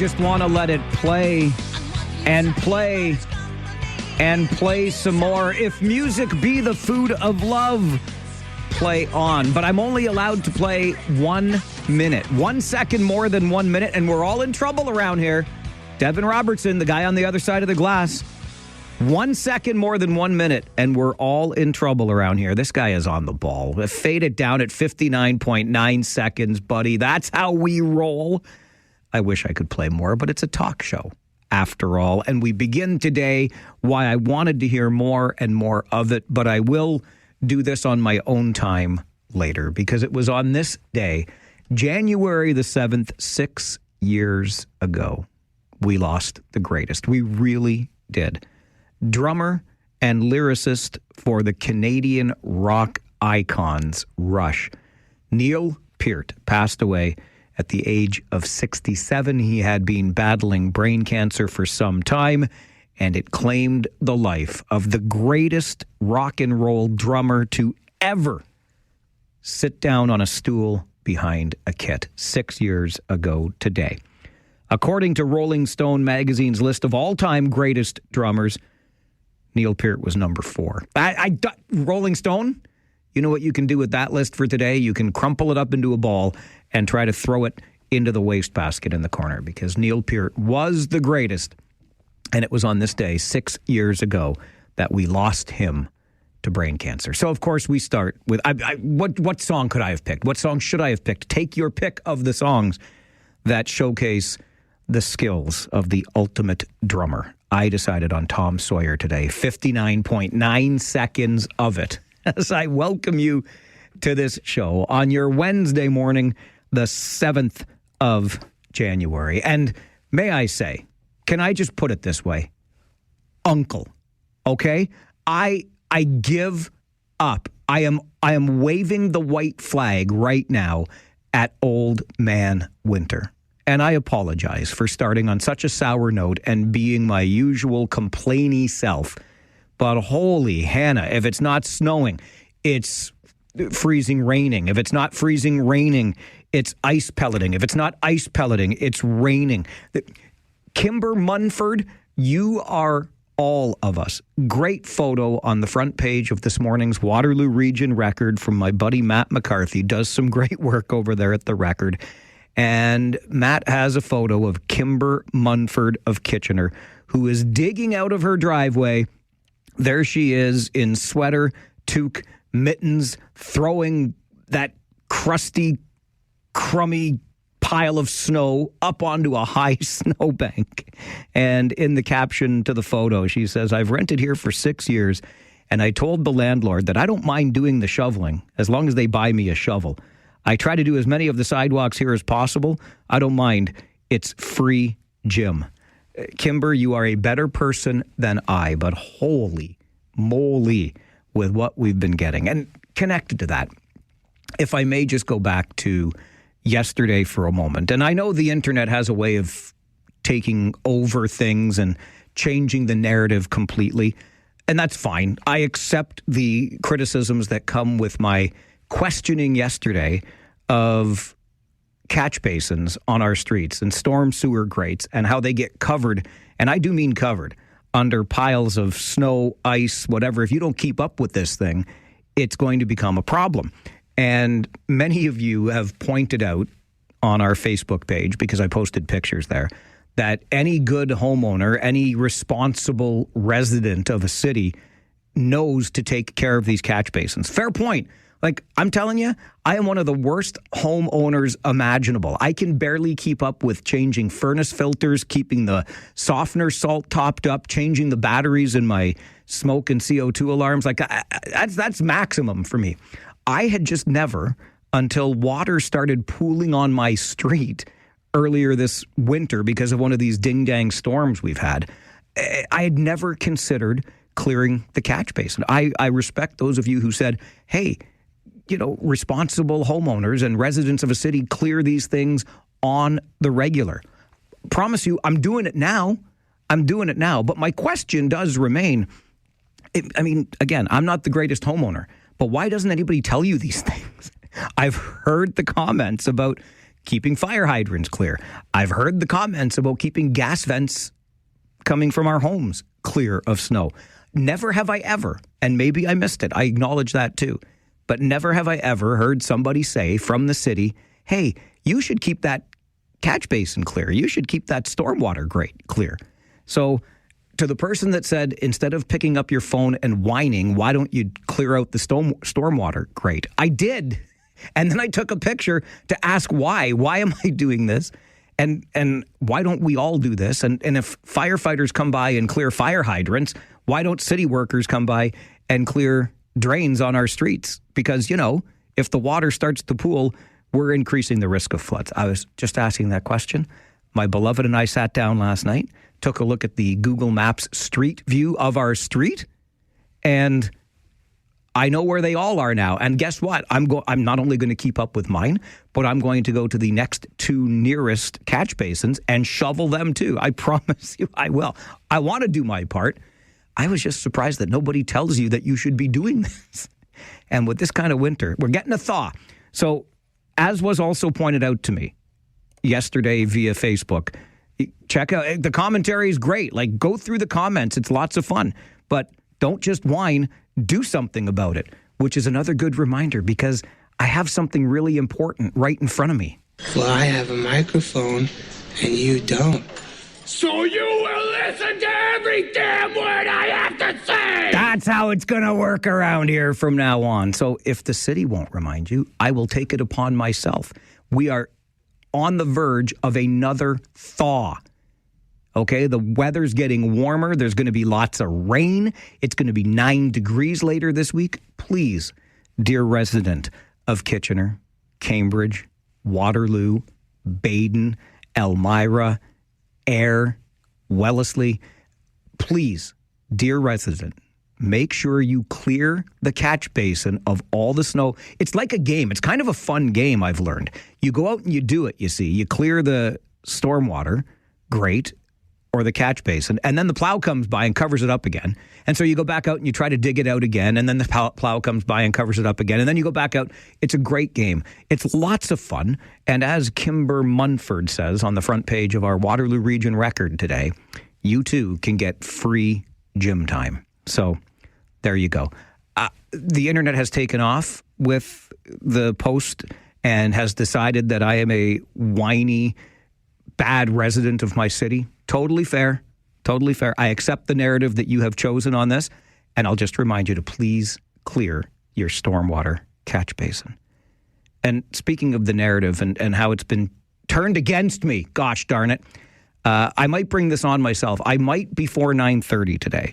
just want to let it play and play and play some more. If music be the food of love, play on. But I'm only allowed to play 1 minute. 1 second more than 1 minute, and we're all in trouble around here. Devin Robertson, the guy on the other side of the glass. 1 second more than 1 minute, and we're all in trouble around here. This guy is on the ball. Fade it down at 59.9 seconds, buddy. That's how we roll. I wish I could play more, but it's a talk show after all. And we begin today why I wanted to hear more and more of it, but I will do this on my own time later, because it was on this day, January the 7th, 6 years ago, we lost the greatest. We really did. Drummer and lyricist for the Canadian rock icons Rush, Neil Peart, passed away at the age of 67. He had been battling brain cancer for some time, and it claimed the life of the greatest rock and roll drummer to ever sit down on a stool behind a kit 6 years ago today. According to Rolling Stone magazine's list of all-time greatest drummers, Neil Peart was number 4. Rolling Stone, you know what you can do with that list for today? You can crumple it up into a ball and try to throw it into the wastebasket in the corner, because Neil Peart was the greatest. And it was on this day 6 years ago that we lost him to brain cancer. So, of course, we start with, what song could I have picked? What song should I have picked? Take your pick of the songs that showcase the skills of the ultimate drummer. I decided on Tom Sawyer today, 59.9 seconds of it, as I welcome you to this show on your Wednesday morning, the 7th of January. And may I say, can I just put it this way? Uncle, okay? I give up. I am waving the white flag right now at Old Man Winter. And I apologize for starting on such a sour note and being my usual complainy self. But holy Hannah, if it's not snowing, it's freezing raining. If it's not freezing raining, it's ice pelleting. If it's not ice pelleting, it's raining. Kimber Munford, you are all of us. Great photo on the front page of this morning's Waterloo Region Record from my buddy Matt McCarthy. Does some great work over there at the Record. And Matt has a photo of Kimber Munford of Kitchener, who is digging out of her driveway. There she is in sweater, toque, mittens, throwing that crusty, crummy pile of snow up onto a high snowbank. And in the caption to the photo, she says, "I've rented here for 6 years, and I told the landlord that I don't mind doing the shoveling as long as they buy me a shovel. I try to do as many of the sidewalks here as possible. I don't mind. It's free gym." Kimber, you are a better person than I, but holy moly with what we've been getting. And connected to that, if I may just go back to yesterday for a moment. And I know the internet has a way of taking over things and changing the narrative completely, and that's fine. I accept the criticisms that come with my questioning yesterday of catch basins on our streets and storm sewer grates and how they get covered, and I do mean covered, under piles of snow, ice, whatever. If you don't keep up with this thing, it's going to become a problem. And many of you have pointed out on our Facebook page, because I posted pictures there, that any good homeowner, any responsible resident of a city knows to take care of these catch basins. Fair point. Like, I'm telling you, I am one of the worst homeowners imaginable. I can barely keep up with changing furnace filters, keeping the softener salt topped up, changing the batteries in my smoke and CO2 alarms. Like, that's maximum for me. I had just never, until water started pooling on my street earlier this winter because of one of these ding-dang storms we've had, I had never considered clearing the catch basin. I respect those of you who said, hey, you know, responsible homeowners and residents of a city clear these things on the regular. Promise you, I'm doing it now. But my question does remain, again, I'm not the greatest homeowner, but why doesn't anybody tell you these things? I've heard the comments about keeping fire hydrants clear. I've heard the comments about keeping gas vents coming from our homes clear of snow. Never have I ever, and maybe I missed it, I acknowledge that too, but never have I ever heard somebody say from the city, hey, you should keep that catch basin clear. You should keep that stormwater grate clear. So to the person that said, instead of picking up your phone and whining, why don't you clear out the stormwater grate? I did. And then I took a picture to ask why. Why am I doing this? And why don't we all do this? And if firefighters come by and clear fire hydrants, why don't city workers come by and clear drains on our streets? Because, you know, if the water starts to pool, we're increasing the risk of floods. I was just asking that question. My beloved and I sat down last night, took a look at the Google Maps street view of our street, and I know where they all are now. And guess what? I'm not only going to keep up with mine, but I'm going to go to the next two nearest catch basins and shovel them too. I promise you I will. I want to do my part. I was just surprised that nobody tells you that you should be doing this. And with this kind of winter, we're getting a thaw. So, as was also pointed out to me yesterday via Facebook, check out the commentary is great. Like, go through the comments. It's lots of fun. But don't just whine. Do something about it, which is another good reminder because I have something really important right in front of me. Well, I have a microphone and you don't. So you will listen to every damn word I have to say! That's how it's going to work around here from now on. So if the city won't remind you, I will take it upon myself. We are on the verge of another thaw. Okay, the weather's getting warmer. There's going to be lots of rain. It's going to be 9 degrees later this week. Please, dear resident of Kitchener, Cambridge, Waterloo, Baden, Elmira, Ayr, Wellesley, please, dear resident, make sure you clear the catch basin of all the snow. It's like a game. It's kind of a fun game, I've learned. You go out and you do it, you see. You clear the stormwater, great, or the catch basin, and then the plow comes by and covers it up again. And so you go back out and you try to dig it out again, and then the plow comes by and covers it up again, and then you go back out. It's a great game. It's lots of fun, and as Kimber Munford says on the front page of our Waterloo Region Record today, you too can get free gym time. So there you go. The internet has taken off with the post and has decided that I am a whiny, bad resident of my city. Totally fair. Totally fair. I accept the narrative that you have chosen on this, and I'll just remind you to please clear your stormwater catch basin. And speaking of the narrative and how it's been turned against me, gosh darn it, I might bring this on myself. I might, before 9:30 today,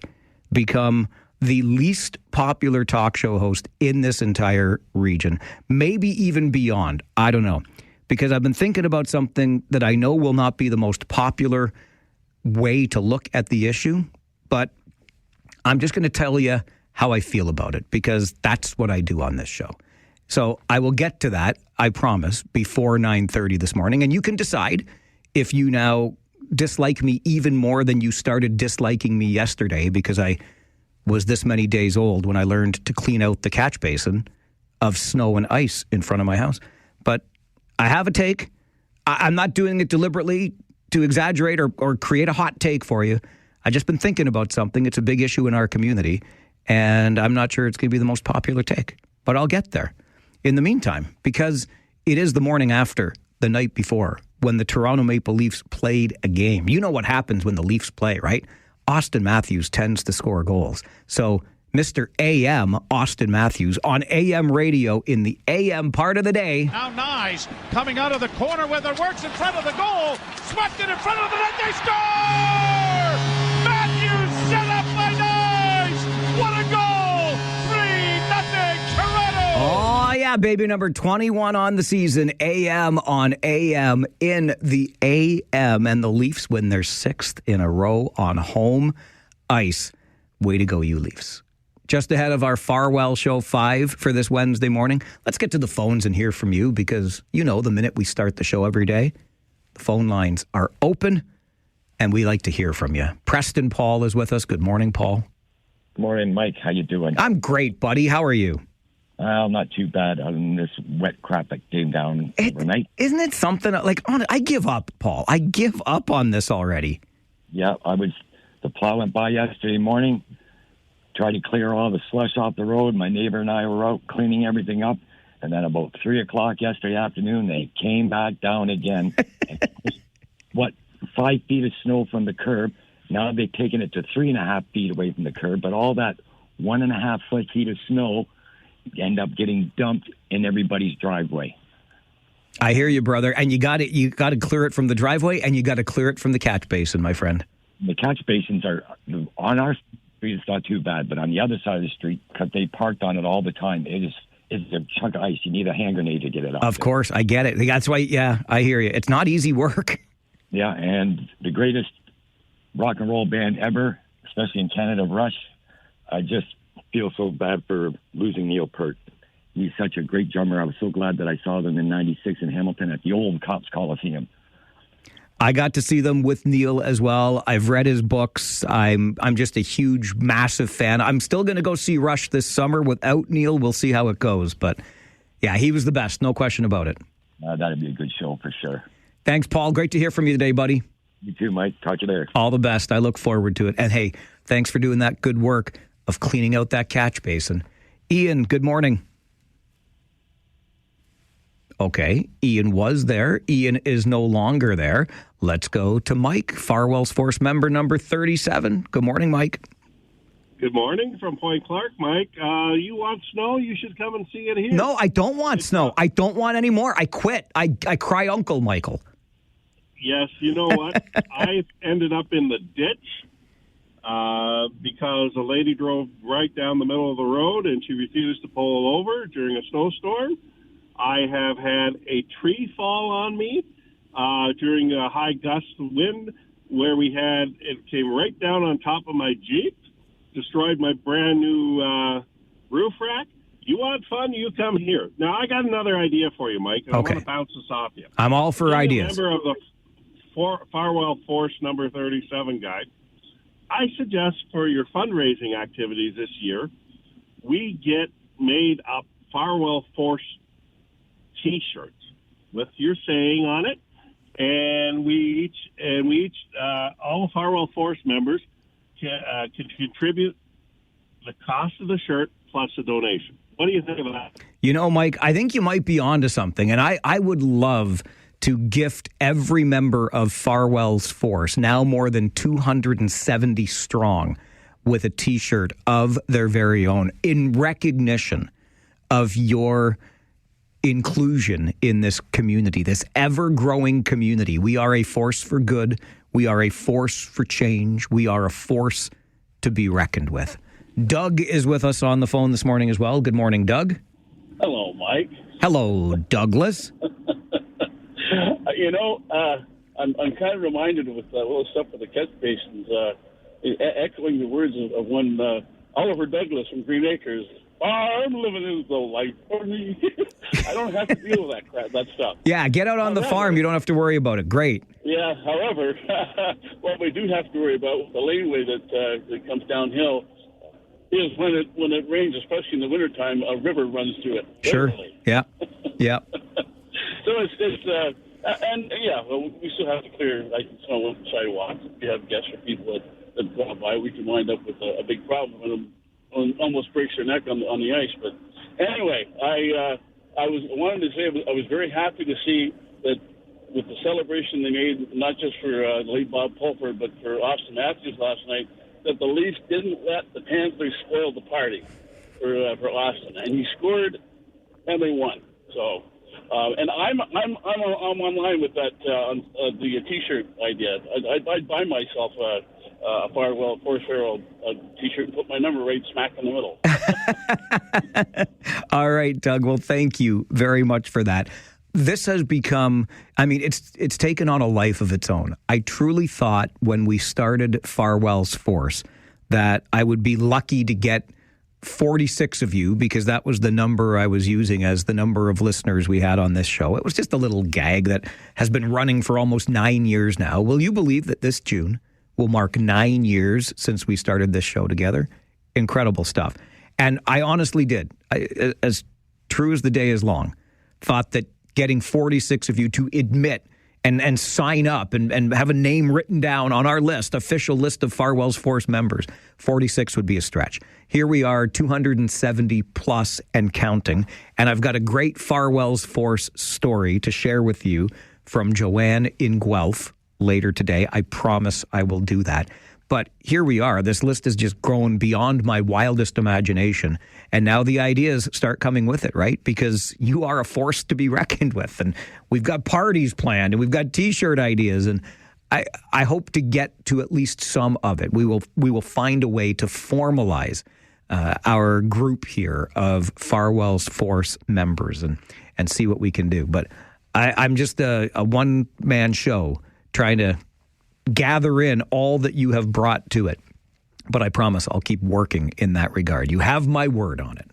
become the least popular talk show host in this entire region, maybe even beyond. I don't know. Because I've been thinking about something that I know will not be the most popular way to look at the issue, but I'm just going to tell you how I feel about it, because that's what I do on this show. So I will get to that, I promise, before 9:30 this morning, and you can decide if you now dislike me even more than you started disliking me yesterday, because I was this many days old when I learned to clean out the catch basin of snow and ice in front of my house. But I have a take. I'm not doing it deliberately to exaggerate or create a hot take for you. I've just been thinking about something. It's a big issue in our community, and I'm not sure it's going to be the most popular take, but I'll get there. In the meantime, because it is the morning after the night before when the Toronto Maple Leafs played a game. You know what happens when the Leafs play, right? Austin Matthews tends to score goals. So Mr. AM Austin Matthews on AM radio in the AM part of the day. Now Nyes coming out of the corner where there works in front of the goal. Swept it in front of the net. They score! Matthews set up by Nyes. What a goal! 3-0 Toronto! Oh, yeah, baby. Number 21 on the season. AM on AM in the AM. And the Leafs win their 6th in a row on home ice. Way to go, you Leafs. Just ahead of our Farwell Show 5 for this Wednesday morning, let's get to the phones and hear from you, because, you know, the minute we start the show every day, the phone lines are open and we like to hear from you. Preston Paul is with us. Good morning, Paul. Good morning, Mike. How you doing? I'm great, buddy. How are you? Well, not too bad other than this wet crap that came down overnight. Isn't it something like, I give up, Paul. I give up on this already. Yeah, the plow went by yesterday morning, tried to clear all the slush off the road. My neighbor and I were out cleaning everything up. And then about 3 o'clock yesterday afternoon, they came back down again. 5 feet of snow from the curb. Now they've taken it to 3.5 feet away from the curb. But all that 1.5 feet of snow end up getting dumped in everybody's driveway. I hear you, brother. And you got to clear it from the driveway, and you got to clear it from the catch basin, my friend. The catch basins are on our street. It's not too bad, but on the other side of the street, because they parked on it all the time, it's a chunk of ice. You need a hand grenade to get it off. Of course, I get it. That's why. Yeah, I hear you. It's not easy work. Yeah, and the greatest rock and roll band ever, especially in Canada, Rush. I just feel so bad for losing Neil Peart. He's such a great drummer. I was so glad that I saw them in '96 in Hamilton at the old Cops Coliseum. I got to see them with Neil as well. I've read his books. I'm just a huge, massive fan. I'm still going to go see Rush this summer without Neil. We'll see how it goes. But, yeah, he was the best. No question about it. That'd be a good show for sure. Thanks, Paul. Great to hear from you today, buddy. You too, Mike. Talk to you later. All the best. I look forward to it. And, hey, thanks for doing that good work of cleaning out that catch basin. Ian, good morning. Okay, Ian was there. Ian is no longer there. Let's go to Mike, Farwell's Force member number 37. Good morning, Mike. Good morning from Point Clark, Mike. You want snow? You should come and see it here. No, I don't want snow. I don't want any more. I quit. I cry uncle, Michael. Yes, you know what? I ended up in the ditch because a lady drove right down the middle of the road and she refused to pull over during a snowstorm. I have had a tree fall on me during a high gust of wind where it came right down on top of my Jeep, destroyed my brand new roof rack. You want fun? You come here. Now, I got another idea for you, Mike, and okay. I want to bounce this off you. I'm all for ideas. Member of the Farwell Force number 37 guide. I suggest for your fundraising activities this year, we get made up Farwell Force T-shirts with your saying on it, and we each all the Farwell Force members can contribute the cost of the shirt plus a donation. What do you think of that? You know, Mike, I think you might be onto something, and I would love to gift every member of Farwell's Force, now more than 270 strong, with a T-shirt of their very own in recognition of your inclusion in this community, this ever-growing community. We are a force for good. We are a force for change. We are a force to be reckoned with. Doug is with us on the phone this morning as well. Good morning, Doug. Hello, Mike. Hello, Douglas. I'm kind of reminded with a little stuff with the catch basins, echoing the words of one Oliver Douglas from Green Acres. I'm living in the life for me. I don't have to deal with that stuff. Yeah, get out on the farm. You don't have to worry about it. Great. Yeah, however, what we do have to worry about with the laneway that comes downhill is when it rains, especially in the wintertime, a river runs through it. Sure. Literally. Yeah. Yeah. So we still have to clear snow on the sidewalks. If we have guests or people that go by, we can wind up with a big problem when almost breaks their neck on the ice. But anyway, I wanted to say I was very happy to see that with the celebration they made, not just for late Bob Pulford, but for Austin Matthews last night, that the Leafs didn't let the Panthers spoil the party for Austin, and he scored and they won. So, and I'm online with that the T-shirt idea. I'd buy myself a Farwell Force Farwell T-shirt and put my number right smack in the middle. All right, Doug. Well, thank you very much for that. This has become, it's taken on a life of its own. I truly thought when we started Farwell's Force that I would be lucky to get 46 of you, because that was the number I was using as the number of listeners we had on this show. It was just a little gag that has been running for almost 9 years now. Will you believe that this June will mark 9 years since we started this show together? Incredible stuff. And I honestly did, as true as the day is long, thought that getting 46 of you to admit and sign up and have a name written down on our list, official list of Farwell's Force members, 46 would be a stretch. Here we are, 270 plus and counting. And I've got a great Farwell's Force story to share with you from Joanne in Guelph later today. I promise I will do that. But here we are. This list has just grown beyond my wildest imagination. And now the ideas start coming with it, right? Because you are a force to be reckoned with. And we've got parties planned and we've got T-shirt ideas. And I hope to get to at least some of it. We will find a way to formalize our group here of Farwell's Force members and see what we can do. But I'm just a one-man show trying to gather in all that you have brought to it. But I promise I'll keep working in that regard. You have my word on it.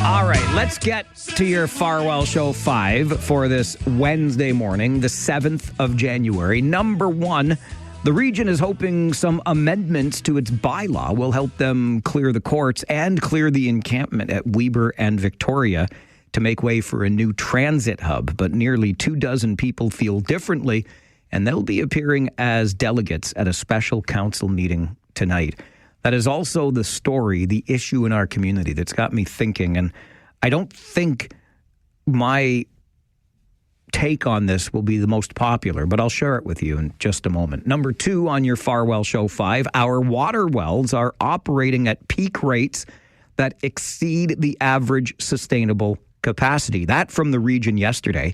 All right, let's get to your Farwell Show 5 for this Wednesday morning, the 7th of January. Number 1, the region is hoping some amendments to its bylaw will help them clear the courts and clear the encampment at Weber and Victoria to make way for a new transit hub, but nearly 24 people feel differently, and they'll be appearing as delegates at a special council meeting tonight. That is also the story, the issue in our community that's got me thinking, and I don't think my take on this will be the most popular, but I'll share it with you in just a moment. Number 2 on your Farwell Show 5, our water wells are operating at peak rates that exceed the average sustainable capacity. That from the region yesterday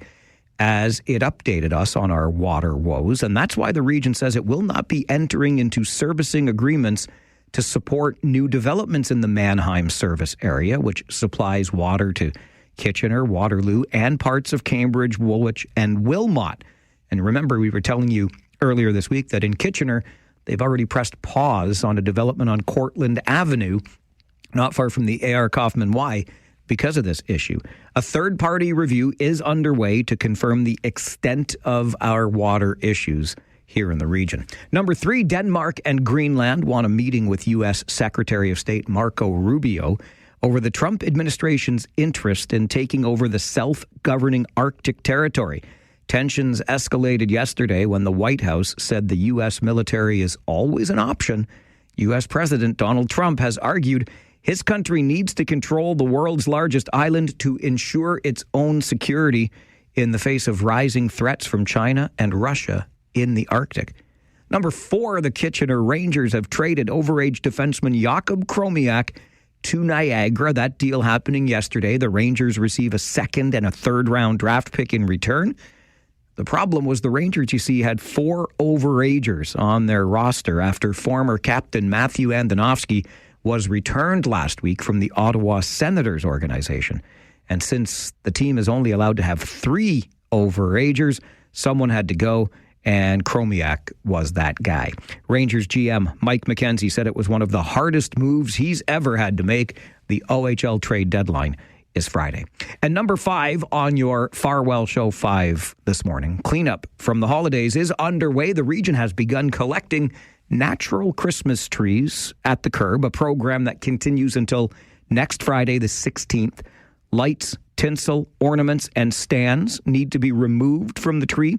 as it updated us on our water woes. And that's why the region says it will not be entering into servicing agreements to support new developments in the Mannheim service area, which supplies water to Kitchener, Waterloo, and parts of Cambridge, Woolwich, and Wilmot. And remember, we were telling you earlier this week that in Kitchener, they've already pressed pause on a development on Cortland Avenue, not far from the A.R. Kaufman Y, because of this issue. A third-party review is underway to confirm the extent of our water issues here in the region. Number 3, Denmark and Greenland want a meeting with U.S. Secretary of State Marco Rubio over the Trump administration's interest in taking over the self-governing Arctic territory. Tensions escalated yesterday when the White House said the U.S. military is always an option. U.S. President Donald Trump has argued his country needs to control the world's largest island to ensure its own security in the face of rising threats from China and Russia in the Arctic. Number 4, the Kitchener Rangers have traded overage defenseman Jakob Kromiak to Niagara. That deal happening yesterday. The Rangers receive a second and a third round draft pick in return. The problem was the Rangers, you see, had 4 overagers on their roster after former captain Matthew Andonovski was returned last week from the Ottawa Senators organization. And since the team is only allowed to have 3 overagers, someone had to go, and Kromiak was that guy. Rangers GM Mike McKenzie said it was one of the hardest moves he's ever had to make. The OHL trade deadline is Friday. And number 5 on your Farwell Show 5 this morning, cleanup from the holidays is underway. The region has begun collecting natural Christmas trees at the curb, a program that continues until next Friday, the 16th. Lights, tinsel, ornaments, and stands need to be removed from the tree,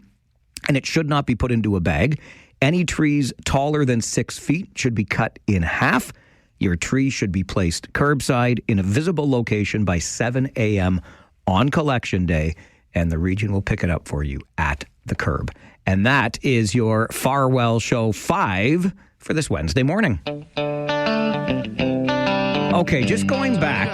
and it should not be put into a bag. Any trees taller than 6 feet should be cut in half. Your tree should be placed curbside in a visible location by 7 a.m. on collection day, and the region will pick it up for you at the curb. And that is your Farwell Show 5 for this Wednesday morning. Okay, just going back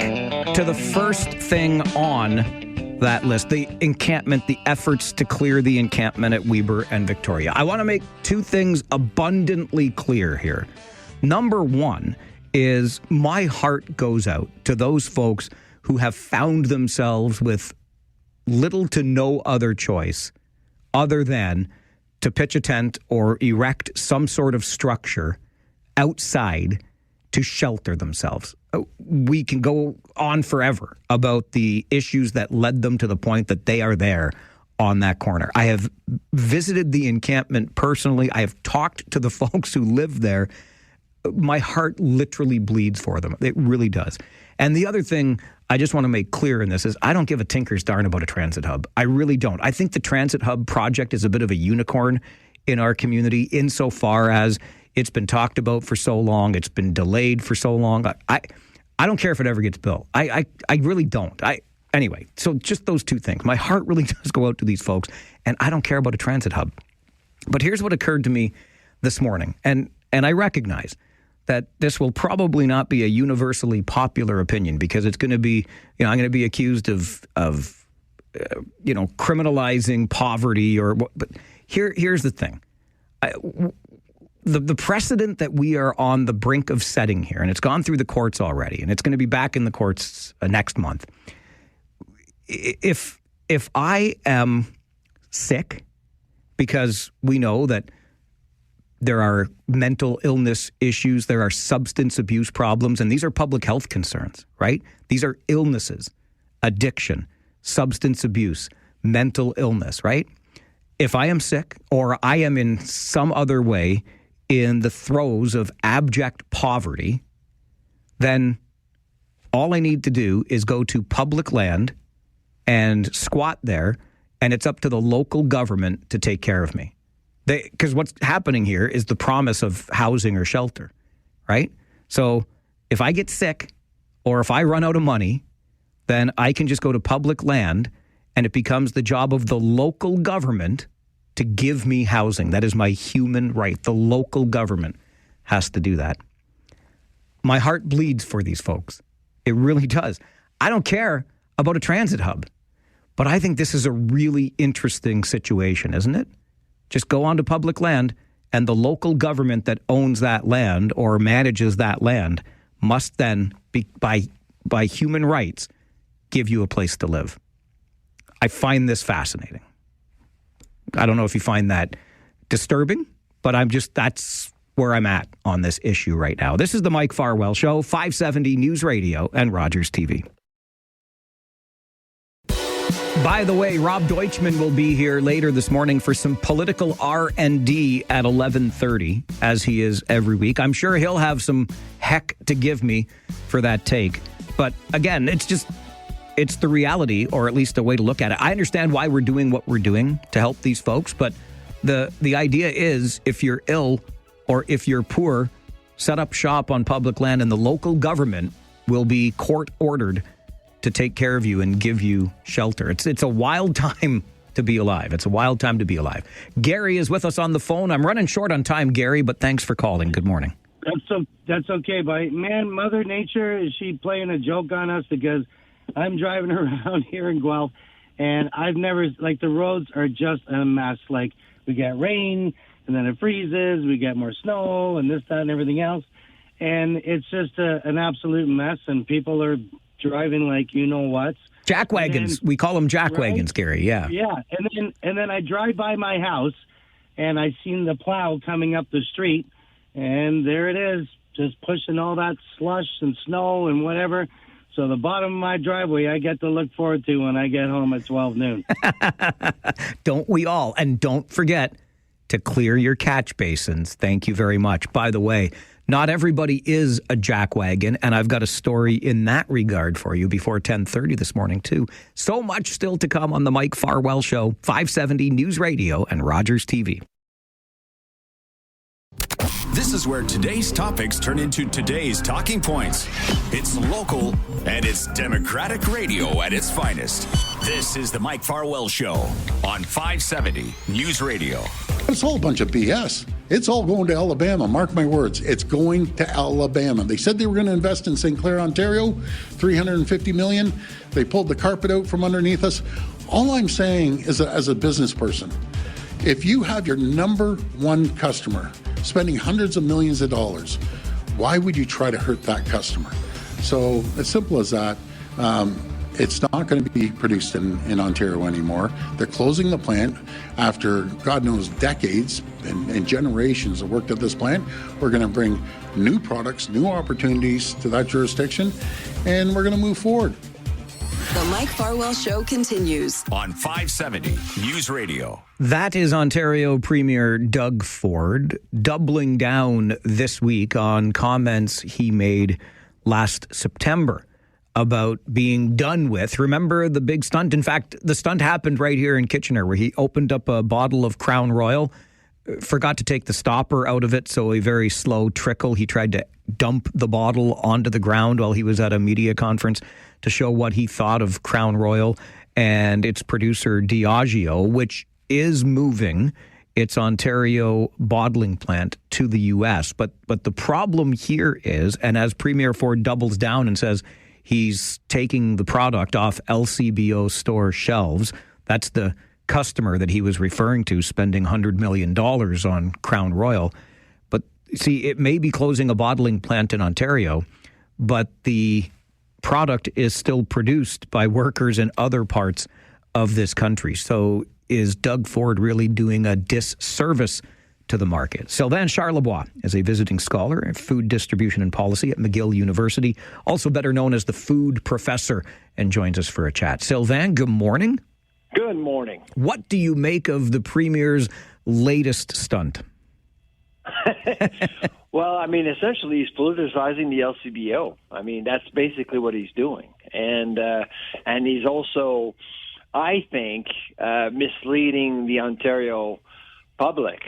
to the first thing on that list, the encampment, the efforts to clear the encampment at Weber and Victoria. I want to make 2 things abundantly clear here. Number 1 is my heart goes out to those folks who have found themselves with little to no other choice other than to pitch a tent or erect some sort of structure outside to shelter themselves. We can go on forever about the issues that led them to the point that they are there on that corner. I have visited the encampment personally. I have talked to the folks who live there. my heart literally bleeds for them. It really does. And the other thing I just want to make clear in this is I don't give a tinker's darn about a transit hub. I really don't. I think the transit hub project is a bit of a unicorn in our community insofar as it's been talked about for so long. It's been delayed for so long. I don't care if it ever gets built. I really don't. Anyway, so just those two things. My heart really does go out to these folks, and I don't care about a transit hub. But here's what occurred to me this morning, and I recognize that this will probably not be a universally popular opinion because it's going to be, I'm going to be accused of criminalizing poverty but here's the thing. The precedent that we are on the brink of setting here, and it's gone through the courts already, and it's going to be back in the courts next month. If I am sick, because we know that there are mental illness issues, there are substance abuse problems, and these are public health concerns, right? These are illnesses, addiction, substance abuse, mental illness, right? If I am sick or I am in some other way in the throes of abject poverty, then all I need to do is go to public land and squat there, and it's up to the local government to take care of me. Because what's happening here is the promise of housing or shelter, right? So if I get sick or if I run out of money, then I can just go to public land and it becomes the job of the local government to give me housing. That is my human right. The local government has to do that. My heart bleeds for these folks. It really does. I don't care about a transit hub, but I think this is a really interesting situation, isn't it? Just go onto public land, and the local government that owns that land or manages that land must then, be, by human rights, give you a place to live. I find this fascinating. I don't know if you find that disturbing, but that's where I'm at on this issue right now. This is the Mike Farwell Show, 570 News Radio and Rogers TV. By the way, Rob Deutschman will be here later this morning for some political R&D at 11:30, as he is every week. I'm sure he'll have some heck to give me for that take. But again, it's the reality, or at least a way to look at it. I understand why we're doing what we're doing to help these folks, but the idea is if you're ill or if you're poor, set up shop on public land and the local government will be court-ordered to take care of you and give you shelter. It's a wild time to be alive. It's a wild time to be alive. Gary is with us on the phone. I'm running short on time, Gary, but thanks for calling. Good morning. That's okay, buddy. Man, Mother Nature, is she playing a joke on us? Because I'm driving around here in Guelph, and I've never, the roads are just a mess. Like, we get rain, and then it freezes, we get more snow, and this, that, and everything else. And it's just an absolute mess, and people are driving like you-know-what. Jack wagons. We call them jack wagons, Gary, yeah. Yeah, and then I drive by my house, and I seen the plow coming up the street, and there it is, just pushing all that slush and snow and whatever. So the bottom of my driveway, I get to look forward to when I get home at 12 noon. Don't we all? And don't forget to clear your catch basins. Thank you very much. By the way, not everybody is a jackwagon, and I've got a story in that regard for you before 10:30 this morning, too. So much still to come on the Mike Farwell Show, 570 News Radio and Rogers TV. This is where today's topics turn into today's talking points. It's local and it's Democratic radio at its finest. This is the Mike Farwell Show on 570 News Radio. It's a whole bunch of BS. It's all going to Alabama. Mark my words. It's going to Alabama. They said they were going to invest in St. Clair, Ontario, $350 million. They pulled the carpet out from underneath us. All I'm saying is, as a business person, if you have your number one customer spending hundreds of millions of dollars, why would you try to hurt that customer? So as simple as that. It's not going to be produced in Ontario anymore. They're closing the plant after, God knows, decades and generations of work at this plant. We're going to bring new products, new opportunities to that jurisdiction, and we're going to move forward. The Mike Farwell Show continues on 570 News Radio. That is Ontario Premier Doug Ford doubling down this week on comments he made last September about being done with. Remember the big stunt? In fact, the stunt happened right here in Kitchener where he opened up a bottle of Crown Royal, forgot to take the stopper out of it, so a very slow trickle. He tried to dump the bottle onto the ground while he was at a media conference to show what he thought of Crown Royal and its producer Diageo, which is moving its Ontario bottling plant to the U.S. But the problem here is, and as Premier Ford doubles down and says he's taking the product off LCBO store shelves, that's the customer that he was referring to spending $100 million on Crown Royal. But see, it may be closing a bottling plant in Ontario, but the product is still produced by workers in other parts of this country. So is Doug Ford really doing a disservice to the market? Sylvain Charlebois is a visiting scholar in food distribution and policy at McGill University, also better known as the food professor, and joins us for a chat. Sylvain, good morning. Good morning. What do you make of the Premier's latest stunt? Well, I mean, essentially, he's politicizing the LCBO. I mean, that's basically what he's doing. And he's also, I think, misleading the Ontario public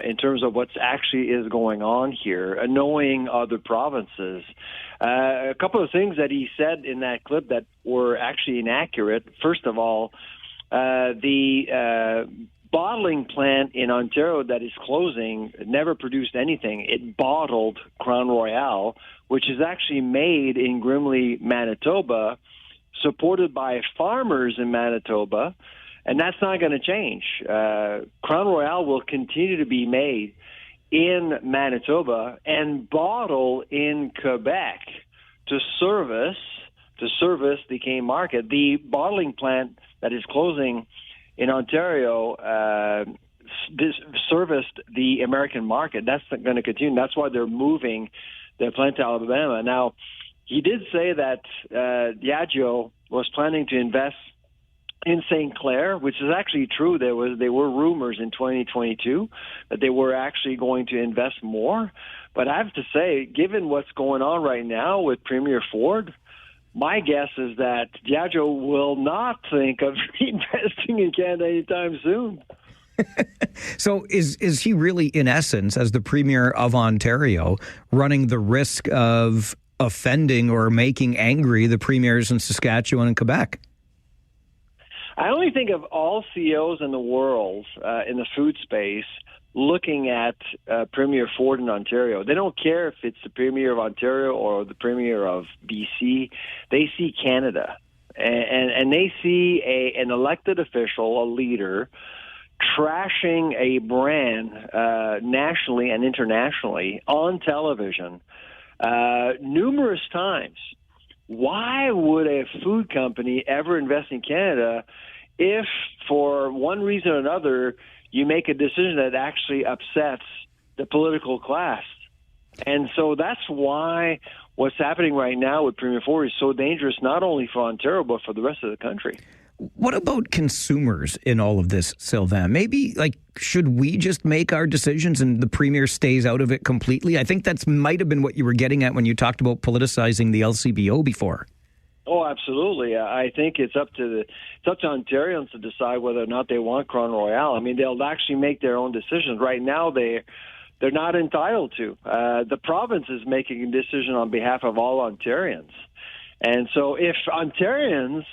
in terms of what's actually is going on here, annoying other provinces. A couple of things that he said in that clip that were actually inaccurate. First of all, the bottling plant in Ontario that is closing never produced anything. It bottled Crown Royal, which is actually made in Grimley, Manitoba, supported by farmers in Manitoba, and that's not going to change. Crown Royal will continue to be made in Manitoba and bottle in Quebec to service the Canadian market. The bottling plant that is closing in Ontario serviced the American market. That's going to continue. That's why they're moving their plant to Alabama. Now, he did say that Diageo was planning to invest in St. Clair, which is actually true. There were rumors in 2022 that they were actually going to invest more. But I have to say, given what's going on right now with Premier Ford, my guess is that Diageo will not think of investing in Canada anytime soon. So is he really, in essence, as the Premier of Ontario, running the risk of offending or making angry the premiers in Saskatchewan and Quebec? I only think of all CEOs in the world in the food space looking at Premier Ford in Ontario. They don't care if it's the Premier of Ontario or the Premier of BC. They see Canada, and they see an elected official, a leader, trashing a brand nationally and internationally on television numerous times. Why would a food company ever invest in Canada if, for one reason or another, you make a decision that actually upsets the political class? And so that's why what's happening right now with Premier Ford is so dangerous, not only for Ontario, but for the rest of the country. What about consumers in all of this, Sylvain? Maybe, should we just make our decisions and the Premier stays out of it completely? I think that might have been what you were getting at when you talked about politicizing the LCBO before. Oh, absolutely. I think it's up to Ontarians to decide whether or not they want Crown Royal. I mean, they'll actually make their own decisions. Right now, they're not entitled to. The province is making a decision on behalf of all Ontarians. And so if Ontarians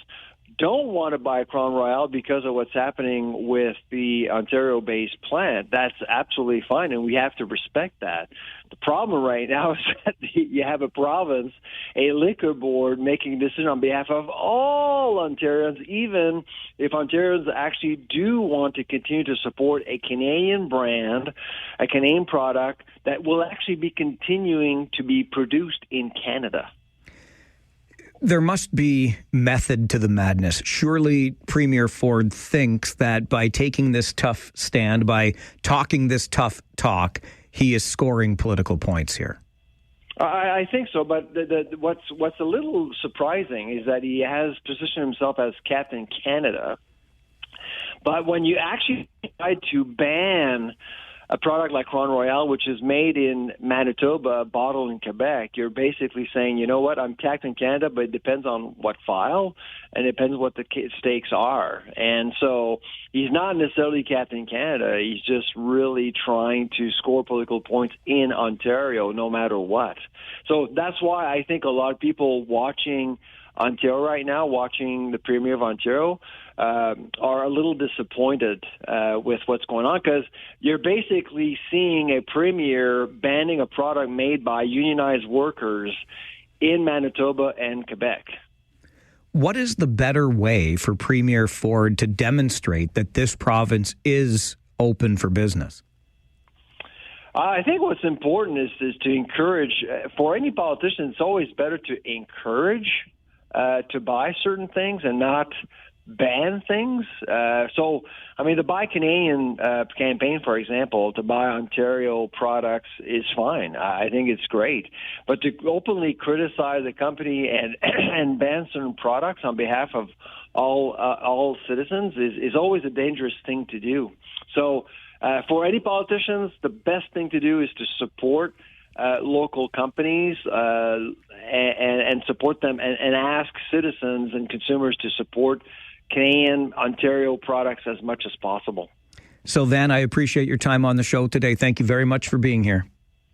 don't want to buy Crown Royal because of what's happening with the Ontario-based plant, that's absolutely fine, and we have to respect that. The problem right now is that you have a province, a liquor board, making a decision on behalf of all Ontarians, even if Ontarians actually do want to continue to support a Canadian brand, a Canadian product that will actually be continuing to be produced in Canada. There must be method to the madness. Surely Premier Ford thinks that by taking this tough stand, by talking this tough talk, he is scoring political points here. I think so, but what's a little surprising is that he has positioned himself as Captain Canada. But when you actually try to ban a product like Crown Royal, which is made in Manitoba, bottled in Quebec, you're basically saying, you know what, I'm Captain Canada, but it depends on what file, and it depends what the stakes are. And so he's not necessarily Captain Canada. He's just really trying to score political points in Ontario no matter what. So that's why I think a lot of people watching Ontario right now, watching the Premier of Ontario, are a little disappointed with what's going on, because you're basically seeing a Premier banning a product made by unionized workers in Manitoba and Quebec. What is the better way for Premier Ford to demonstrate that this province is open for business? I think what's important is to encourage, for any politician, it's always better to encourage to buy certain things and not ban things. So, I mean, the Buy Canadian campaign, for example, to buy Ontario products is fine. I think it's great. But to openly criticize a company and ban certain products on behalf of all citizens is always a dangerous thing to do. So, for any politicians, the best thing to do is to support local companies and support them and ask citizens and consumers to support Canadian, Ontario products as much as possible. Sylvain, I appreciate your time on the show today. Thank you very much for being here.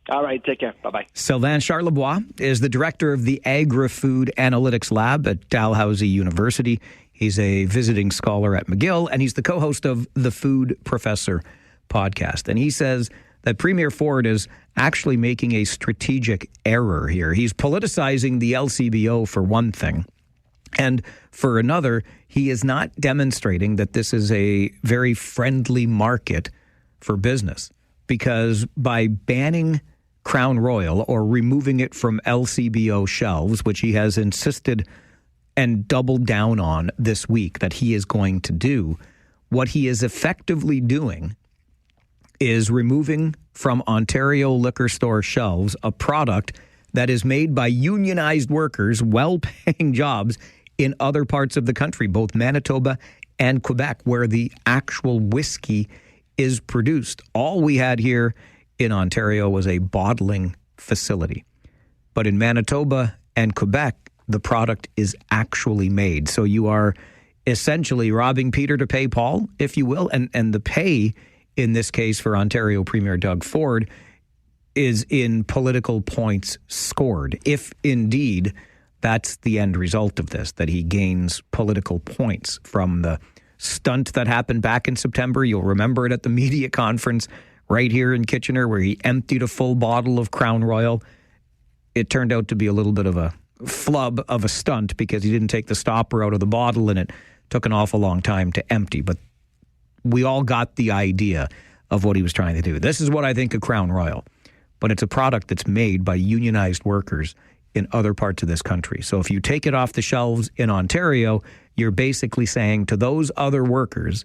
All right, take care. Bye-bye. Sylvain Charlebois is the director of the Agri-Food Analytics Lab at Dalhousie University. He's a visiting scholar at McGill, and he's the co-host of the Food Professor podcast. And he says that Premier Ford is actually making a strategic error here. He's politicizing the LCBO for one thing, and for another, he is not demonstrating that this is a very friendly market for business, because by banning Crown Royal or removing it from LCBO shelves, which he has insisted and doubled down on this week that he is going to do, what he is effectively doing is removing from Ontario liquor store shelves a product that is made by unionized workers, well-paying jobs in other parts of the country, both Manitoba and Quebec, where the actual whiskey is produced. All we had here in Ontario was a bottling facility. But in Manitoba and Quebec, the product is actually made. So you are essentially robbing Peter to pay Paul, if you will, and the pay in this case for Ontario Premier Doug Ford is in political points scored, if indeed that's the end result of this, that he gains political points from the stunt that happened back in September. You'll remember it at the media conference right here in Kitchener where he emptied a full bottle of Crown Royal. It turned out to be a little bit of a flub of a stunt because he didn't take the stopper out of the bottle and it took an awful long time to empty. But we all got the idea of what he was trying to do. This is what I think of Crown Royal, but it's a product that's made by unionized workers in other parts of this country. So if you take it off the shelves in Ontario, you're basically saying to those other workers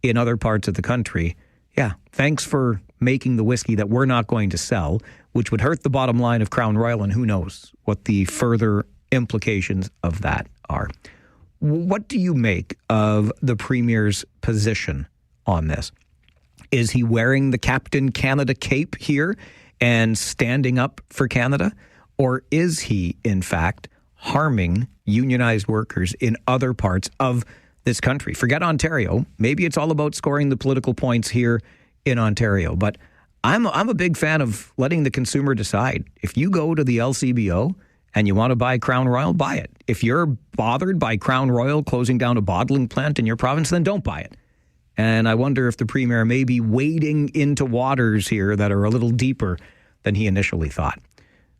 in other parts of the country, yeah, thanks for making the whiskey that we're not going to sell, which would hurt the bottom line of Crown Royal, and who knows what the further implications of that are. What do you make of the Premier's position on this? Is he wearing the Captain Canada cape here and standing up for Canada? Or is he, in fact, harming unionized workers in other parts of this country? Forget Ontario. Maybe it's all about scoring the political points here in Ontario. But I'm a big fan of letting the consumer decide. If you go to the LCBO and you want to buy Crown Royal, buy it. If you're bothered by Crown Royal closing down a bottling plant in your province, then don't buy it. And I wonder if the Premier may be wading into waters here that are a little deeper than he initially thought.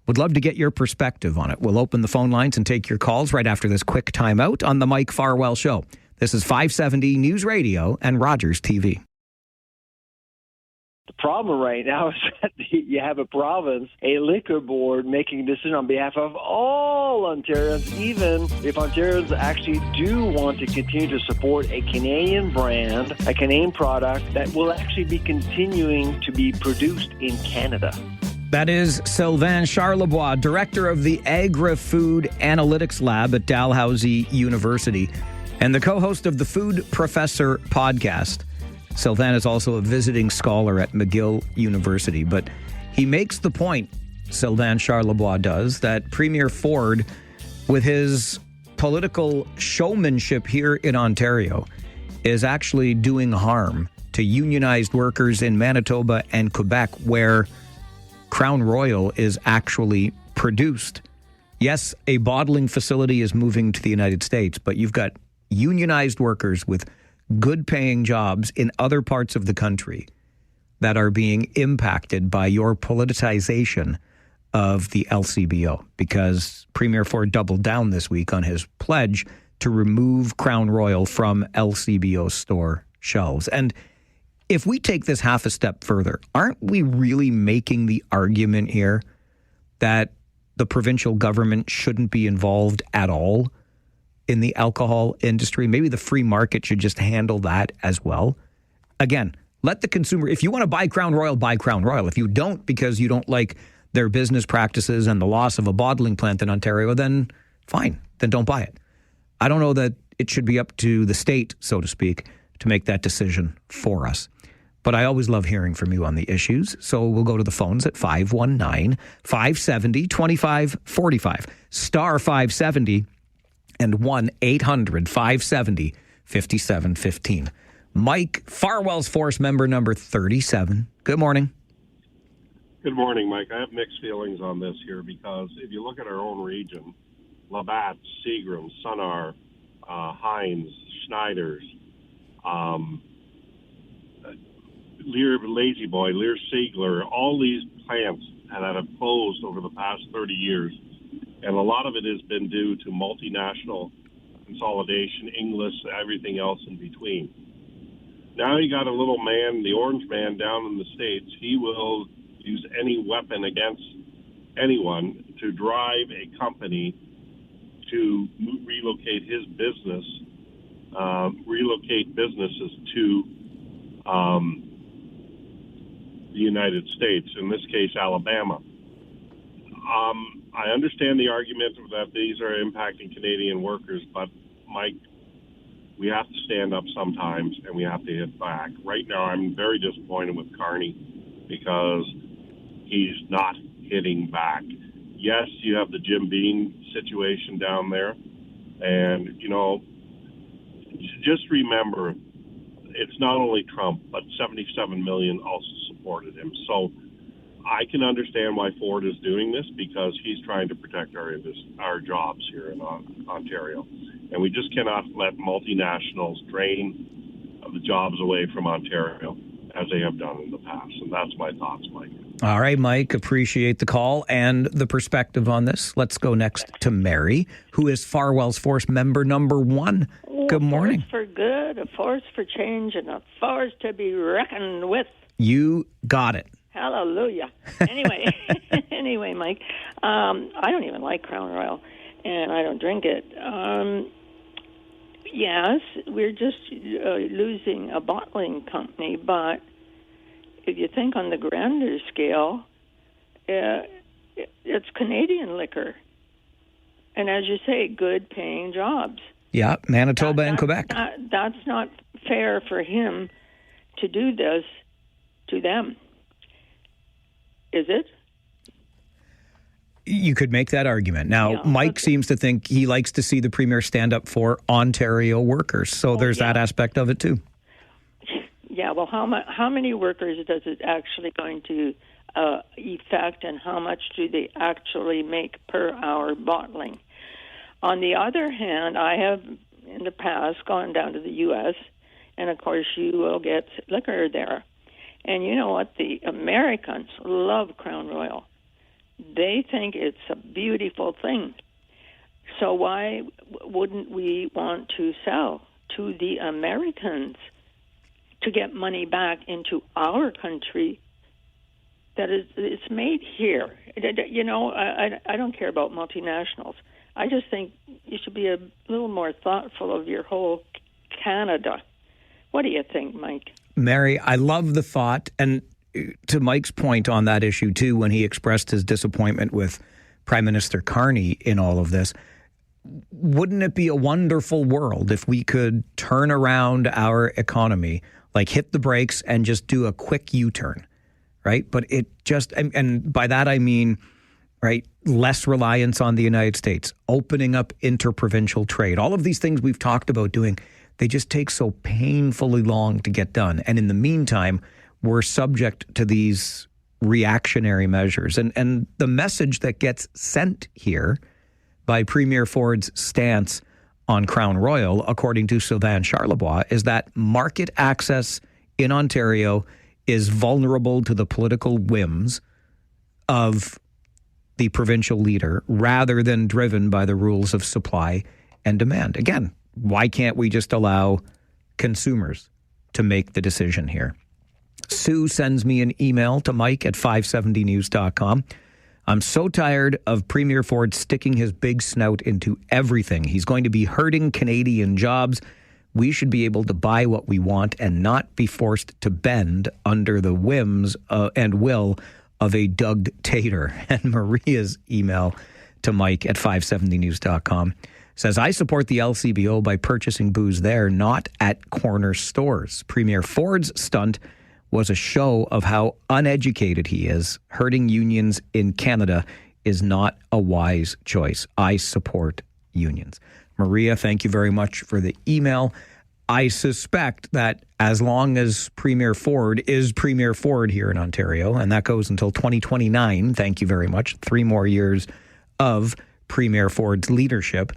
Would love to get your perspective on it. We'll open the phone lines and take your calls right after this quick timeout on the Mike Farwell Show. This is 570 News Radio and Rogers TV. The problem right now is that you have a province, a liquor board, making a decision on behalf of all Ontarians, even if Ontarians actually do want to continue to support a Canadian brand, a Canadian product that will actually be continuing to be produced in Canada. That is Sylvain Charlebois, director of the Agri-Food Analytics Lab at Dalhousie University and the co-host of the Food Professor podcast. Sylvain is also a visiting scholar at McGill University, but he makes the point, Sylvain Charlebois does, that Premier Ford, with his political showmanship here in Ontario, is actually doing harm to unionized workers in Manitoba and Quebec, where Crown Royal is actually produced. Yes, a bottling facility is moving to the United States, but you've got unionized workers with good paying jobs in other parts of the country that are being impacted by your politicization of the LCBO, because Premier Ford doubled down this week on his pledge to remove Crown Royal from LCBO store shelves. And if we take this half a step further, aren't we really making the argument here that the provincial government shouldn't be involved at all in the alcohol industry? Maybe the free market should just handle that as well. Again, let the consumer, if you want to buy Crown Royal, buy Crown Royal. If you don't because you don't like their business practices and the loss of a bottling plant in Ontario, then fine, then don't buy it. I don't know that it should be up to the state, so to speak, to make that decision for us. But I always love hearing from you on the issues. So we'll go to the phones at 519-570-2545, star 570 and 1-800-570-5715. Mike, Farwell's Force member number 37. Good morning. Good morning, Mike. I have mixed feelings on this here because if you look at our own region, Labatt, Seagram, Sunnar, Heinz, Schneider's, Lear Lazy Boy, Lear Siegler, all these plants that have closed over the past 30 years. And a lot of it has been due to multinational consolidation, Inglis, everything else in between. Now you got a little man, the orange man down in the States. He will use any weapon against anyone to drive a company to relocate his business, relocate businesses to the United States, in this case, Alabama. I understand the argument that these are impacting Canadian workers, but Mike, we have to stand up sometimes and we have to hit back. Right now, I'm very disappointed with Carney because he's not hitting back. Yes, you have the Jim Beam situation down there. And, you know, just remember, it's not only Trump, but 77 million also supported him. So I can understand why Ford is doing this because he's trying to protect our jobs here in Ontario. And we just cannot let multinationals drain the jobs away from Ontario as they have done in the past. And that's my thoughts, Mike. All right, Mike, appreciate the call and the perspective on this. Let's go next to Mary, who is Farwell's Force member number 1. Good morning. A force for good, a force for change, and a force to be reckoned with. You got it. Hallelujah. Anyway, Mike, I don't even like Crown Royal, and I don't drink it. Yes, we're just losing a bottling company, but if you think on the grander scale, it's Canadian liquor. And as you say, good paying jobs. Yeah, Manitoba and Quebec. That's not fair for him to do this to them. Is it? You could make that argument. Now, yeah, Mike seems to think he likes to see the Premier stand up for Ontario workers. So there's that aspect of it too. Yeah, well, how many workers does it actually going to affect, and how much do they actually make per hour bottling? On the other hand, I have in the past gone down to the U.S., and of course you will get liquor there. And you know what? The Americans love Crown Royal. They think it's a beautiful thing. So why wouldn't we want to sell to the Americans to get money back into our country that it's made here? You know, I don't care about multinationals. I just think you should be a little more thoughtful of your whole Canada. What do you think, Mike? Mary, I love the thought, and to Mike's point on that issue, too, when he expressed his disappointment with Prime Minister Carney in all of this, wouldn't it be a wonderful world if we could turn around our economy, like hit the brakes and just do a quick U-turn, right? But it just, and by that I mean, right, less reliance on the United States, opening up interprovincial trade. All of these things we've talked about doing, they just take so painfully long to get done. And in the meantime, we're subject to these reactionary measures. And the message that gets sent here by Premier Ford's stance on Crown Royal, according to Sylvain Charlebois, is that market access in Ontario is vulnerable to the political whims of the provincial leader rather than driven by the rules of supply and demand. Again, why can't we just allow consumers to make the decision here? Sue sends me an email to Mike at 570news.com. I'm so tired of Premier Ford sticking his big snout into everything. He's going to be hurting Canadian jobs. We should be able to buy what we want and not be forced to bend under the whims and will of a Doug Tater. And Maria's email to Mike at 570news.com says, I support the LCBO by purchasing booze there, not at corner stores. Premier Ford's stunt was a show of how uneducated he is. Hurting unions in Canada is not a wise choice. I support unions. Maria, thank you very much for the email. I suspect that as long as Premier Ford is Premier Ford here in Ontario, and that goes until 2029, thank you very much, 3 more years of Premier Ford's leadership,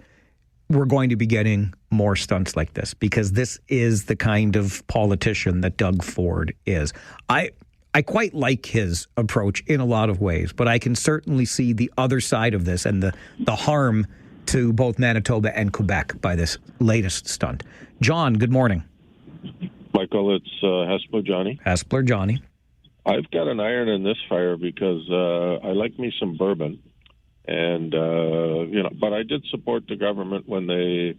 we're going to be getting more stunts like this, because this is the kind of politician that Doug Ford is. I quite like his approach in a lot of ways, but I can certainly see the other side of this and the harm to both Manitoba and Quebec by this latest stunt. John, good morning. Michael, it's Hespler Johnny. Hespler Johnny. I've got an iron in this fire because I like me some bourbon. And, but I did support the government when they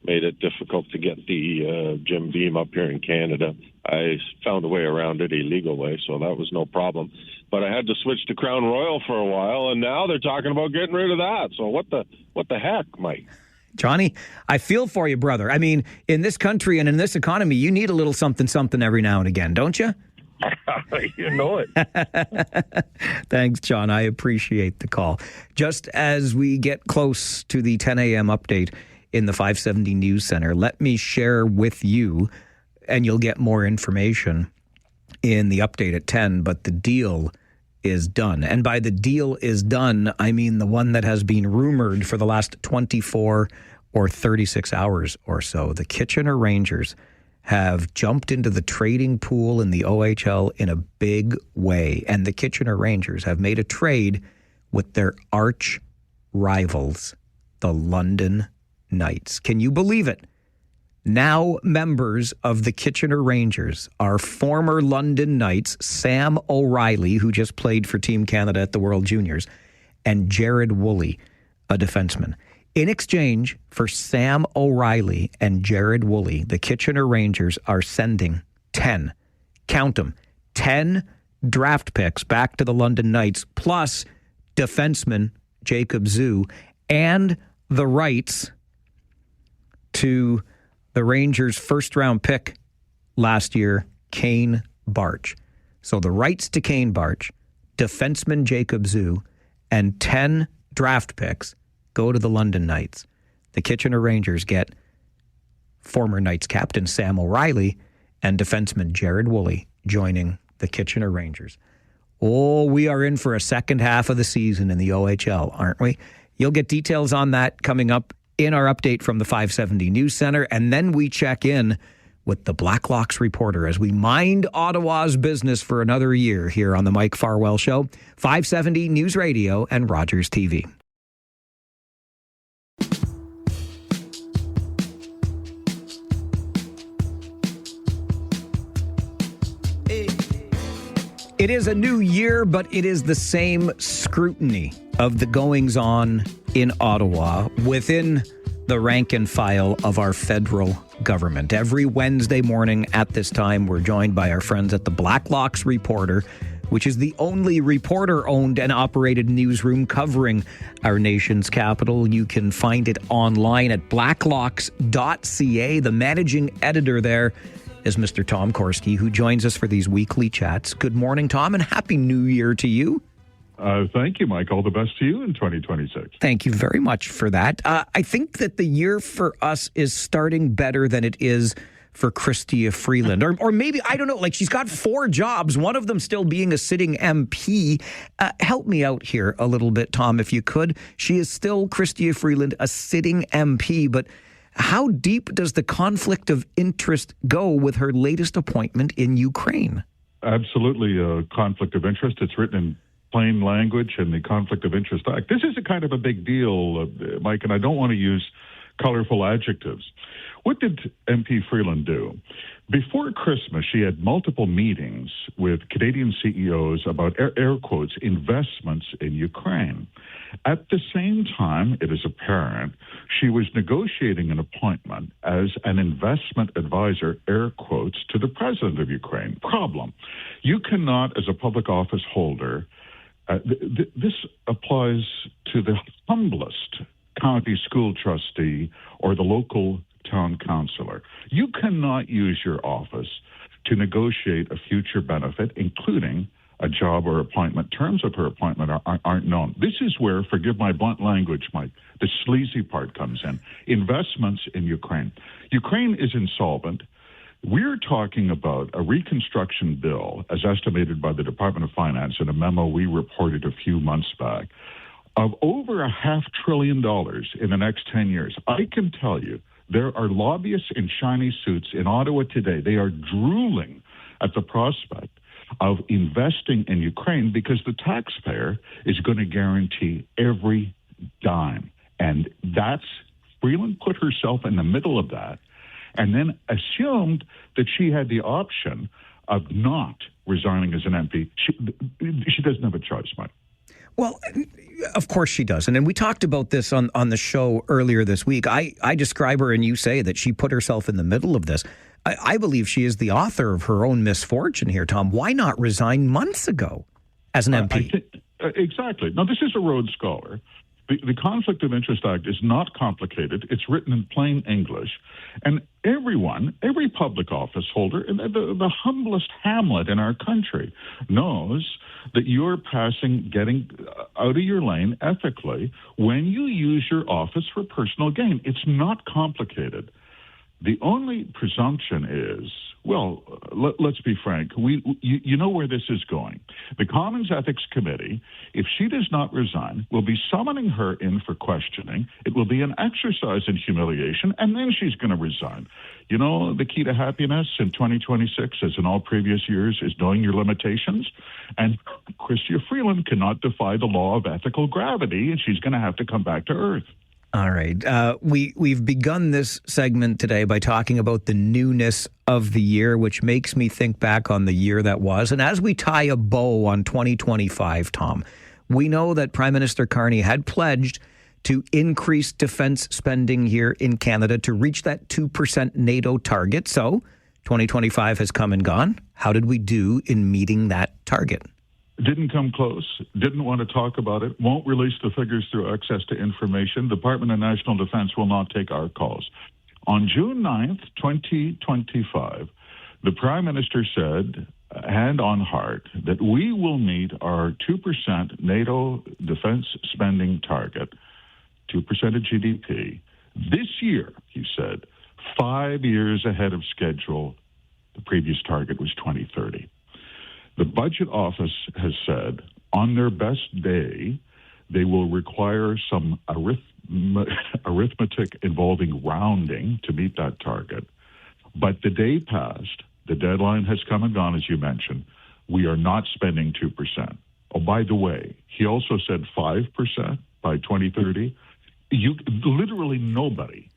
made it difficult to get the Jim Beam up here in Canada. I found a way around it, a legal way, so that was no problem. But I had to switch to Crown Royal for a while, and now they're talking about getting rid of that. So what the heck, Mike? Johnny, I feel for you, brother. I mean, in this country and in this economy, you need a little something every now and again, don't you? You know it. Thanks, John. I appreciate the call. Just as we get close to the 10 a.m. update in the 570 News Center, let me share with you, and you'll get more information in the update at 10, but the deal is done. And by the deal is done, I mean the one that has been rumored for the last 24 or 36 hours or so. The Kitchener Rangers have jumped into the trading pool in the OHL in a big way. And the Kitchener Rangers have made a trade with their arch rivals, the London Knights. Can you believe it? Now members of the Kitchener Rangers are former London Knights Sam O'Reilly, who just played for Team Canada at the World Juniors, and Jared Woolley, a defenseman. In exchange for Sam O'Reilly and Jared Woolley, the Kitchener Rangers are sending 10, count them, 10 draft picks back to the London Knights, plus defenseman Jacob Zhu, and the rights to the Rangers' first-round pick last year, Kane Barch. So the rights to Kane Barch, defenseman Jacob Zhu, and 10 draft picks go to the London Knights. The Kitchener Rangers get former Knights captain Sam O'Reilly and defenseman Jared Woolley joining the Kitchener Rangers. Oh, we are in for a second half of the season in the OHL, aren't we? You'll get details on that coming up in our update from the 570 News Center, and then we check in with the Blackhawks reporter as we mind Ottawa's business for another year here on the Mike Farwell Show, 570 News Radio and Rogers TV. It is a new year, but it is the same scrutiny of the goings-on in Ottawa within the rank and file of our federal government. Every Wednesday morning at this time, we're joined by our friends at the Blacklocks Reporter, which is the only reporter-owned and operated newsroom covering our nation's capital. You can find it online at blacklocks.ca. The managing editor there is Mr. Tom Korski, who joins us for these weekly chats. Good morning, Tom, and Happy New Year to you. Thank you, Mike. All the best to you in 2026. Thank you very much for that. I think that the year for us is starting better than it is for Chrystia Freeland. Or maybe, I don't know, like she's got 4 jobs, one of them still being a sitting MP. Help me out here a little bit, Tom, if you could. She is still, Chrystia Freeland, a sitting MP, but how deep does the conflict of interest go with her latest appointment in Ukraine? Absolutely a conflict of interest. It's written in plain language in the Conflict of Interest Act. This is a kind of a big deal, Mike, and I don't want to use colorful adjectives. What did MP Freeland do? Before Christmas, she had multiple meetings with Canadian CEOs about, air quotes, investments in Ukraine. At the same time, it is apparent, she was negotiating an appointment as an investment advisor, air quotes, to the president of Ukraine. Problem: you cannot, as a public office holder, this applies to the humblest county school trustee or the local town councillor. You cannot use your office to negotiate a future benefit, including a job or appointment. Terms of her appointment aren't known. This is where, forgive my blunt language, Mike, the sleazy part comes in. Investments in Ukraine. Ukraine is insolvent. We're talking about a reconstruction bill, as estimated by the Department of Finance in a memo we reported a few months back, of over $500 billion in the next 10 years. I can tell you, there are lobbyists in shiny suits in Ottawa today. They are drooling at the prospect of investing in Ukraine because the taxpayer is going to guarantee every dime. And Freeland put herself in the middle of that and then assumed that she had the option of not resigning as an MP. She doesn't have a choice, Mike. Well, of course she doesn't. And we talked about this on the show earlier this week. I describe her and you say that she put herself in the middle of this. I believe she is the author of her own misfortune here, Tom. Why not resign months ago as an MP? Exactly. Now, this is a Rhodes Scholar. The Conflict of Interest Act is not complicated. It's written in plain English. And every public office holder, the humblest hamlet in our country, knows that you're getting out of your lane ethically when you use your office for personal gain. It's not complicated. The only presumption is, well, let's be frank, you know where this is going. The Commons Ethics Committee, if she does not resign, will be summoning her in for questioning. It will be an exercise in humiliation, and then she's going to resign. You know, the key to happiness in 2026, as in all previous years, is knowing your limitations. And Chrystia Freeland cannot defy the law of ethical gravity, and she's going to have to come back to earth. All right. We've begun this segment today by talking about the newness of the year, which makes me think back on the year that was. And as we tie a bow on 2025, Tom, we know that Prime Minister Carney had pledged to increase defense spending here in Canada to reach that 2% NATO target. So 2025 has come and gone. How did we do in meeting that target? Didn't come close, didn't want to talk about it, won't release the figures through access to information. Department of National Defense will not take our calls. On June 9th, 2025, the Prime Minister said, hand on heart, that we will meet our 2% NATO defense spending target, 2% of GDP, this year, he said, 5 years ahead of schedule. The previous target was 2030. The Budget Office has said on their best day, they will require some arithmetic involving rounding to meet that target. But the day passed, the deadline has come and gone, as you mentioned. We are not spending 2%. Oh, by the way, he also said 5% by 2030. Literally nobody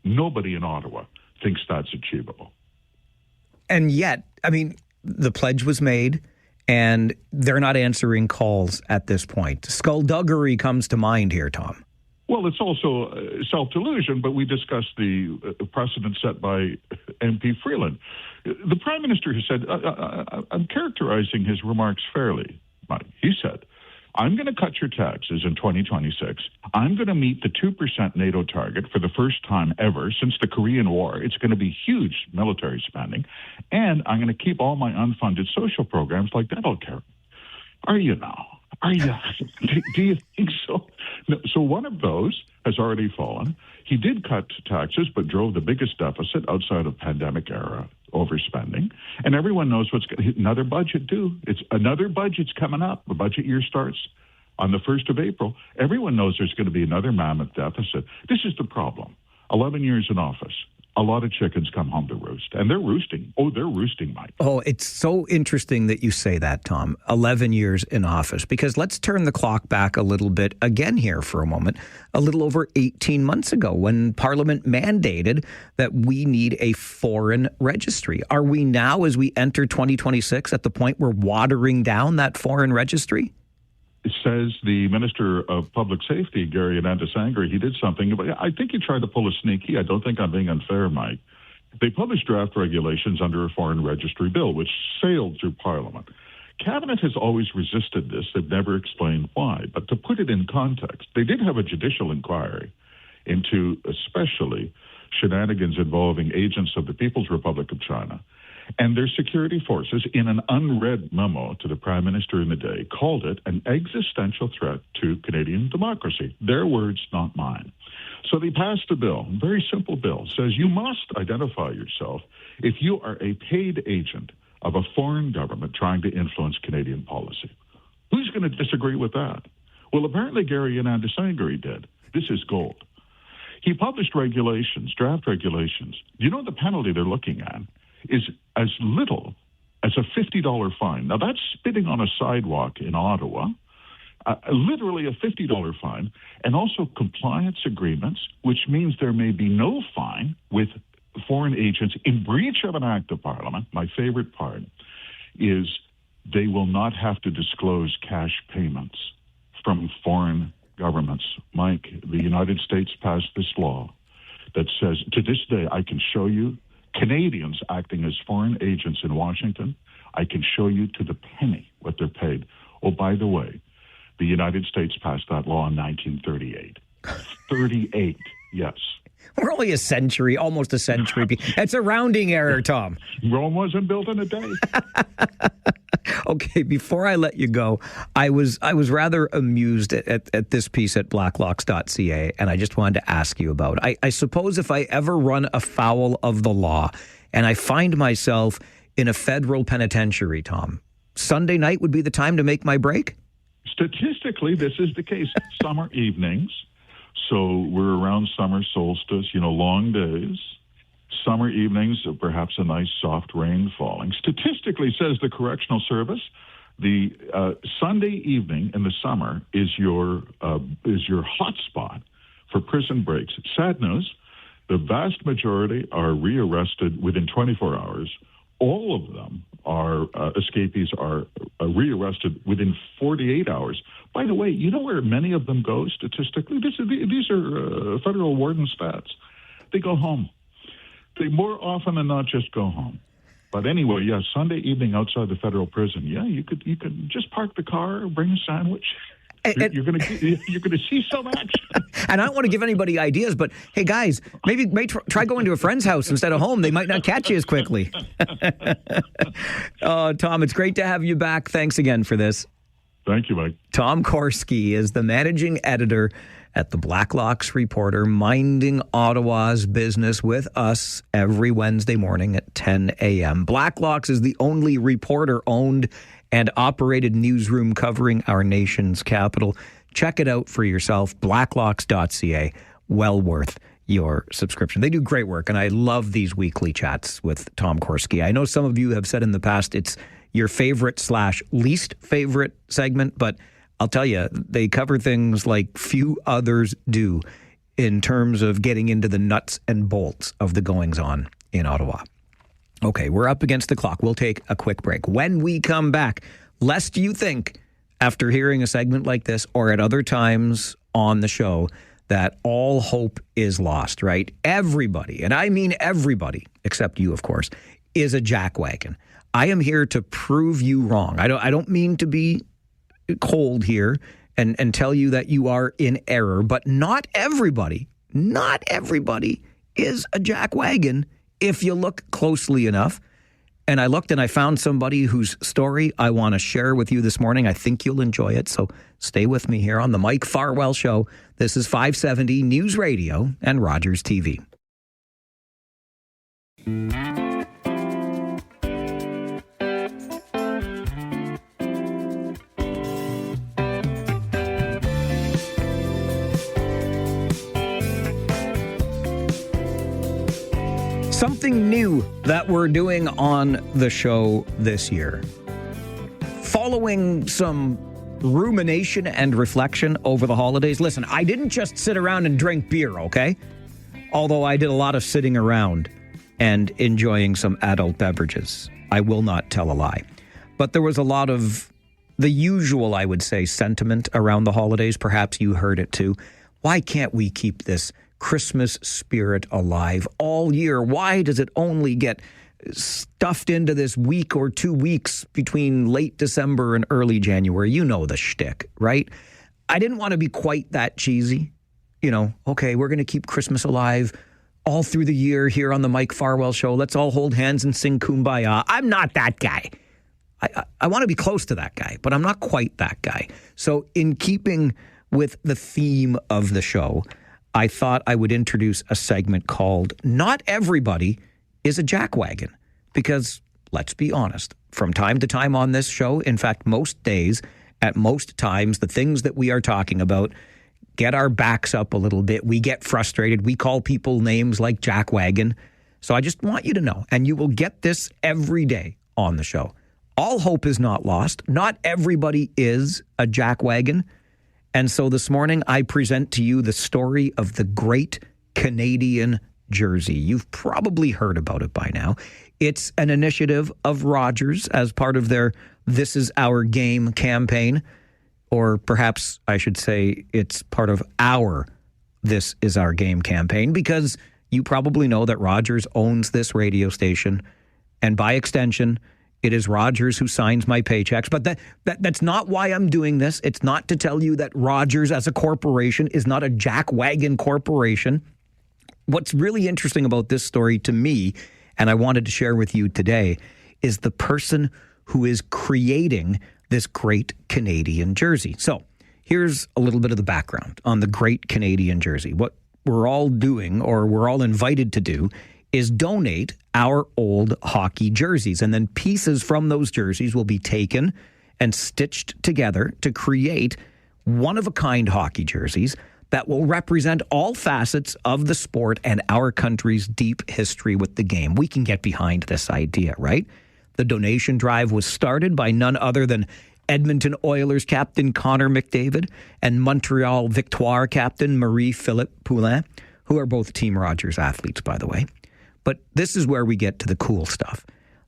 in Ottawa thinks that's achievable. And yet, I mean, the pledge was made, and they're not answering calls at this point. Skullduggery comes to mind here, Tom. Well, it's also self-delusion, but we discussed the precedent set by MP Freeland. The Prime Minister has said, I'm characterizing his remarks fairly, Mike. He said, I'm going to cut your taxes in 2026. I'm going to meet the 2% NATO target for the first time ever since the Korean War. It's going to be huge military spending. And I'm going to keep all my unfunded social programs like dental care. Are you now? Are you? Do you think so? No, so one of those has already fallen. He did cut taxes, but drove the biggest deficit outside of pandemic era overspending. And everyone knows what's another budget due. It's another budget's coming up. The budget year starts on the 1st of April. Everyone knows there's going to be another mammoth deficit. This is the problem. 11 years in office. A lot of chickens come home to roost, and they're roosting. Oh, they're roosting, Mike. Oh, it's so interesting that you say that, Tom. 11 years in office, because let's turn the clock back a little bit again here for a moment. A little over 18 months ago, when Parliament mandated that we need a foreign registry. Are we now, as we enter 2026, at the point we're watering down that foreign registry? Says the Minister of Public Safety, Gary Anandasangri, he did something, but I think he tried to pull a sneaky. I don't think I'm being unfair, Mike. They published draft regulations under a foreign registry bill, which sailed through Parliament. Cabinet has always resisted this. They've never explained why. But to put it in context, they did have a judicial inquiry into especially shenanigans involving agents of the People's Republic of China. And their security forces, in an unread memo to the Prime Minister in the day, called it an existential threat to Canadian democracy. Their words, not mine. So they passed a bill, a very simple bill, says you must identify yourself if you are a paid agent of a foreign government trying to influence Canadian policy. Who's going to disagree with that? Well, apparently Gary Anandasangri did. This is gold. He published regulations, draft regulations. You know the penalty they're looking at is as little as a $50 fine. Now, that's spitting on a sidewalk in Ottawa, literally a $50 fine, and also compliance agreements, which means there may be no fine with foreign agents in breach of an act of Parliament. My favorite part is they will not have to disclose cash payments from foreign governments. Mike, the United States passed this law that says, to this day, I can show you Canadians acting as foreign agents in Washington. I can show you to the penny what they're paid. Oh, by the way, the United States passed that law in 1938. 38, yes. We're only a century, almost a century. It's a rounding error, Tom. Rome wasn't built in a day. Okay, before I let you go, I was rather amused at this piece at blacklocks.ca, and I just wanted to ask you about it. I suppose if I ever run afoul of the law and I find myself in a federal penitentiary, Tom, Sunday night would be the time to make my break? Statistically, this is the case. Summer evenings, so we're around summer solstice, long days. Summer evenings, perhaps a nice soft rain falling. Statistically, says the Correctional Service, the Sunday evening in the summer is your hot spot for prison breaks. Sad news, the vast majority are rearrested within 24 hours. All of them are escapees are rearrested within 48 hours. By the way, you know where many of them go statistically? These are federal warden stats. They go home. They more often than not just go home. But anyway, yes, Sunday evening outside the federal prison. Yeah, you could just park the car, bring a sandwich. You're going to see some action. And I don't want to give anybody ideas, but hey, guys, maybe try going to a friend's house instead of home. They might not catch you as quickly. Tom, it's great to have you back. Thanks again for this. Thank you, Mike. Tom Korski is the managing editor at the Blacklocks Reporter, minding Ottawa's business with us every Wednesday morning at 10 a.m. Blacklocks is the only reporter-owned and operated newsroom covering our nation's capital. Check it out for yourself, blacklocks.ca. Well worth your subscription. They do great work, and I love these weekly chats with Tom Korski. I know some of you have said in the past it's your favorite/least favorite segment, but I'll tell you, they cover things like few others do in terms of getting into the nuts and bolts of the goings-on in Ottawa. Okay, we're up against the clock. We'll take a quick break. When we come back, lest you think, after hearing a segment like this or at other times on the show, that all hope is lost, right? Everybody, and I mean everybody, except you, of course, is a jackwagon. I am here to prove you wrong. I don't mean to be cold here and tell you that you are in error, but not everybody is a jackwagon if you look closely enough. And I looked and I found somebody whose story I want to share with you this morning. I think you'll enjoy it. So stay with me here on the Mike Farwell Show. This is 570 News Radio and Rogers TV. Something new that we're doing on the show this year. Following some rumination and reflection over the holidays. Listen, I didn't just sit around and drink beer, okay? Although I did a lot of sitting around and enjoying some adult beverages. I will not tell a lie. But there was a lot of the usual, I would say, sentiment around the holidays. Perhaps you heard it too. Why can't we keep this Christmas spirit alive all year? Why does it only get stuffed into this week or 2 weeks between late December and early January? You know the shtick, right? I didn't want to be quite that cheesy. Okay, we're going to keep Christmas alive all through the year here on the Mike Farwell Show. Let's all hold hands and sing Kumbaya. I'm not that guy. I want to be close to that guy, but I'm not quite that guy. So in keeping with the theme of the show, I thought I would introduce a segment called Not Everybody is a Jackwagon. Because, let's be honest, from time to time on this show, in fact, most days, at most times, the things that we are talking about get our backs up a little bit. We get frustrated. We call people names like Jackwagon. So I just want you to know, and you will get this every day on the show. All hope is not lost. Not everybody is a jackwagon. And so this morning, I present to you the story of the Great Canadian Jersey. You've probably heard about it by now. It's an initiative of Rogers as part of their This Is Our Game campaign. Or perhaps I should say it's part of our This Is Our Game campaign, because you probably know that Rogers owns this radio station. And by extension, it is Rogers who signs my paychecks. But that's not why I'm doing this. It's not to tell you that Rogers as a corporation is not a jackwagon corporation. What's really interesting about this story to me, and I wanted to share with you today, is the person who is creating this Great Canadian Jersey. So here's a little bit of the background on the Great Canadian Jersey. What we're all doing, or we're all invited to do, is donate our old hockey jerseys. And then pieces from those jerseys will be taken and stitched together to create one-of-a-kind hockey jerseys that will represent all facets of the sport and our country's deep history with the game. We can get behind this idea, right? The donation drive was started by none other than Edmonton Oilers captain Connor McDavid and Montreal Victoire captain Marie-Philippe Poulin, who are both Team Rogers athletes, by the way. But this is where we get to the cool stuff.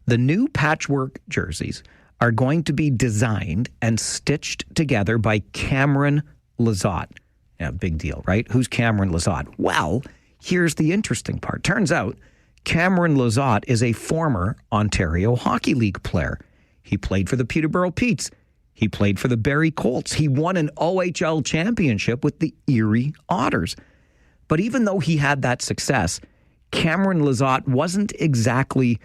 The new patchwork jerseys are going to be designed and stitched together by Cameron Lizotte. Yeah, big deal, right? Who's Cameron Lizotte? Well, here's the interesting part. Turns out Cameron Lizotte is a former Ontario Hockey League player. He played for the Peterborough Petes. He played for the Barrie Colts. He won an OHL championship with the Erie Otters. But even though he had that success, Cameron Lizotte wasn't exactly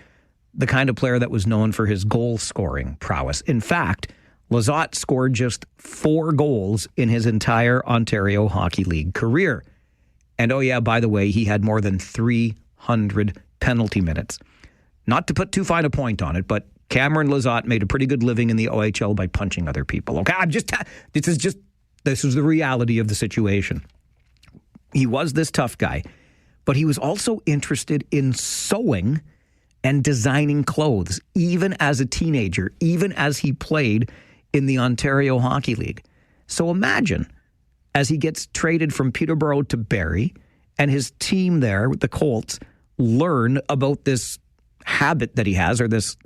the kind of player that was known for his goal-scoring prowess. In fact, Lizotte scored just 4 goals in his entire Ontario Hockey League career. And oh yeah, by the way, he had more than 300 penalty minutes. Not to put too fine a point on it, but Cameron Lizotte made a pretty good living in the OHL by punching other people. Okay, this is the reality of the situation. He was this tough guy, but he was also interested in sewing and designing clothes, even as a teenager, even as he played in the Ontario Hockey League. So imagine, as he gets traded from Peterborough to Barrie, and his team there with the Colts learn about this habit that he has, or this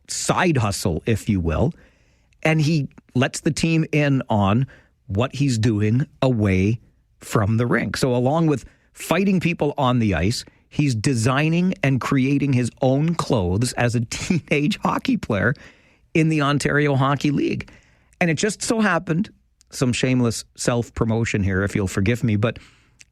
side hustle, if you will, and he lets the team in on what he's doing away from the rink. So along with fighting people on the ice, he's designing and creating his own clothes as a teenage hockey player in the Ontario Hockey League. And it just so happened, some shameless self-promotion here, if you'll forgive me, but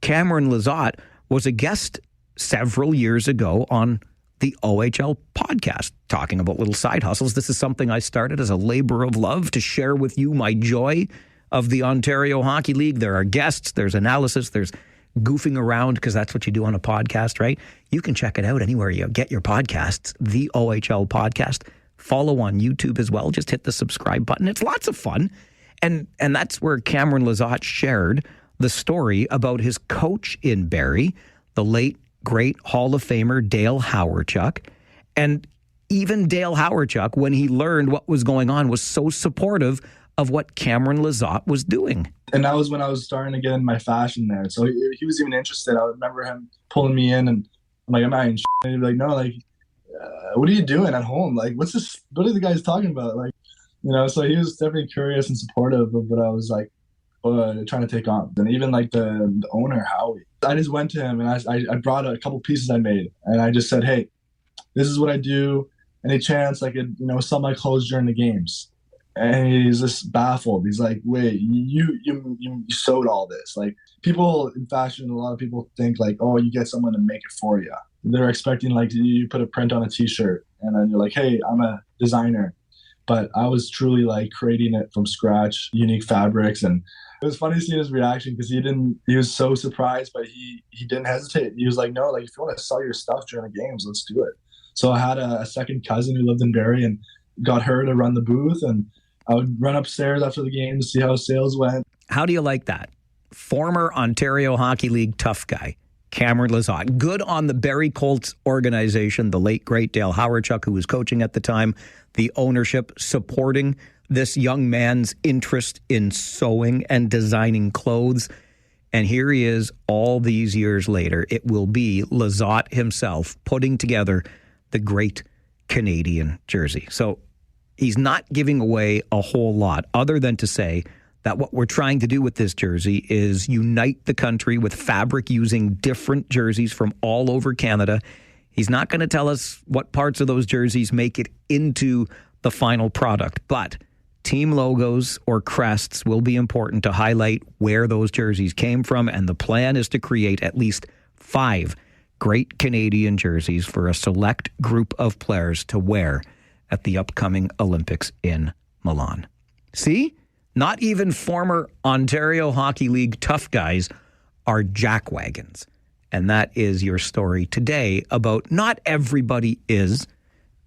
Cameron Lizotte was a guest several years ago on the OHL podcast, talking about little side hustles. This is something I started as a labor of love to share with you my joy of the Ontario Hockey League. There are guests, there's analysis, there's goofing around, because that's what you do on a podcast, right? You can check it out anywhere you get your podcasts, the OHL podcast. Follow on YouTube as well. Just hit the subscribe button. It's lots of fun. And that's where Cameron Lizotte shared the story about his coach in Barrie, the late, great Hall of Famer Dale Hawerchuk. And even Dale Hawerchuk, when he learned what was going on, was so supportive of what Cameron Lizotte was doing. And that was when I was starting to get in my fashion there. So he was even interested. I remember him pulling me in, and I'm like, am I in shit? And he'd be like, no, like, what are you doing at home? Like, what are the guys talking about? Like, so he was definitely curious and supportive of what I was like trying to take on. And even like the owner, Howie, I just went to him and I brought a couple pieces I made, and I just said, hey, this is what I do. Any chance I could, sell my clothes during the games? And he's just baffled. He's like, wait, you sewed all this? Like, people in fashion, a lot of people think like, oh, you get someone to make it for you. They're expecting like you put a print on a t-shirt and then you're like, hey, I'm a designer. But I was truly like creating it from scratch, unique fabrics. And it was funny seeing his reaction, because he was so surprised, but he didn't hesitate. He was like, no, like, if you want to sell your stuff during the games, let's do it. So I had a second cousin who lived in Barrie and got her to run the booth, and I would run upstairs after the game to see how sales went. How do you like that? Former Ontario Hockey League tough guy, Cameron Lizotte. Good on the Barrie Colts organization, the late, great Dale Hawerchuk, who was coaching at the time, the ownership supporting this young man's interest in sewing and designing clothes. And here he is all these years later. It will be Lizotte himself putting together the great Canadian jersey. So he's not giving away a whole lot other than to say that what we're trying to do with this jersey is unite the country with fabric using different jerseys from all over Canada. He's not going to tell us what parts of those jerseys make it into the final product, but team logos or crests will be important to highlight where those jerseys came from, and the plan is to create at least 5 great Canadian jerseys for a select group of players to wear at the upcoming Olympics in Milan. See? Not even former Ontario Hockey League tough guys are jackwagons. And that is your story today about not everybody is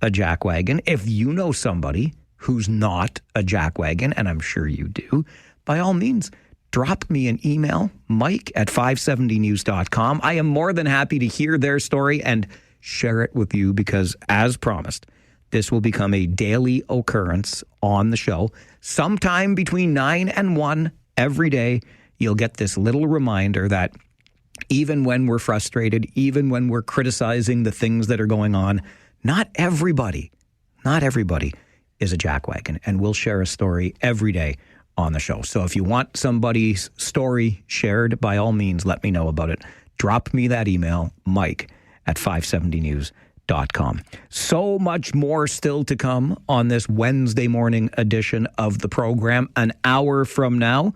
a jackwagon. If you know somebody who's not a jackwagon, and I'm sure you do, by all means, drop me an email, mike@570news.com. I am more than happy to hear their story and share it with you, because as promised, this will become a daily occurrence on the show. Sometime between 9 and 1 every day, you'll get this little reminder that even when we're frustrated, even when we're criticizing the things that are going on, not everybody is a jackwagon. And we'll share a story every day on the show. So if you want somebody's story shared, by all means, let me know about it. Drop me that email, mike@570news.com. So much more still to come on this Wednesday morning edition of the program. An hour from now,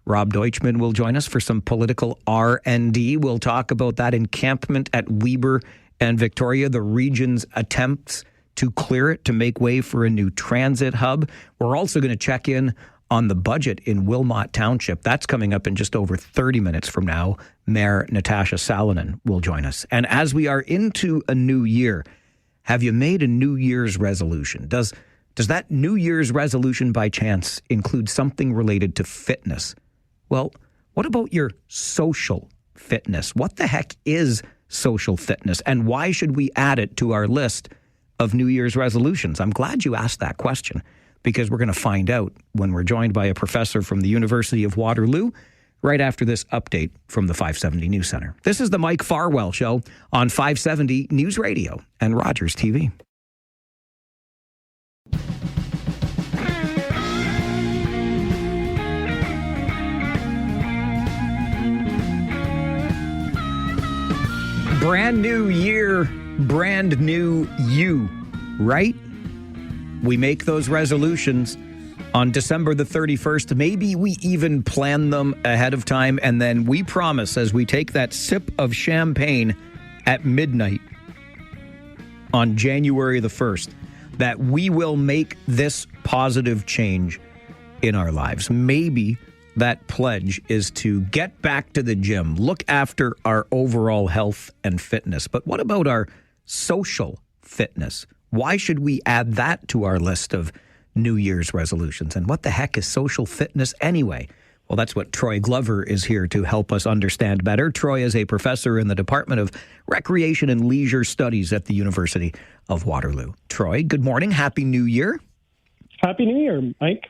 Rob Deutschman will join us for some political R&D. We'll talk about that encampment at Weber and Victoria, the region's attempts to clear it to make way for a new transit hub. We're also going to check in on the budget in Wilmot Township. That's coming up in just over 30 minutes from now. Mayor Natasha Salonen will join us. And as we are into a new year, have you made a New Year's resolution? Does that New Year's resolution by chance include something related to fitness? Well, what about your social fitness? What the heck is social fitness, and why should we add it to our list of New Year's resolutions? I'm glad you asked that question, because we're going to find out when we're joined by a professor from the University of Waterloo right after this update from the 570 News Center. This is the Mike Farwell Show on 570 News Radio and Rogers TV. Brand new year, brand new you, right? We make those resolutions on December the 31st. Maybe we even plan them ahead of time, and then we promise as we take that sip of champagne at midnight on January the 1st that we will make this positive change in our lives. Maybe that pledge is to get back to the gym, look after our overall health and fitness. But what about our social fitness? Why should we add that to our list of New Year's resolutions? And what the heck is social fitness anyway? Well, that's what Troy Glover is here to help us understand better. Troy is a professor in the Department of Recreation and Leisure Studies at the University of Waterloo. Troy, good morning. Happy New Year. Happy New Year, Mike.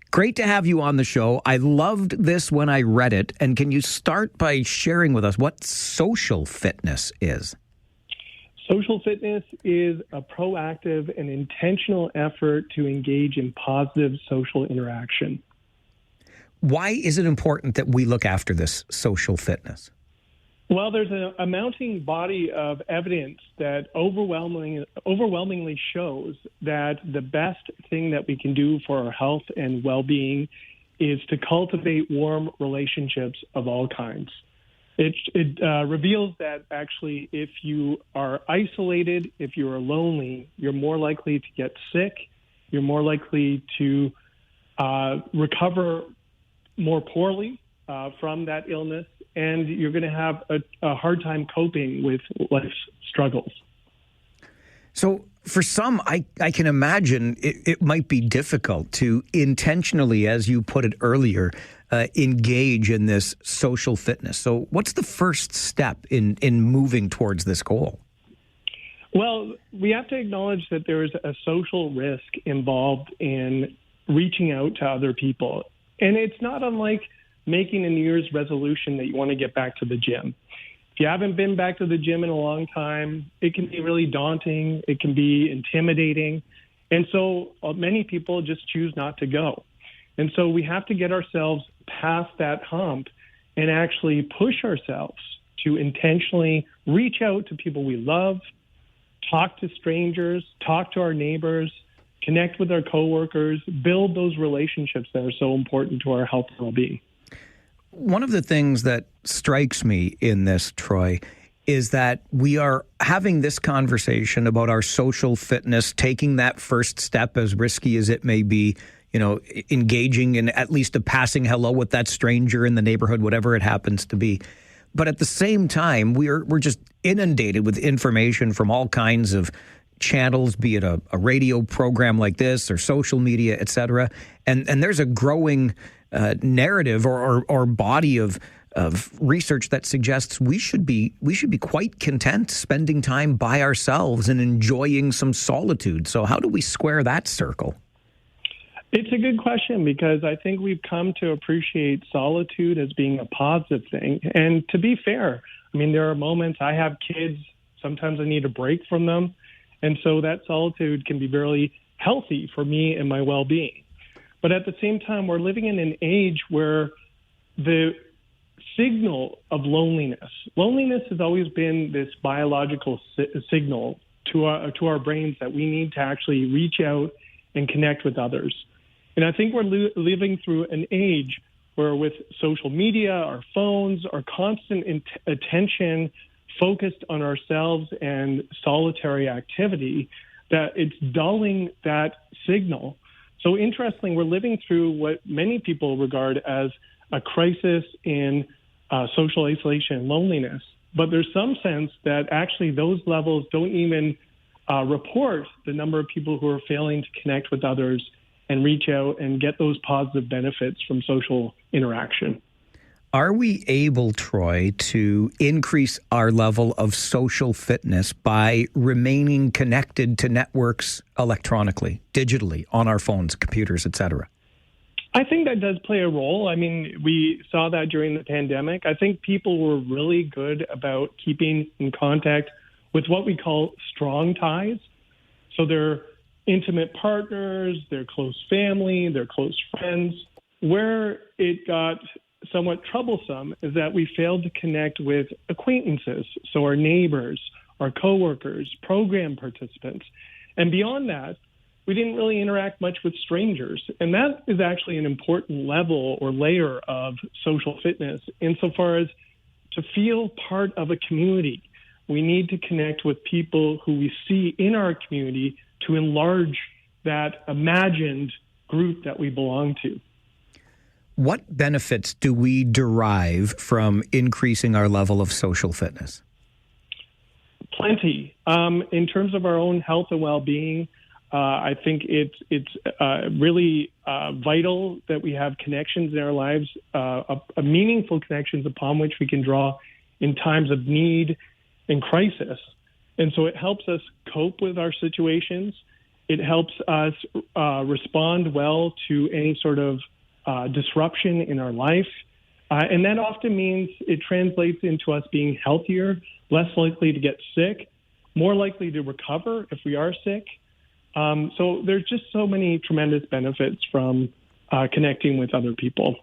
Great to have you on the show. I loved this when I read it. And can you start by sharing with us what social fitness is? Social fitness is a proactive and intentional effort to engage in positive social interaction. Why is it important that we look after this social fitness? Well, there's a mounting body of evidence that overwhelmingly shows that the best thing that we can do for our health and well-being is to cultivate warm relationships of all kinds. It reveals that actually if you are isolated, if you are lonely, you're more likely to get sick, you're more likely to recover more poorly from that illness, and you're going to have a hard time coping with life's struggles. So for some, I can imagine it might be difficult to intentionally, as you put it earlier, engage in this social fitness. So what's the first step in moving towards this goal? Well, we have to acknowledge that there is a social risk involved in reaching out to other people. And it's not unlike making a New Year's resolution that you want to get back to the gym. If you haven't been back to the gym in a long time, it can be really daunting. It can be intimidating. And so many people just choose not to go. And so we have to get ourselves past that hump and actually push ourselves to intentionally reach out to people we love, talk to strangers, talk to our neighbors, connect with our coworkers, build those relationships that are so important to our health and well-being. One of the things that strikes me in this, Troy, is that we are having this conversation about our social fitness, taking that first step, as risky as it may be, engaging in at least a passing hello with that stranger in the neighborhood, whatever it happens to be. But at the same time, we're just inundated with information from all kinds of channels, be it a radio program like this or social media, et cetera. And there's a growing narrative or body of research that suggests we should be quite content spending time by ourselves and enjoying some solitude. So how do we square that circle? It's a good question, because I think we've come to appreciate solitude as being a positive thing. And to be fair, I mean, there are moments, I have kids, sometimes I need a break from them. And so that solitude can be very healthy for me and my well-being. But at the same time, we're living in an age where the signal of loneliness has always been this biological signal to our brains that we need to actually reach out and connect with others. And I think we're living through an age where, with social media, our phones, our constant attention focused on ourselves and solitary activity, that it's dulling that signal. So interestingly, we're living through what many people regard as a crisis in social isolation and loneliness. But there's some sense that actually those levels don't even report the number of people who are failing to connect with others and reach out and get those positive benefits from social interaction. Are we able, Troy, to increase our level of social fitness by remaining connected to networks electronically, digitally, on our phones, computers, et cetera? I think that does play a role. I mean, we saw that during the pandemic. I think people were really good about keeping in contact with what we call strong ties. So their intimate partners, their close family, their close friends. Where it got somewhat troublesome is that we failed to connect with acquaintances, so our neighbors, our coworkers, program participants. And beyond that, we didn't really interact much with strangers. And that is actually an important level or layer of social fitness insofar as to feel part of a community. We need to connect with people who we see in our community to enlarge that imagined group that we belong to. What benefits do we derive from increasing our level of social fitness? Plenty. In terms of our own health and well-being, I think it's really vital that we have connections in our lives, meaningful connections upon which we can draw in times of need and crisis. And so it helps us cope with our situations. It helps us respond well to any sort of disruption in our life. And that often means it translates into us being healthier, less likely to get sick, more likely to recover if we are sick. So there's just so many tremendous benefits from connecting with other people.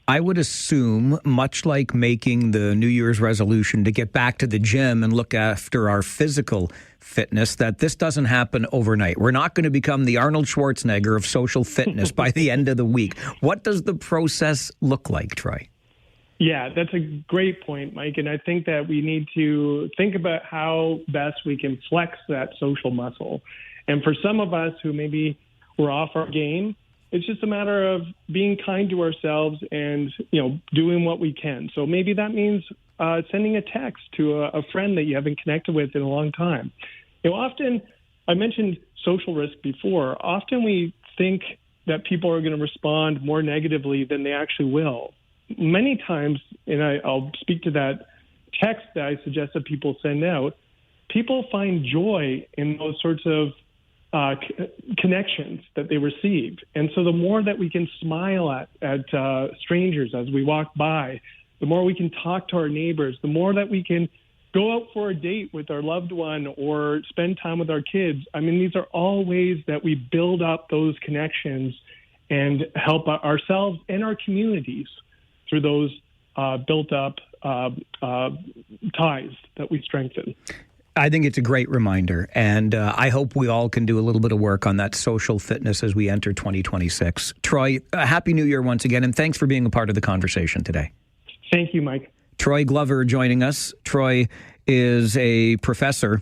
I would assume, much like making the New Year's resolution to get back to the gym and look after our physical fitness, that this doesn't happen overnight. We're not going to become the Arnold Schwarzenegger of social fitness by the end of the week. What does the process look like, Troy? Yeah, that's a great point, Mike. And I think that we need to think about how best we can flex that social muscle. And for some of us who maybe we're off our game, it's just a matter of being kind to ourselves and, doing what we can. So maybe that means sending a text to a friend that you haven't connected with in a long time. Often, I mentioned social risk before, often we think that people are going to respond more negatively than they actually will. Many times, and I'll speak to that text that I suggest that people send out, people find joy in those sorts of connections that they receive. And so the more that we can smile at strangers as we walk by, the more we can talk to our neighbors, the more that we can go out for a date with our loved one or spend time with our kids. I mean, these are all ways that we build up those connections and help ourselves and our communities through those built up ties that we strengthen. I think it's a great reminder, and I hope we all can do a little bit of work on that social fitness as we enter 2026. Troy, Happy New Year once again, and thanks for being a part of the conversation today. Thank you, Mike. Troy Glover joining us. Troy is a professor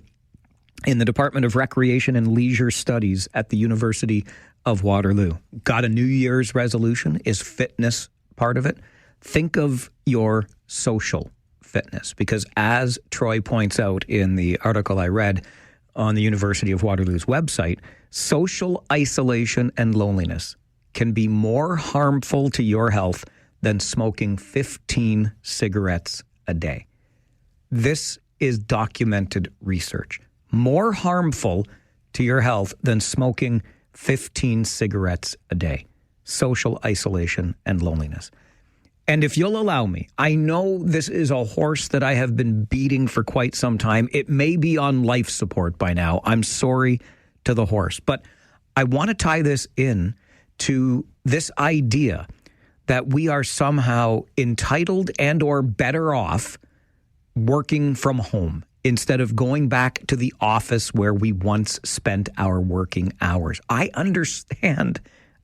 in the Department of Recreation and Leisure Studies at the University of Waterloo. Got a New Year's resolution? Is fitness part of it? Think of your social fitness, because as Troy points out in the article I read on the University of Waterloo's website, social isolation and loneliness can be more harmful to your health than smoking 15 cigarettes a day. This is documented research. More harmful to your health than smoking 15 cigarettes a day. Social isolation and loneliness. And if you'll allow me, I know this is a horse that I have been beating for quite some time. It may be on life support by now. I'm sorry to the horse. But I want to tie this in to this idea that we are somehow entitled and or better off working from home instead of going back to the office where we once spent our working hours. I understand,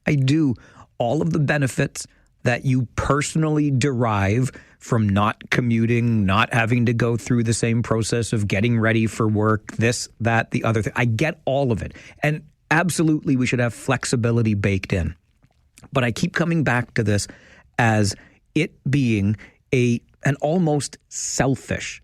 I do, all of the benefits that you personally derive from not commuting, not having to go through the same process of getting ready for work, this, that, the other thing. I get all of it. And absolutely, we should have flexibility baked in. But I keep coming back to this as it being an almost selfish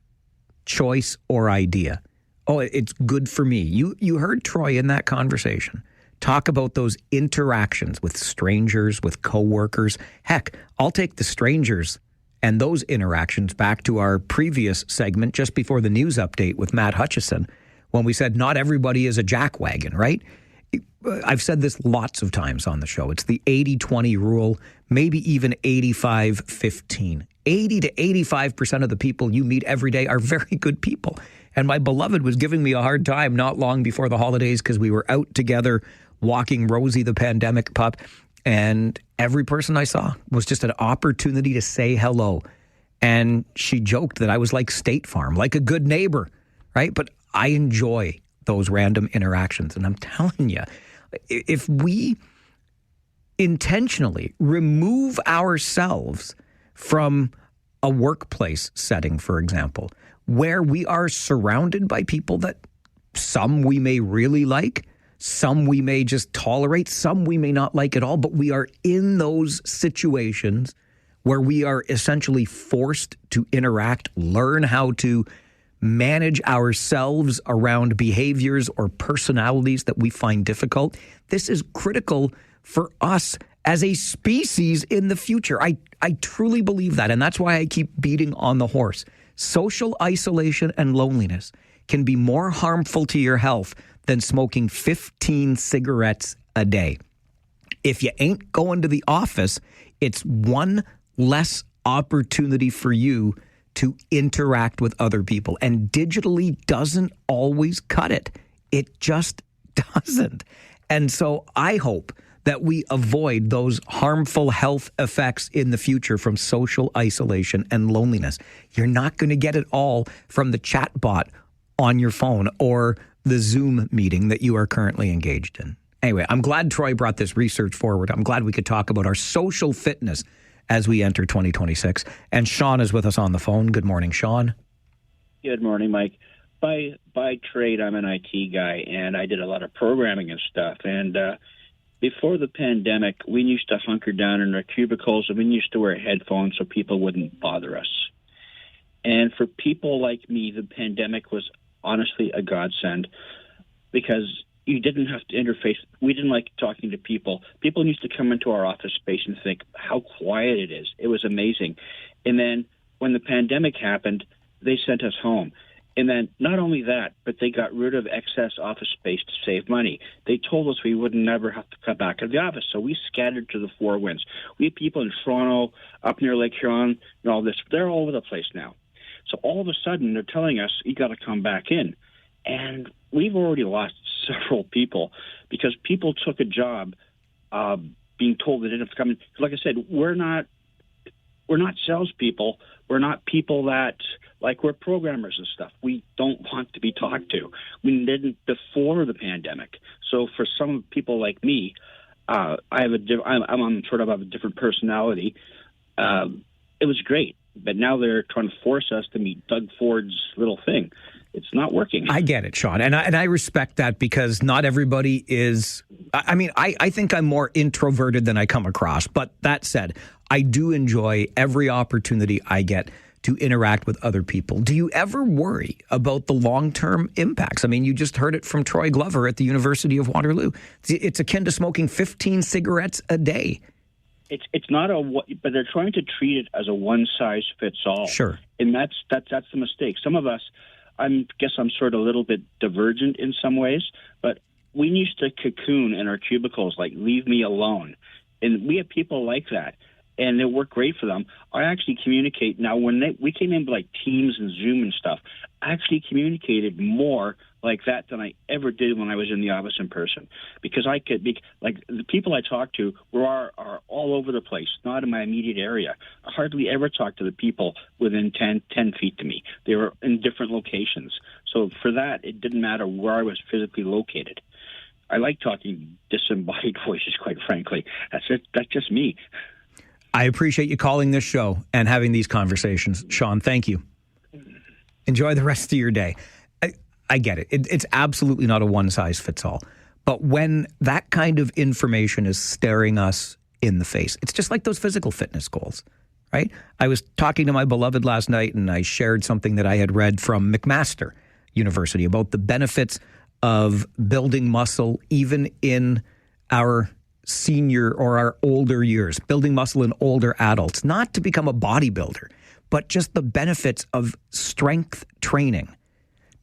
choice or idea. Oh, it's good for me. You heard Troy in that conversation talk about those interactions with strangers, with coworkers. Heck, I'll take the strangers and those interactions back to our previous segment just before the news update with Matt Hutchison, when we said not everybody is a jackwagon, right? I've said this lots of times on the show. It's the 80-20 rule, maybe even 85-15. 80 to 85% of the people you meet every day are very good people. And my beloved was giving me a hard time not long before the holidays because we were out together walking Rosie the pandemic pup. and every person I saw was just an opportunity to say hello. And she joked that I was like State Farm, like a good neighbor, right? But I enjoy those random interactions. And I'm telling you, if we intentionally remove ourselves from a workplace setting, for example, where we are surrounded by people that some we may really like, some we may just tolerate, some we may not like at all, but we are in those situations where we are essentially forced to interact, learn how to manage ourselves around behaviors or personalities that we find difficult. This is critical for us as a species in the future. I truly believe that, and that's why I keep beating on the horse. Social isolation and loneliness can be more harmful to your health than smoking 15 cigarettes a day. If you ain't going to the office, it's one less opportunity for you to interact with other people. And digitally doesn't always cut it. It just doesn't. And so I hope that we avoid those harmful health effects in the future from social isolation and loneliness. You're not going to get it all from the chat bot on your phone or the Zoom meeting that you are currently engaged in. Anyway, I'm glad Troy brought this research forward. I'm glad we could talk about our social fitness as we enter 2026. And Sean is with us on the phone. Good morning, Sean. Good morning, Mike. By trade, I'm an IT guy, and I did a lot of programming and stuff. And before the pandemic, we used to hunker down in our cubicles, and we used to wear headphones so people wouldn't bother us. And for people like me, the pandemic was honestly a godsend because you didn't have to interface. We didn't like talking to people. People used to come into our office space and think how quiet it is. It was amazing. And then when the pandemic happened, they sent us home. And then not only that, but they got rid of excess office space to save money. They told us we would never have to come back to the office. So we scattered to the four winds. We had people in Toronto, up near Lake Huron, and all this. They're all over the place now. So all of a sudden, they're telling us, you got to come back in. And we've already lost several people because people took a job being told they didn't have to come in. Like I said, we're not salespeople. We're not people that, like, we're programmers and stuff. We don't want to be talked to. We didn't before the pandemic. So for some people like me, I'm on sort of a different personality. It was great, but now they're trying to force us to meet Doug Ford's little thing. It's not working. I get it, Sean. And I respect that because not everybody is. I mean, I think I'm more introverted than I come across. But that said, I do enjoy every opportunity I get to interact with other people. Do you ever worry about the long-term impacts? I mean, you just heard it from Troy Glover at the University of Waterloo. It's akin to smoking 15 cigarettes a day. It's not but they're trying to treat it as a one-size-fits-all. Sure. And that's the mistake. Some of us, I guess I'm sort of a little bit divergent in some ways, but we used to cocoon in our cubicles, like leave me alone. And we have people like that, and it worked great for them. I actually communicate now when we came in like Teams and Zoom and stuff. I actually communicated more like that than I ever did when I was in the office in person, because I could be like the people I talk to are all over the place, not in my immediate area. I hardly ever talk to the people within 10 feet to me. They were in different locations. So for that, it didn't matter where I was physically located. I like talking disembodied voices, quite frankly. That's it. That's just me. I appreciate you calling this show and having these conversations. Sean, thank you. Enjoy the rest of your day. I get it. It's absolutely not a one-size-fits-all. But when that kind of information is staring us in the face, it's just like those physical fitness goals, right? I was talking to my beloved last night, and I shared something that I had read from McMaster University about the benefits of building muscle even in our senior or our older years, building muscle in older adults, not to become a bodybuilder, but just the benefits of strength training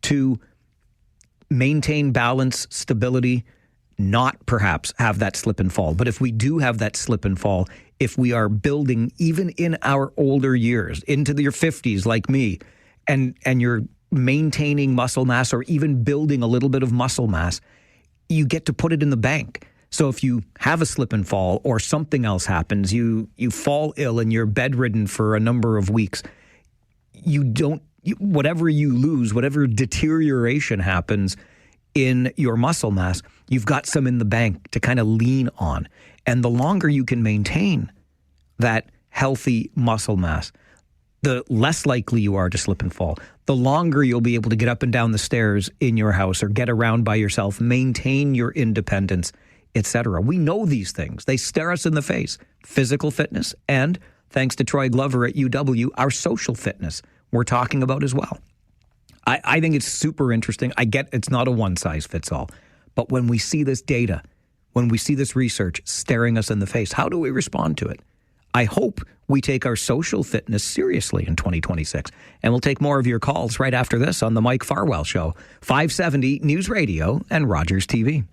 to maintain balance, stability, not perhaps have that slip and fall. But if we do have that slip and fall, if we are building even in our older years, into your 50s like me, and you're maintaining muscle mass or even building a little bit of muscle mass, you get to put it in the bank. So if you have a slip and fall or something else happens, you fall ill and you're bedridden for a number of weeks, whatever you lose, whatever deterioration happens in your muscle mass, you've got some in the bank to kind of lean on. And the longer you can maintain that healthy muscle mass, the less likely you are to slip and fall. The longer you'll be able to get up and down the stairs in your house or get around by yourself, maintain your independence, etc. We know these things. They stare us in the face. Physical fitness and, thanks to Troy Glover at UW, our social fitness we're talking about as well. I think it's super interesting. I get it's not a one-size-fits-all. But when we see this data, when we see this research staring us in the face, how do we respond to it? I hope we take our social fitness seriously in 2026. And we'll take more of your calls right after this on the Mike Farwell Show, 570 News Radio and Rogers TV.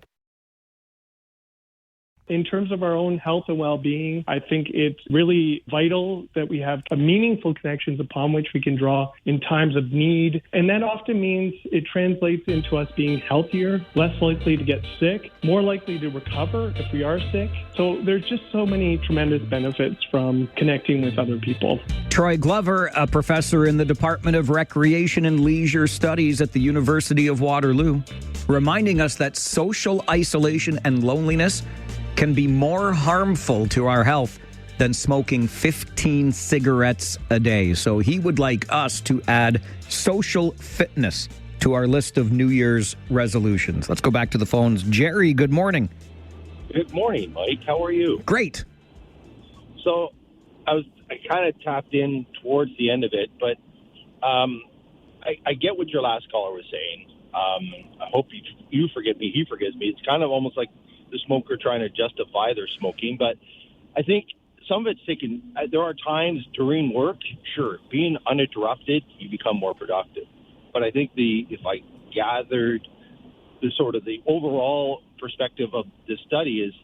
In terms of our own health and well-being, I think it's really vital that we have meaningful connections upon which we can draw in times of need. And that often means it translates into us being healthier, less likely to get sick, more likely to recover if we are sick. So there's just so many tremendous benefits from connecting with other people. Troy Glover, a professor in the Department of Recreation and Leisure Studies at the University of Waterloo, reminding us that social isolation and loneliness can be more harmful to our health than smoking 15 cigarettes a day. So he would like us to add social fitness to our list of New Year's resolutions. Let's go back to the phones. Jerry, good morning. Good morning, Mike. How are you? Great. So I kind of tapped in towards the end of it, but I get what your last caller was saying. I hope you forgive me. He forgives me. It's kind of almost like the smoker trying to justify their smoking. But I think some of it's taken. There are times during work, sure, being uninterrupted, you become more productive. But I think if I gathered the sort of the overall perspective of this study is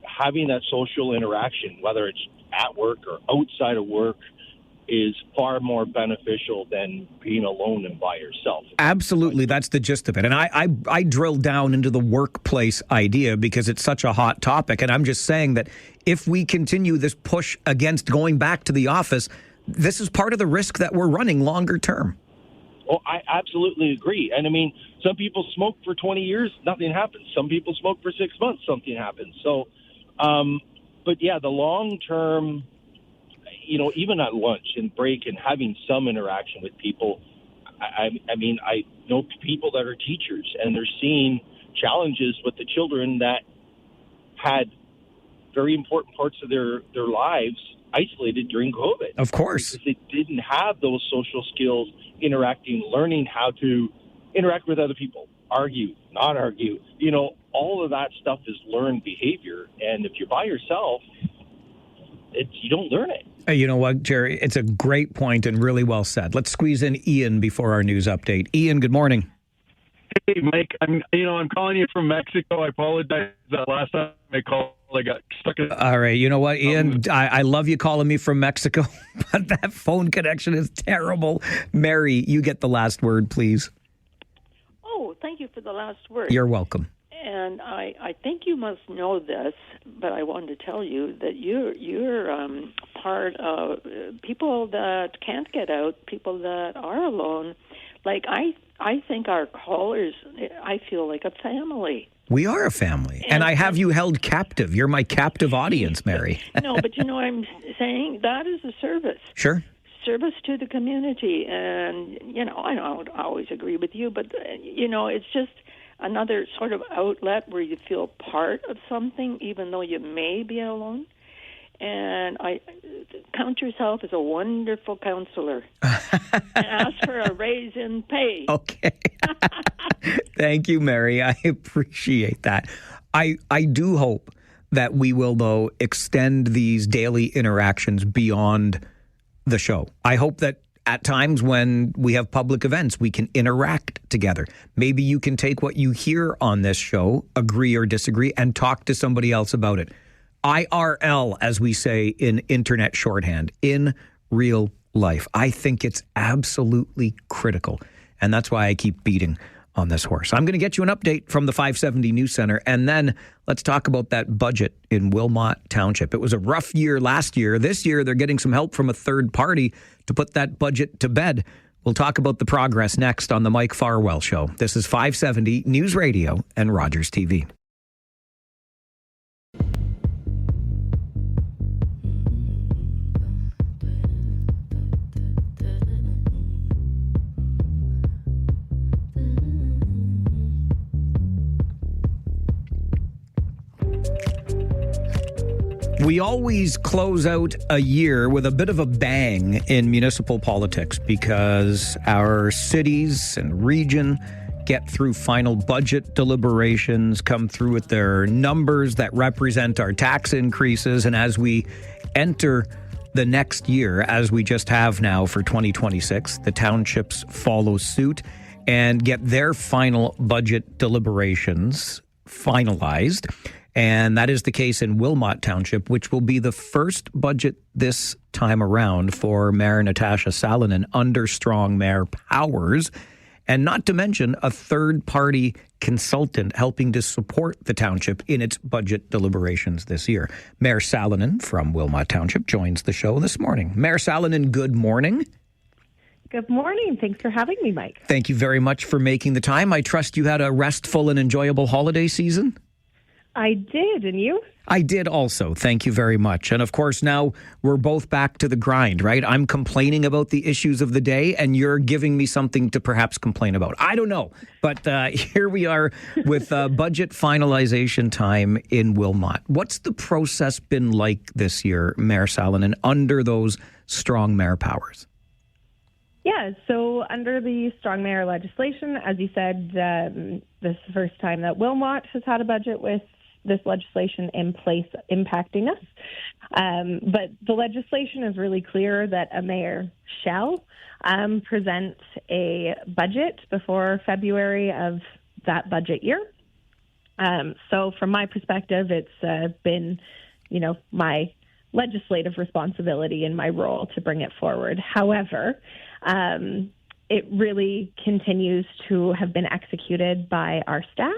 having that social interaction, whether it's at work or outside of work, is far more beneficial than being alone and by yourself. Absolutely. That's the gist of it. And I drilled down into the workplace idea because it's such a hot topic. And I'm just saying that if we continue this push against going back to the office, this is part of the risk that we're running longer term. Oh, I absolutely agree. And I mean, some people smoke for 20 years, nothing happens. Some people smoke for 6 months, something happens. So, but yeah, the long term, even at lunch and break and having some interaction with people. I mean, I know people that are teachers and they're seeing challenges with the children that had very important parts of their lives isolated during COVID. Of course. Because they didn't have those social skills, interacting, learning how to interact with other people, argue, not argue. All of that stuff is learned behavior. And if you're by yourself, you don't learn it. You know what, Jerry? It's a great point and really well said. Let's squeeze in Ian before our news update. Ian, good morning. Hey, Mike. I'm calling you from Mexico. I apologize. Last time I called, I got stuck in. All right. You know what, Ian? I love you calling me from Mexico, but that phone connection is terrible. Mary, you get the last word, please. Oh, thank you for the last word. You're welcome. And I think you must know this, but I wanted to tell you that you're part of people that can't get out, people that are alone. Like I think our callers, I feel like a family. We are a family, and I have you held captive. You're my captive audience, Mary. No, but you know what I'm saying? That is a service. Sure. Service to the community. And, I don't always agree with you, but, it's just another sort of outlet where you feel part of something, even though you may be alone. And I count yourself as a wonderful counselor and ask for a raise in pay. Okay. Thank you, Mary. I appreciate that. I do hope that we will, though, extend these daily interactions beyond the show. I hope that at times when we have public events, we can interact together. Maybe you can take what you hear on this show, agree or disagree, and talk to somebody else about it. IRL, as we say in internet shorthand, in real life. I think it's absolutely critical. And that's why I keep beating on this horse. I'm going to get you an update from the 570 News Center, and then let's talk about that budget in Wilmot Township. It was a rough year last year. This year, they're getting some help from a third party to put that budget to bed. We'll talk about the progress next on the Mike Farwell Show. This is 570 News Radio and Rogers TV. We always close out a year with a bit of a bang in municipal politics because our cities and region get through final budget deliberations, come through with their numbers that represent our tax increases. And as we enter the next year, as we just have now for 2026, the townships follow suit and get their final budget deliberations finalized. And that is the case in Wilmot Township, which will be the first budget this time around for Mayor Natasha Salonen under strong mayor powers, and not to mention a third-party consultant helping to support the township in its budget deliberations this year. Mayor Salonen from Wilmot Township joins the show this morning. Mayor Salonen, good morning. Good morning. Thanks for having me, Mike. Thank you very much for making the time. I trust you had a restful and enjoyable holiday season. I did, and you? I did also. Thank you very much. And of course, now we're both back to the grind, right? I'm complaining about the issues of the day, and you're giving me something to perhaps complain about. I don't know. But here we are with budget finalization time in Wilmot. What's the process been like this year, Mayor Salonen, under those strong mayor powers? Yeah, so under the strong mayor legislation, as you said, this is the first time that Wilmot has had a budget with this legislation in place impacting us. But the legislation is really clear that a mayor shall present a budget before February of that budget year. So from my perspective, it's been, my legislative responsibility in my role to bring it forward. However, it really continues to have been executed by our staff.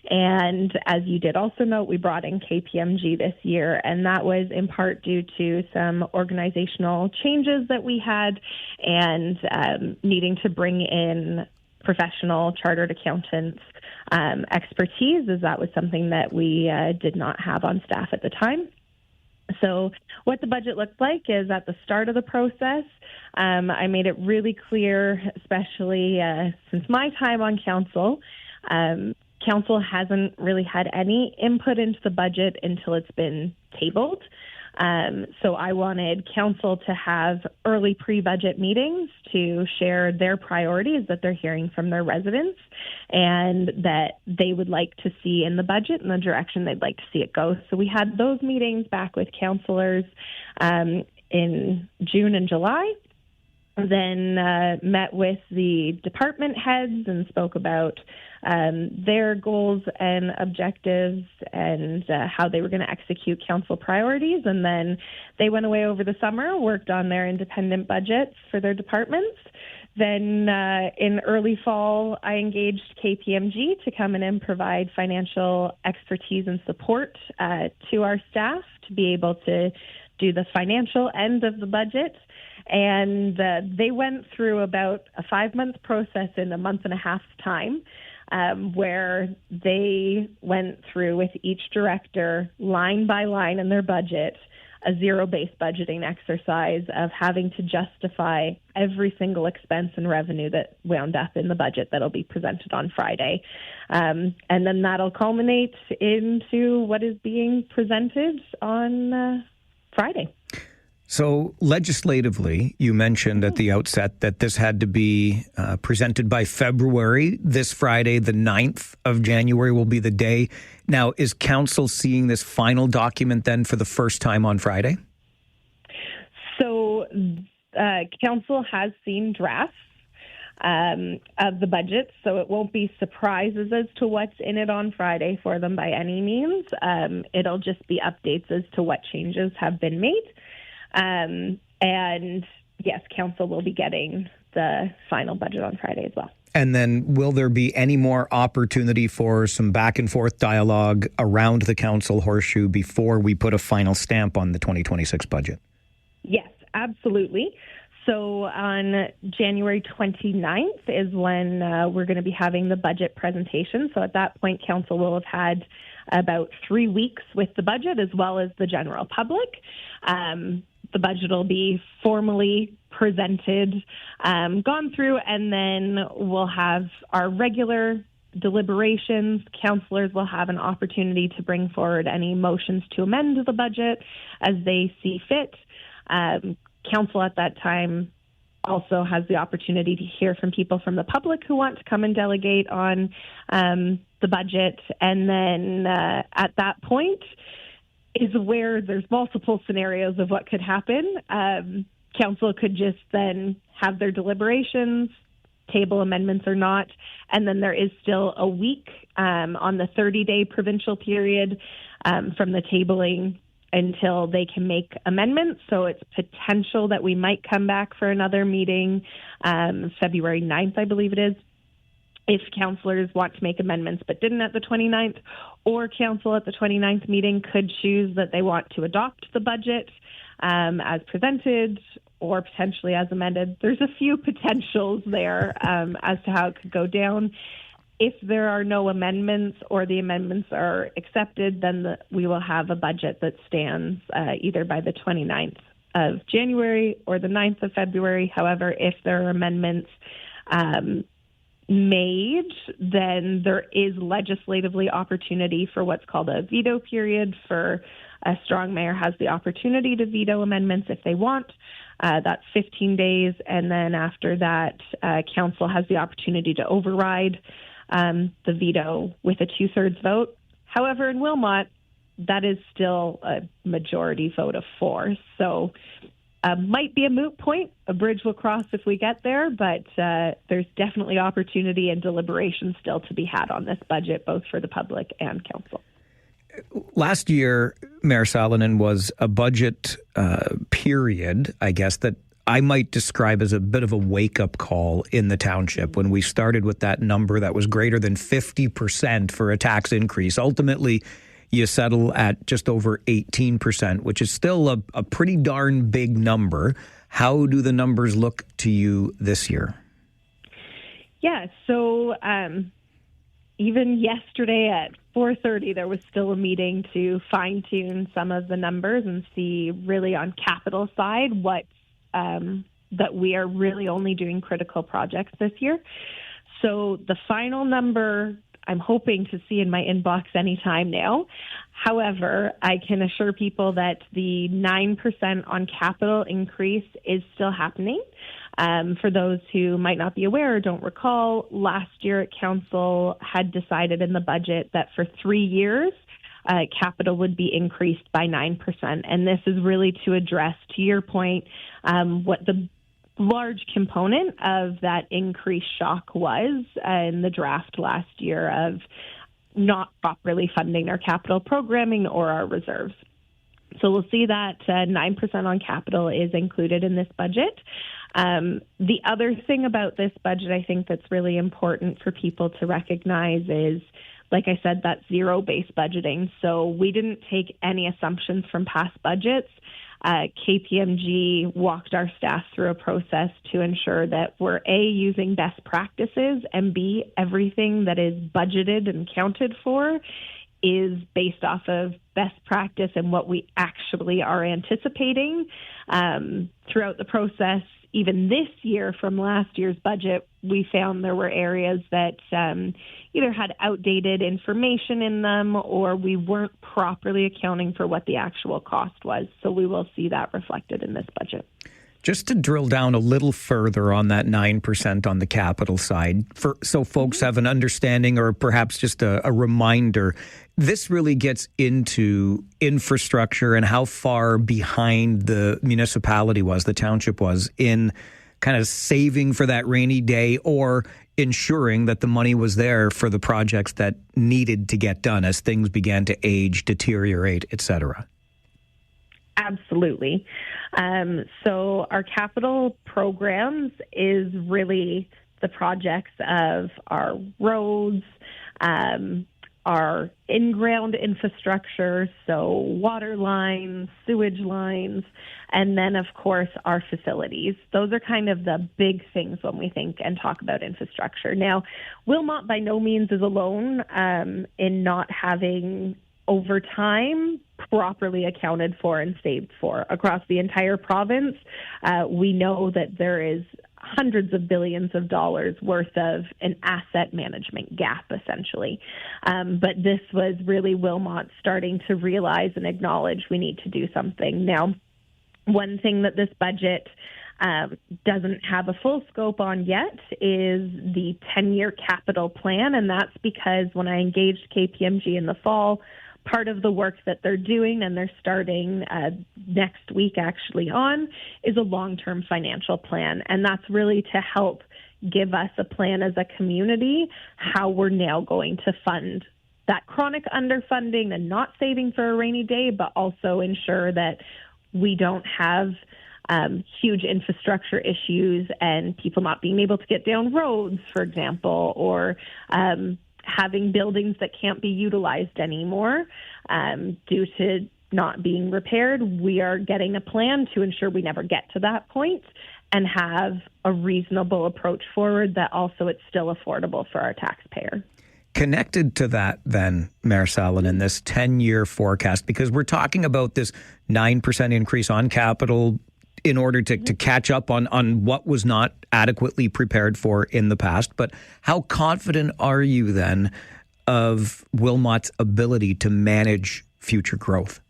And as you did also note, we brought in KPMG this year, and that was in part due to some organizational changes that we had and needing to bring in professional chartered accountants expertise, as that was something that we did not have on staff at the time. So what the budget looked like is at the start of the process, I made it really clear, especially since my time on council, council hasn't really had any input into the budget until it's been tabled. So I wanted council to have early pre-budget meetings to share their priorities that they're hearing from their residents and that they would like to see in the budget and the direction they'd like to see it go. So we had those meetings back with councillors in June and July. Then met with the department heads and spoke about their goals and objectives and how they were going to execute council priorities. And then they went away over the summer, worked on their independent budgets for their departments. Then in early fall, I engaged KPMG to come in and provide financial expertise and support to our staff to be able to do the financial end of the budget. And they went through about a 5-month process in a month and a half time, where they went through with each director line by line in their budget, a zero-based budgeting exercise of having to justify every single expense and revenue that wound up in the budget that'll be presented on Friday. And then that'll culminate into what is being presented on Friday. So legislatively, you mentioned at the outset that this had to be presented by February. This Friday, the 9th of January, will be the day. Now, is council seeing this final document then for the first time on Friday? So council has seen drafts of the budget, so it won't be surprises as to what's in it on Friday for them by any means. It'll just be updates as to what changes have been made. And yes, council will be getting the final budget on Friday as well. And then will there be any more opportunity for some back and forth dialogue around the council horseshoe before we put a final stamp on the 2026 budget? Yes, absolutely. So on January 29th is when we're going to be having the budget presentation. So at that point, council will have had about 3 weeks with the budget as well as the general public. The budget will be formally presented, gone through, and then we'll have our regular deliberations. Councillors will have an opportunity to bring forward any motions to amend the budget as they see fit. Council at that time also has the opportunity to hear from people from the public who want to come and delegate on the budget. And then at that point is where there's multiple scenarios of what could happen. Council could just then have their deliberations, table amendments or not, and then there is still a week on the 30-day provincial period from the tabling until they can make amendments. So it's potential that we might come back for another meeting February 9th, I believe it is, if councillors want to make amendments but didn't at the 29th, or council at the 29th meeting could choose that they want to adopt the budget as presented or potentially as amended. There's a few potentials there as to how it could go down. If there are no amendments or the amendments are accepted, then we will have a budget that stands either by the 29th of January or the 9th of February. However, if there are amendments made, then there is legislatively opportunity for what's called a veto period. For a strong mayor has the opportunity to veto amendments if they want. That's 15 days. And then after that, council has the opportunity to override the veto with a 2/3 vote. However, in Wilmot, that is still a majority vote of 4. So might be a moot point. A bridge will cross if we get there, but there's definitely opportunity and deliberation still to be had on this budget, both for the public and council. Last year, Mayor Salonen, was a budget period, I guess, that I might describe as a bit of a wake-up call in the township when we started with that number that was greater than 50% for a tax increase. Ultimately, you settle at just over 18%, which is still a pretty darn big number. How do the numbers look to you this year? Yeah, so even yesterday at 4:30, there was still a meeting to fine-tune some of the numbers and see really on capital side what that we are really only doing critical projects this year. So the final number I'm hoping to see in my inbox anytime now. However, I can assure people that the 9% on capital increase is still happening. For those who might not be aware or don't recall, last year council had decided in the budget that for 3 years, capital would be increased by 9%. And this is really to address, to your point, what the large component of that increased shock was in the draft last year of not properly funding our capital programming or our reserves. So we'll see that 9% on capital is included in this budget. The other thing about this budget I think that's really important for people to recognize is, like I said, that zero-based budgeting. So we didn't take any assumptions from past budgets. KPMG walked our staff through a process to ensure that we're A, using best practices, and B, everything that is budgeted and counted for is based off of best practice and what we actually are anticipating. Throughout the process, even this year from last year's budget, we found there were areas that either had outdated information in them or we weren't properly accounting for what the actual cost was. So we will see that reflected in this budget. Just to drill down a little further on that 9% on the capital side, so folks have an understanding or perhaps just a reminder, this really gets into infrastructure and how far behind the municipality was, the township was, in kind of saving for that rainy day or ensuring that the money was there for the projects that needed to get done as things began to age, deteriorate, et cetera. Absolutely. So our capital programs is really the projects of our roads, our in-ground infrastructure, so water lines, sewage lines, and then, of course, our facilities. Those are kind of the big things when we think and talk about infrastructure. Now, Wilmot by no means is alone in not having, over time, properly accounted for and saved for. Across the entire province, we know that there is hundreds of billions of dollars worth of an asset management gap, essentially. But this was really Wilmot starting to realize and acknowledge we need to do something. Now, one thing that this budget doesn't have a full scope on yet is the 10-year capital plan, and that's because when I engaged KPMG in the fall, part of the work that they're doing, and they're starting next week actually on, is a long-term financial plan. And that's really to help give us a plan as a community how we're now going to fund that chronic underfunding and not saving for a rainy day, but also ensure that we don't have huge infrastructure issues and people not being able to get down roads, for example, or having buildings that can't be utilized anymore due to not being repaired. We are getting a plan to ensure we never get to that point and have a reasonable approach forward that also it's still affordable for our taxpayer. Connected to that then, Mayor Salonen, this 10-year forecast, because we're talking about this 9% increase on capital in order to catch up on what was not adequately prepared for in the past. But how confident are you then of Wilmot's ability to manage future growth?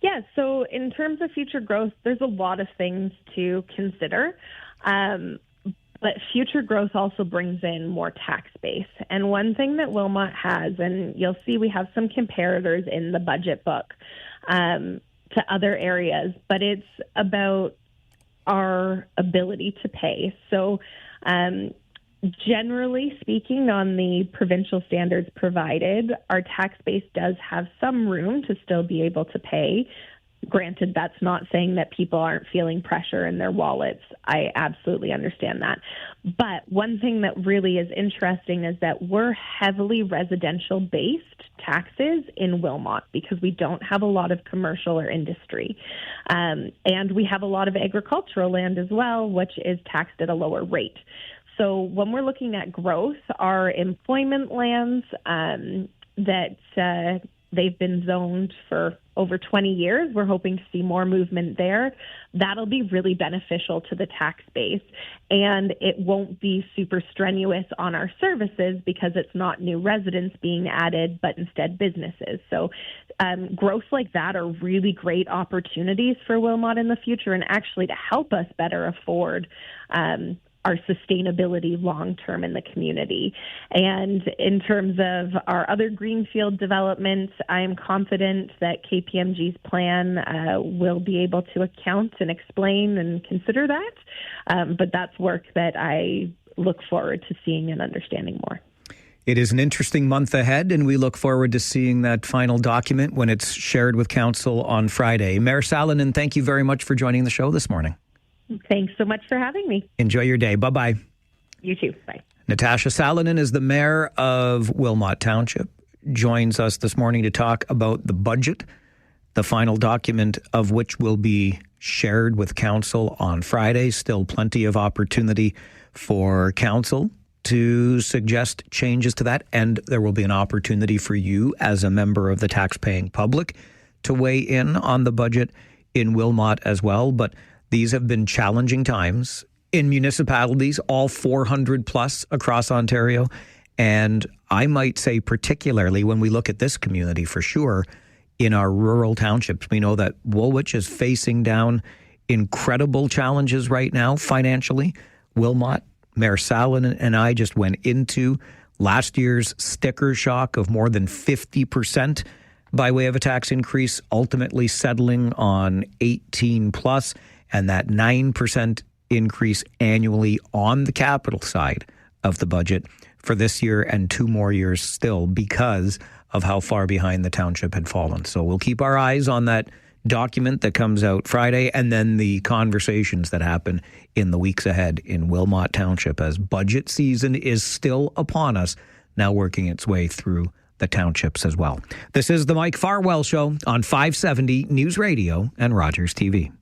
Yeah, so in terms of future growth, there's a lot of things to consider. But future growth also brings in more tax base. And one thing that Wilmot has, and you'll see we have some comparators in the budget book, to other areas, but it's about our ability to pay. So generally speaking, on the provincial standards provided, our tax base does have some room to still be able to pay. Granted, that's not saying that people aren't feeling pressure in their wallets. I absolutely understand that. But one thing that really is interesting is that we're heavily residential-based taxes in Wilmot because we don't have a lot of commercial or industry. And we have a lot of agricultural land as well, which is taxed at a lower rate. So when we're looking at growth, our employment lands that they've been zoned for over 20 years. We're hoping to see more movement there. That'll be really beneficial to the tax base, and it won't be super strenuous on our services because it's not new residents being added, but instead businesses. So growth like that are really great opportunities for Wilmot in the future and actually to help us better afford our sustainability long-term in the community. And in terms of our other greenfield developments, I am confident that KPMG's plan will be able to account and explain and consider that. But that's work that I look forward to seeing and understanding more. It is an interesting month ahead, and we look forward to seeing that final document when it's shared with Council on Friday. Mayor Salonen, thank you very much for joining the show this morning. Thanks so much for having me. Enjoy your day. Bye-bye. You too. Bye. Natasha Salonen is the mayor of Wilmot Township, joins us this morning to talk about the budget, the final document of which will be shared with Council on Friday. Still plenty of opportunity for Council to suggest changes to that, and there will be an opportunity for you as a member of the tax-paying public to weigh in on the budget in Wilmot as well. But these have been challenging times in municipalities, all 400 plus across Ontario. And I might say particularly when we look at this community for sure, in our rural townships, we know that Woolwich is facing down incredible challenges right now financially. Wilmot, Mayor Salonen and I just went into last year's sticker shock of more than 50% by way of a tax increase, ultimately settling on 18 plus. And that 9% increase annually on the capital side of the budget for this year and 2 more years still because of how far behind the township had fallen. So we'll keep our eyes on that document that comes out Friday, and then the conversations that happen in the weeks ahead in Wilmot Township as budget season is still upon us, now working its way through the townships as well. This is the Mike Farwell Show on 570 News Radio and Rogers TV.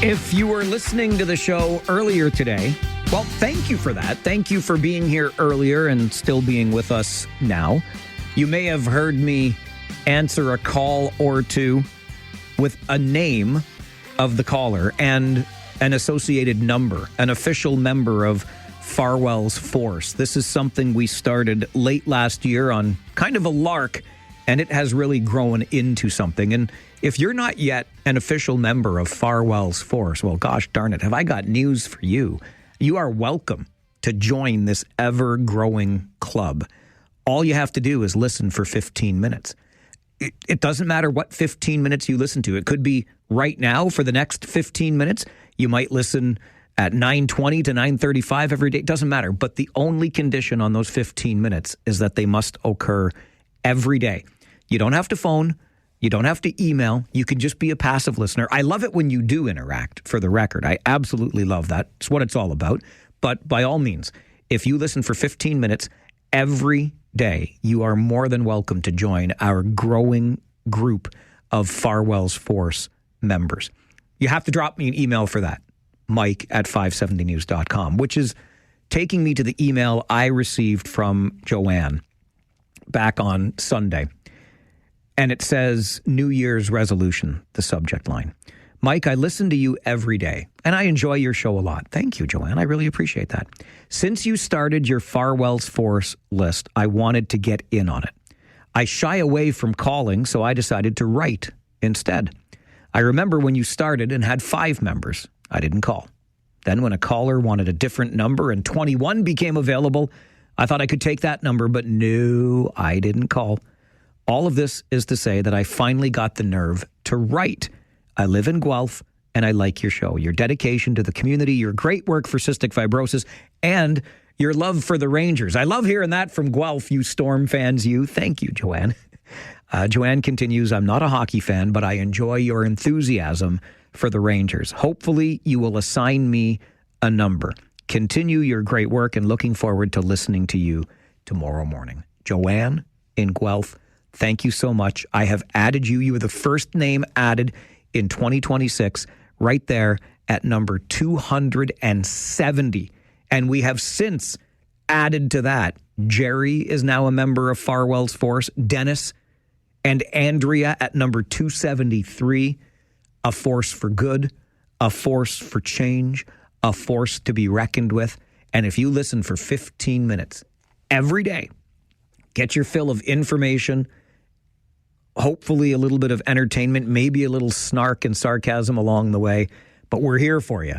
If you were listening to the show earlier today, well, thank you for that. Thank you for being here earlier and still being with us now. You may have heard me answer a call or two with a name of the caller and an associated number, an official member of Farwell's force. This is something we started late last year on kind of a lark, and it has really grown into something. And if you're not yet an official member of Farwell's force, well, gosh darn it, have I got news for you. You are welcome to join this ever-growing club. All you have to do is listen for 15 minutes. It doesn't matter what 15 minutes you listen to. It could be right now for the next 15 minutes. You might listen at 9:20 to 9:35 every day. It doesn't matter. But the only condition on those 15 minutes is that they must occur every day. You don't have to phone. You don't have to email. You can just be a passive listener. I love it when you do interact, for the record. I absolutely love that. It's what it's all about. But by all means, if you listen for 15 minutes every day, you are more than welcome to join our growing group of Farwell's Force members. You have to drop me an email for that, mike@570news.com, which is taking me to the email I received from Joanne back on Sunday. And it says, New Year's resolution, the subject line. Mike, I listen to you every day, and I enjoy your show a lot. Thank you, Joanne. I really appreciate that. Since you started your Farwell's Force list, I wanted to get in on it. I shy away from calling, so I decided to write instead. I remember when you started and had 5 members. I didn't call. Then when a caller wanted a different number and 21 became available, I thought I could take that number, but no, I didn't call. All of this is to say that I finally got the nerve to write. I live in Guelph, and I like your show, your dedication to the community, your great work for cystic fibrosis, and your love for the Rangers. I love hearing that from Guelph, you Storm fans, you. Thank you, Joanne. Joanne continues, I'm not a hockey fan, but I enjoy your enthusiasm for the Rangers. Hopefully, you will assign me a number. Continue your great work, and looking forward to listening to you tomorrow morning. Joanne in Guelph, thank you so much. I have added you. You were the first name added in 2026, right there at number 270. And we have since added to that. Jerry is now a member of Farwell's Force. Dennis and Andrea at number 273. A force for good, a force for change, a force to be reckoned with. And if you listen for 15 minutes every day, get your fill of information, hopefully a little bit of entertainment, maybe a little snark and sarcasm along the way. But we're here for you,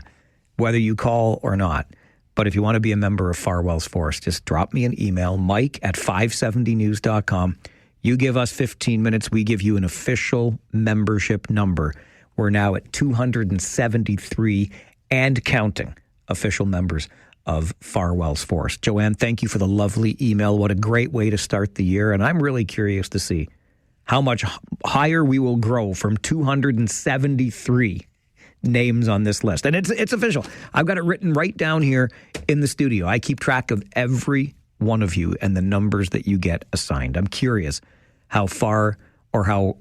whether you call or not. But if you want to be a member of Farwell's Force, just drop me an email, mike@570news.com. You give us 15 minutes, we give you an official membership number. We're now at 273 and counting official members of Farwell's Force. Joanne, thank you for the lovely email. What a great way to start the year. And I'm really curious to see how much higher we will grow from 273 names on this list. And it's official. I've got it written right down here in the studio. I keep track of every one of you and the numbers that you get assigned. I'm curious how far or how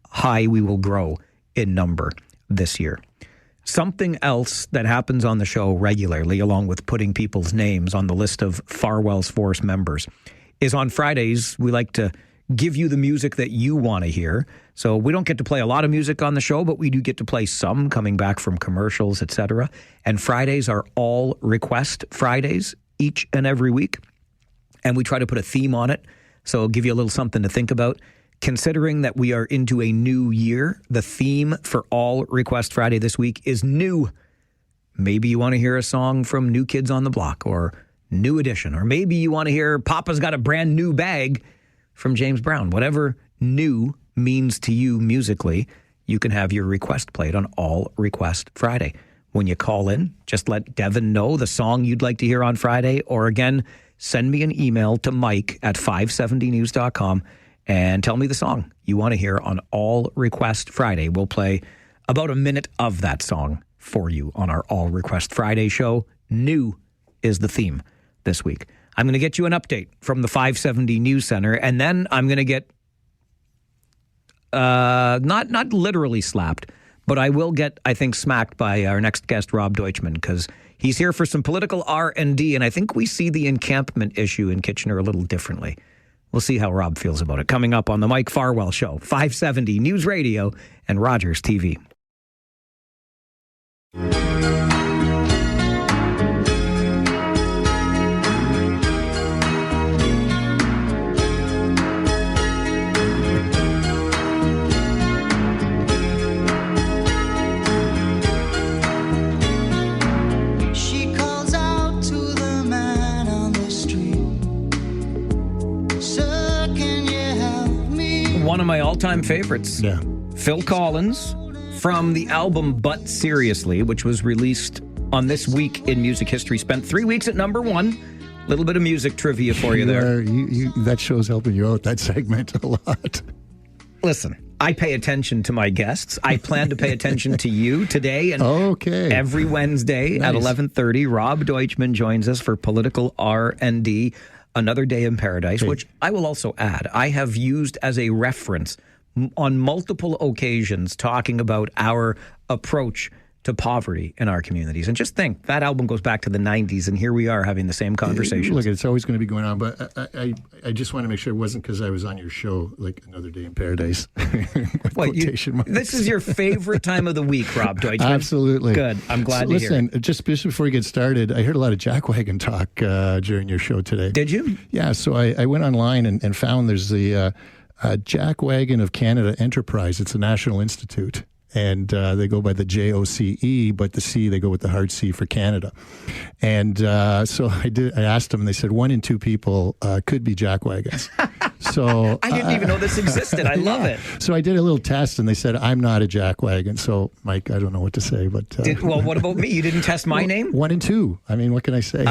high we will grow in number this year. Something else that happens on the show regularly, along with putting people's names on the list of Farwell's Force members, is on Fridays, we like to give you the music that you want to hear. So we don't get to play a lot of music on the show, but we do get to play some coming back from commercials, etc. And Fridays are all request Fridays each and every week. And we try to put a theme on it. So I'll give you a little something to think about. Considering that we are into a new year, the theme for all Request Friday this week is new. Maybe you want to hear a song from New Kids on the Block or New Edition, or maybe you want to hear Papa's Got a Brand New Bag from James Brown. Whatever new means to you musically, you can have your request played on All Request Friday. when you call in. Just let Devin know the song you'd like to hear on Friday, or again, send me an email to Mike at 570news.com and tell me the song you want to hear on All Request Friday. We'll play about a minute of that song for you on our All Request Friday show. New is the theme this week. I'm going to get you an update from the 570 News Center, and then I'm going to get not literally slapped, but I will get, I think, smacked by our next guest, Rob Deutschman, because he's here for some political R&D, and I think we see the encampment issue in Kitchener a little differently. We'll see how Rob feels about it. Coming up on the Mike Farwell Show, 570 News Radio and Rogers TV. One of my all-time favorites. Yeah. Phil Collins from the album But Seriously, which was released on This Week in Music History. Spent 3 weeks at number one. Little bit of music trivia for you there. That show's helping you out, that segment, a lot. Listen, I pay attention to my guests. I plan to pay attention to you today and every Wednesday at 11:30. Rob Deutschman joins us for Political R&D. Another Day in Paradise, which I will also add, I have used as a reference on multiple occasions talking about our approach to poverty in our communities. And just think, that album goes back to the 90s, and here we are having the same conversations. Look, it's always going to be going on, but I just want to make sure it wasn't because I was on your show, like Another Day in Paradise. This is your favorite time of the week, Rob Deutschman. Absolutely. Good. I'm glad to hear it. Listen, just before we get started, I heard a lot of jackwagon talk during your show today. Did you? Yeah, so I went online and found there's the Jackwagon of Canada Enterprise. It's a national institute. And they go by the JOCE, but the C, they go with the hard C for Canada. And so I asked them, and they said 1 in 2 people could be jackwagons. So I didn't even know this existed. I love it. So I did a little test, and they said I'm not a jackwagon. So, Mike, I don't know what to say, but well, what about me? You didn't test my name? 1 in 2. I mean, what can I say?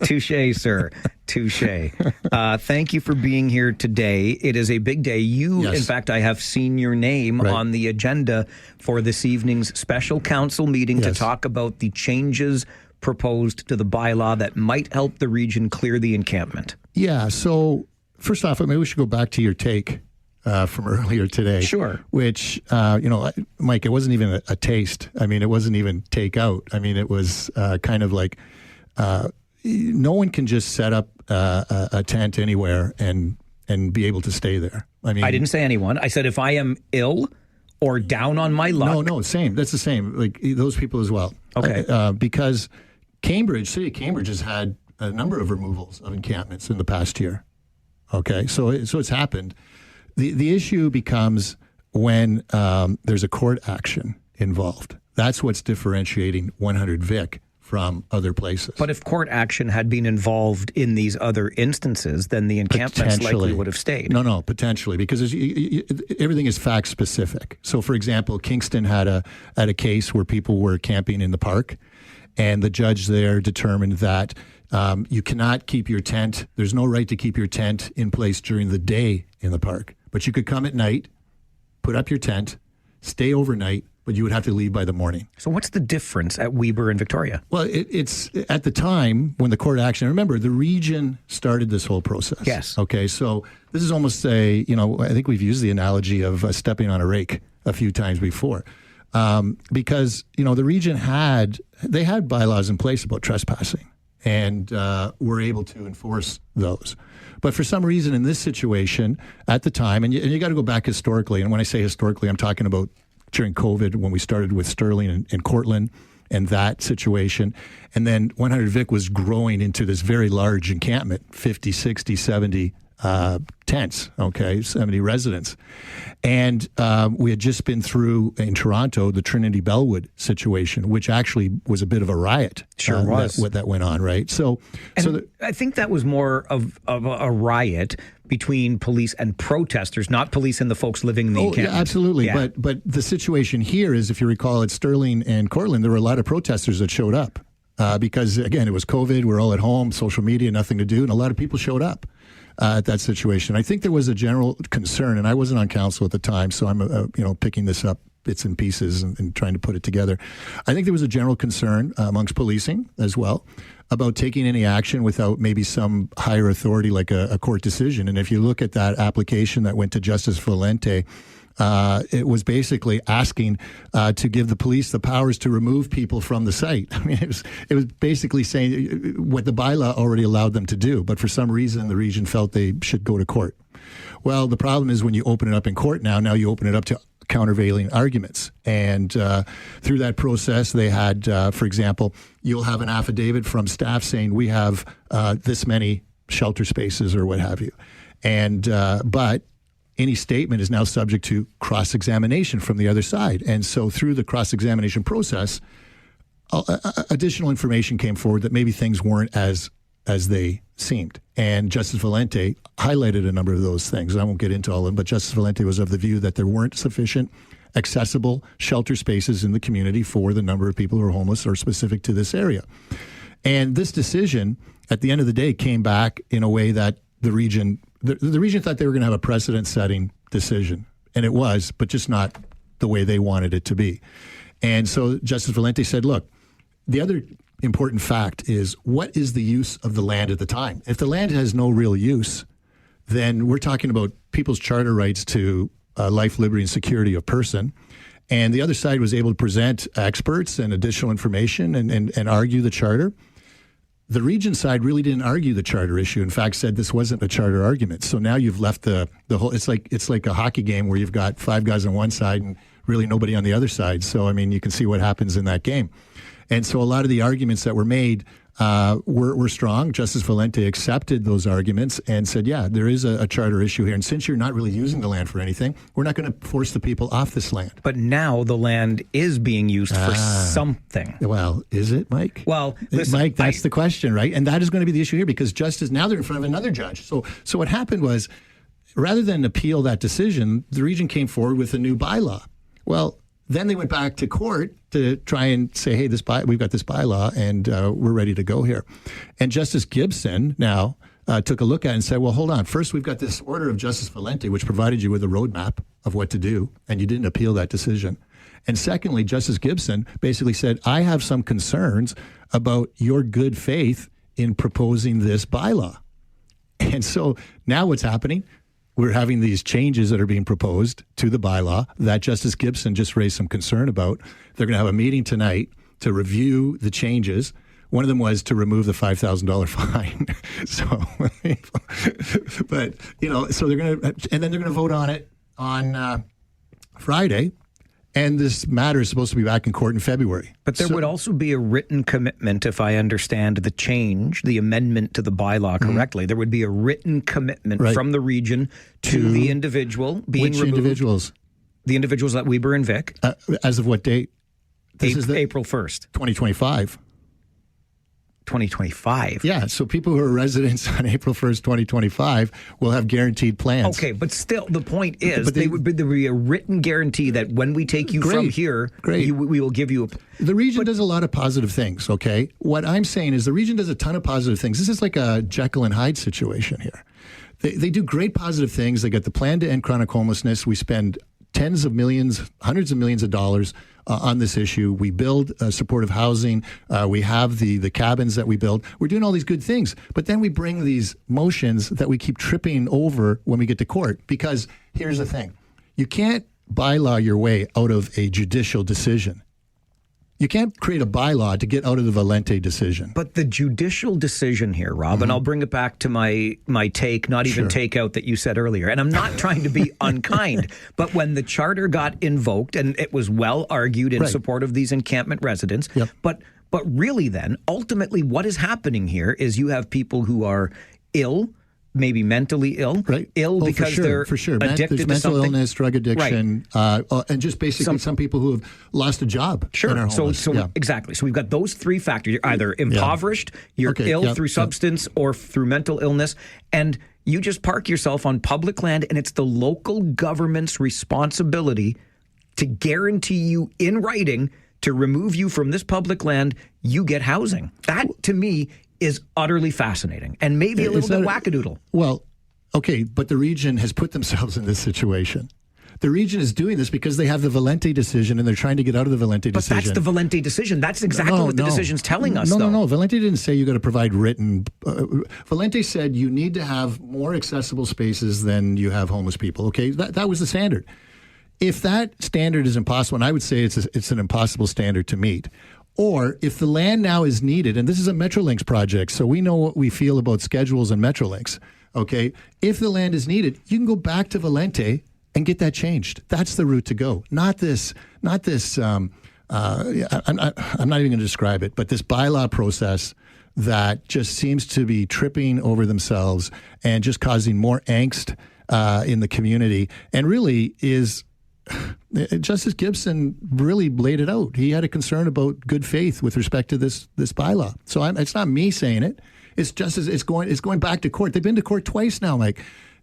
Touche, sir. Touche. Thank you for being here today. It is a big day. In fact, I have seen your name on the agenda for this evening's special council meeting to talk about the changes proposed to the bylaw that might help the region clear the encampment. Yeah. So first off, maybe we should go back to your take from earlier today. Sure. Which, Mike, it wasn't even a taste. I mean, it wasn't even takeout. I mean, it was kind of like no one can just set up a tent anywhere and be able to stay there. I mean, I didn't say anyone. I said if I am ill or down on my luck. No, same. That's the same. Like those people as well. Okay. Because City of Cambridge has had a number of removals of encampments in the past year. Okay, so it's happened. The issue becomes when there's a court action involved. That's what's differentiating 100 Vic from other places. But if court action had been involved in these other instances, then the encampments likely would have stayed. No, potentially, because everything is fact specific. So, for example, Kingston had a case where people were camping in the park, and the judge there determined that you cannot keep your tent. There's no right to keep your tent in place during the day in the park, but you could come at night, put up your tent, stay overnight, but you would have to leave by the morning. So what's the difference at Weber and Victoria? Well, it's at the time when the court action, remember, the region started this whole process. Yes. Okay, so this is almost I think we've used the analogy of stepping on a rake a few times before. Because, the region had bylaws in place about trespassing and were able to enforce those. But for some reason in this situation at the time, and you got to go back historically, and when I say historically, I'm talking about during COVID when we started with Sterling and Cortland and that situation. And then 100 Vic was growing into this very large encampment, 50, 60, 70 tents, 70 residents. And we had just been through in Toronto the Trinity Bellwood situation, which actually was a bit of a riot. Sure was. That went on, right? So I think that was more of a riot between police and protesters, not police and the folks living in the encampment. Yeah, absolutely. Yeah. But the situation here is, if you recall, at Sterling and Cortland, there were a lot of protesters that showed up because, again, it was COVID. We're all at home, social media, nothing to do, and a lot of people showed up at that situation. I think there was a general concern, and I wasn't on council at the time, so I'm picking this up bits and pieces and trying to put it together. I think there was a general concern amongst policing as well about taking any action without maybe some higher authority like a court decision. And if you look at that application that went to Justice Valente, it was basically asking to give the police the powers to remove people from the site. I mean, it was basically saying what the bylaw already allowed them to do, but for some reason the region felt they should go to court. Well, the problem is when you open it up in court now you open it up to countervailing arguments. And through that process, they had, for example, you'll have an affidavit from staff saying we have this many shelter spaces or what have you. And but any statement is now subject to cross-examination from the other side. And so through the cross-examination process, additional information came forward that maybe things weren't as they seemed. And Justice Valente highlighted a number of those things. I won't get into all of them, but Justice Valente was of the view that there weren't sufficient accessible shelter spaces in the community for the number of people who are homeless or specific to this area. And this decision, at the end of the day, came back in a way that the region thought they were going to have a precedent-setting decision. And it was, but just not the way they wanted it to be. And so Justice Valente said, look, the other important fact is, what is the use of the land at the time? If the land has no real use, then we're talking about people's charter rights to life, liberty, and security of person. And the other side was able to present experts and additional information and argue the charter. The region side really didn't argue the charter issue. In fact, said this wasn't a charter argument. So now you've left the whole. It's like a hockey game where you've got 5 guys on one side and really nobody on the other side. So I mean, you can see what happens in that game. And so a lot of the arguments that were made were strong. Justice Valente accepted those arguments and said, yeah, there is a charter issue here. And since you're not really using the land for anything, we're not going to force the people off this land. But now the land is being used for something. Well, is it, Mike? Well, listen, Mike, that's the question, right? And that is going to be the issue here because now they're in front of another judge. So what happened was, rather than appeal that decision, the region came forward with a new bylaw. Well, then they went back to court to try and say, hey, we've got this bylaw and we're ready to go here. And Justice Gibson now took a look at it and said, well, hold on. First, we've got this order of Justice Valente, which provided you with a roadmap of what to do, and you didn't appeal that decision. And secondly, Justice Gibson basically said, I have some concerns about your good faith in proposing this bylaw. And so now what's happening? We're having these changes that are being proposed to the bylaw that Justice Gibson just raised some concern about. They're going to have a meeting tonight to review the changes. One of them was to remove the $5,000 fine. So they're going to, and then they're going to vote on it on Friday. And this matter is supposed to be back in court in February. But there would also be a written commitment, if I understand the change, the amendment to the bylaw correctly. There would be a written commitment from the region to the individual being removed. Which individuals? The individuals at Weber and Vic. As of what date? This is April 1st. 2025. 2025. Yeah, so people who are residents on April 1st, 2025 will have guaranteed plans. Okay, but still, the point is there would be a written guarantee that when we take you from here, we will give you The region does a lot of positive things, okay? What I'm saying is the region does a ton of positive things. This is like a Jekyll and Hyde situation here. They do great positive things. They got the plan to end chronic homelessness. We spend tens of millions, hundreds of millions of dollars on this issue. We build supportive housing. We have the cabins that we build. We're doing all these good things. But then we bring these motions that we keep tripping over when we get to court. Because here's the thing. You can't bylaw your way out of a judicial decision. You can't create a bylaw to get out of the Valente decision. But the judicial decision here, Rob, and I'll bring it back to my take, not even take out that you said earlier. And I'm not trying to be unkind, but when the charter got invoked, and it was well argued in support of these encampment residents, but really then, ultimately what is happening here is you have people who are ill, maybe mentally ill, because they're addicted There's to mental something. illness, drug addiction, and just basically some people who have lost a job. Sure. And are homeless. Exactly. So we've got those three factors. You're either impoverished, you're ill through substance, or through mental illness, and you just park yourself on public land, and it's the local government's responsibility to guarantee you in writing to remove you from this public land, you get housing. That, to me, is utterly fascinating and maybe a little bit wackadoodle. Well, okay, but the region has put themselves in this situation. The region is doing this because they have the Valente decision and they're trying to get out of the Valente decision. But that's the Valente decision. That's exactly what the decision's telling us, though. No. Valente didn't say you got to provide written. Valente said you need to have more accessible spaces than you have homeless people. Okay, that was the standard. If that standard is impossible, and I would say it's an impossible standard to meet, or if the land now is needed, and this is a Metrolinx project, so we know what we feel about schedules and Metrolinx, okay? If the land is needed, you can go back to Valente and get that changed. That's the route to go. Not this. I'm not even going to describe it, but this bylaw process that just seems to be tripping over themselves and just causing more angst in the community, and really is. Justice Gibson really laid it out. He had a concern about good faith with respect to this bylaw. So it's not me saying it. It's just it's going back to court. They've been to court twice now, Mike.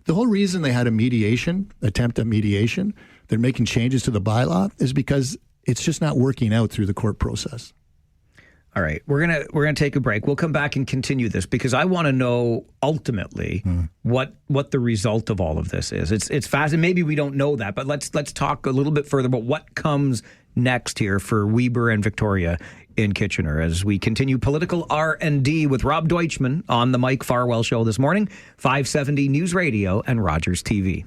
The whole reason they had attempt at mediation, they're making changes to the bylaw, is because it's just not working out through the court process. All right, we're gonna take a break. We'll come back and continue this because I want to know ultimately what the result of all of this is. It's fascinating. Maybe we don't know that, but let's talk a little bit further about what comes next here for Weber and Victoria in Kitchener as we continue political R&D with Rob Deutschman on the Mike Farwell Show this morning, 570 News Radio and Rogers TV.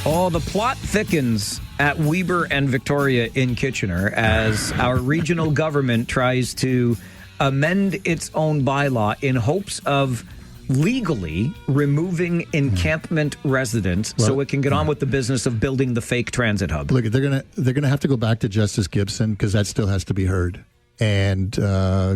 Oh, the plot thickens at Weber and Victoria in Kitchener as our regional government tries to amend its own bylaw in hopes of legally removing encampment residents so it can get on with the business of building the fake transit hub. Look, they're gonna have to go back to Justice Gibson because that still has to be heard, and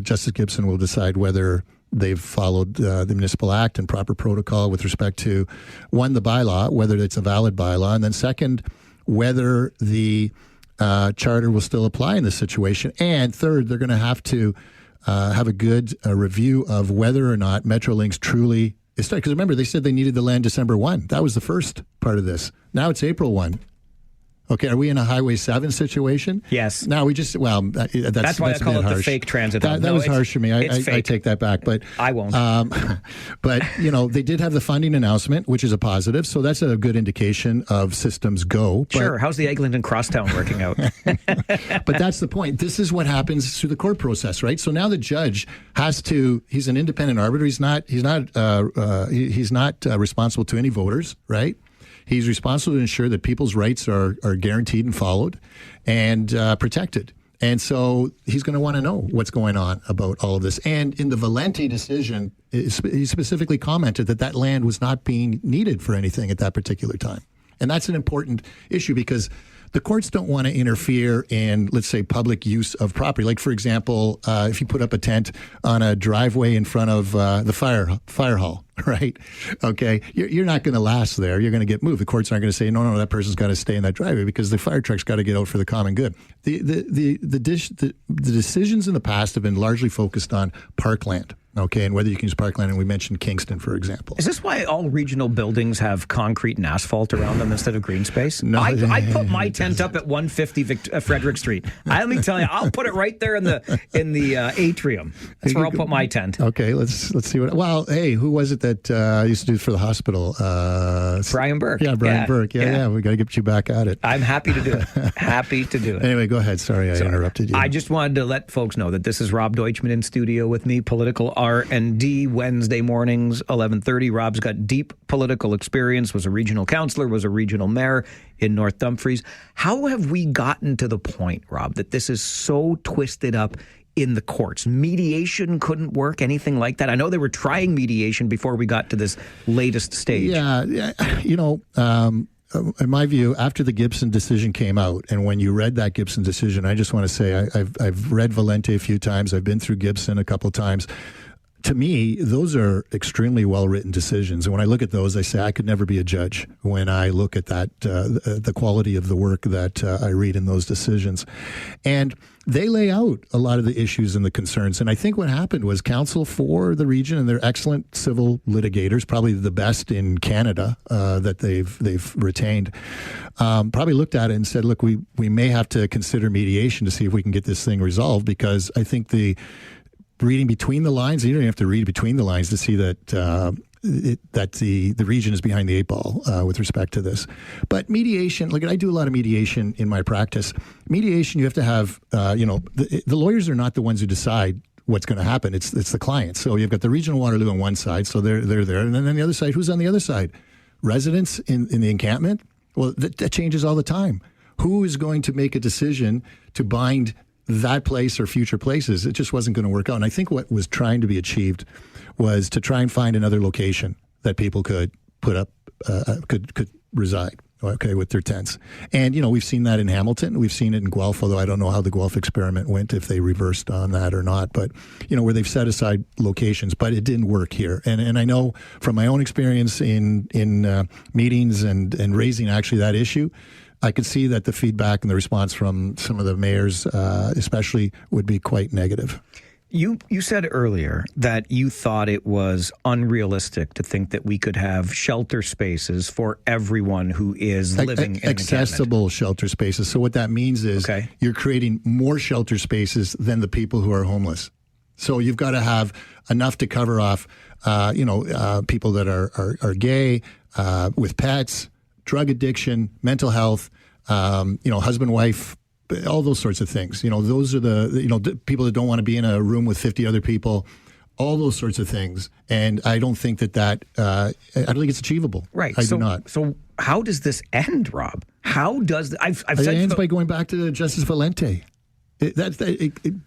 Justice Gibson will decide whether they've followed the Municipal Act and proper protocol with respect to, one, the bylaw, whether it's a valid bylaw, and then second, whether the charter will still apply in this situation. And third, they're going to have a good review of whether or not Metrolinx truly is starting. Because remember, they said they needed the land December 1. That was the first part of this. Now it's April 1. Okay, are we in a Highway 7 situation? Yes. No, we just, that's why I call it harsh. the fake transit hub. That was harsh for me. I take that back. But I won't. But, they did have the funding announcement, which is a positive. So that's a good indication of systems go. Sure. How's the Eglinton Crosstown working out? But that's the point. This is what happens through the court process, right? So now the judge has to, he's an independent arbiter. He's not responsible to any voters, right? He's responsible to ensure that people's rights are guaranteed and followed and protected. And so he's going to want to know what's going on about all of this. And in the Valente decision, he specifically commented that land was not being needed for anything at that particular time. And that's an important issue because the courts don't want to interfere in, let's say, public use of property. Like, for example, if you put up a tent on a driveway in front of the fire hall, right? Okay, you're not going to last there. You're going to get moved. The courts aren't going to say, no, that person's got to stay in that driveway because the fire truck's got to get out for the common good. The decisions in the past have been largely focused on parkland. Okay, and whether you can use parkland, and we mentioned Kingston, for example. Is this why all regional buildings have concrete and asphalt around them instead of green space? No, I put my tent up at 150 Frederick Street. Let me tell you, I'll put it right there in the atrium. That's where I'll put my tent. Okay, let's see what. Well, hey, who was it that used to do it for the hospital? Brian Burke. Yeah, Brian Burke. Yeah. We got to get you back at it. I'm happy to do it. Happy to do it. Anyway, go ahead. Sorry, I interrupted you. I just wanted to let folks know that this is Rob Deutschman in studio with me, political R&D Wednesday mornings, 11:30. Rob's got deep political experience, was a regional councillor, was a regional mayor in North Dumfries. How have we gotten to the point, Rob, that this is so twisted up in the courts? Mediation couldn't work, anything like that? I know they were trying mediation before we got to this latest stage. Yeah. in my view, after the Gibson decision came out, and when you read that Gibson decision, I just want to say I've read Valente a few times. I've been through Gibson a couple of times. To me, those are extremely well-written decisions. And when I look at those, I say I could never be a judge when I look at that, the quality of the work that I read in those decisions. And they lay out a lot of the issues and the concerns. And I think what happened was counsel for the region, and they're excellent civil litigators, probably the best in Canada that they've retained, probably looked at it and said, look, we may have to consider mediation to see if we can get this thing resolved, because I think reading between the lines, you don't even have to read between the lines to see that the region is behind the eight ball with respect to this. But mediation, look, I do a lot of mediation in my practice. Mediation, you have to have, the lawyers are not the ones who decide what's going to happen. It's the clients. So you've got the regional Waterloo on one side, so they're there, and then on the other side, who's on the other side? Residents in the encampment? Well, that changes all the time. Who is going to make a decision to bind that place or future places? It just wasn't going to work out. And I think what was trying to be achieved was to try and find another location that people could put up, could reside, okay, with their tents. And, we've seen that in Hamilton. We've seen it in Guelph, although I don't know how the Guelph experiment went, if they reversed on that or not. But, where they've set aside locations, but it didn't work here. And I know from my own experience in meetings and raising actually that issue, I could see that the feedback and the response from some of the mayors, especially, would be quite negative. You said earlier that you thought it was unrealistic to think that we could have shelter spaces for everyone who is living in accessible shelter spaces. So what that means is you're creating more shelter spaces than the people who are homeless. So you've got to have enough to cover off, people that are gay, with pets, drug addiction, mental health, husband, wife, all those sorts of things. Those are the people that don't want to be in a room with 50 other people, all those sorts of things. And I don't think that I don't think it's achievable. Right. I do not. So how does this end, Rob? How does I've it said ends by going back to Justice Valente.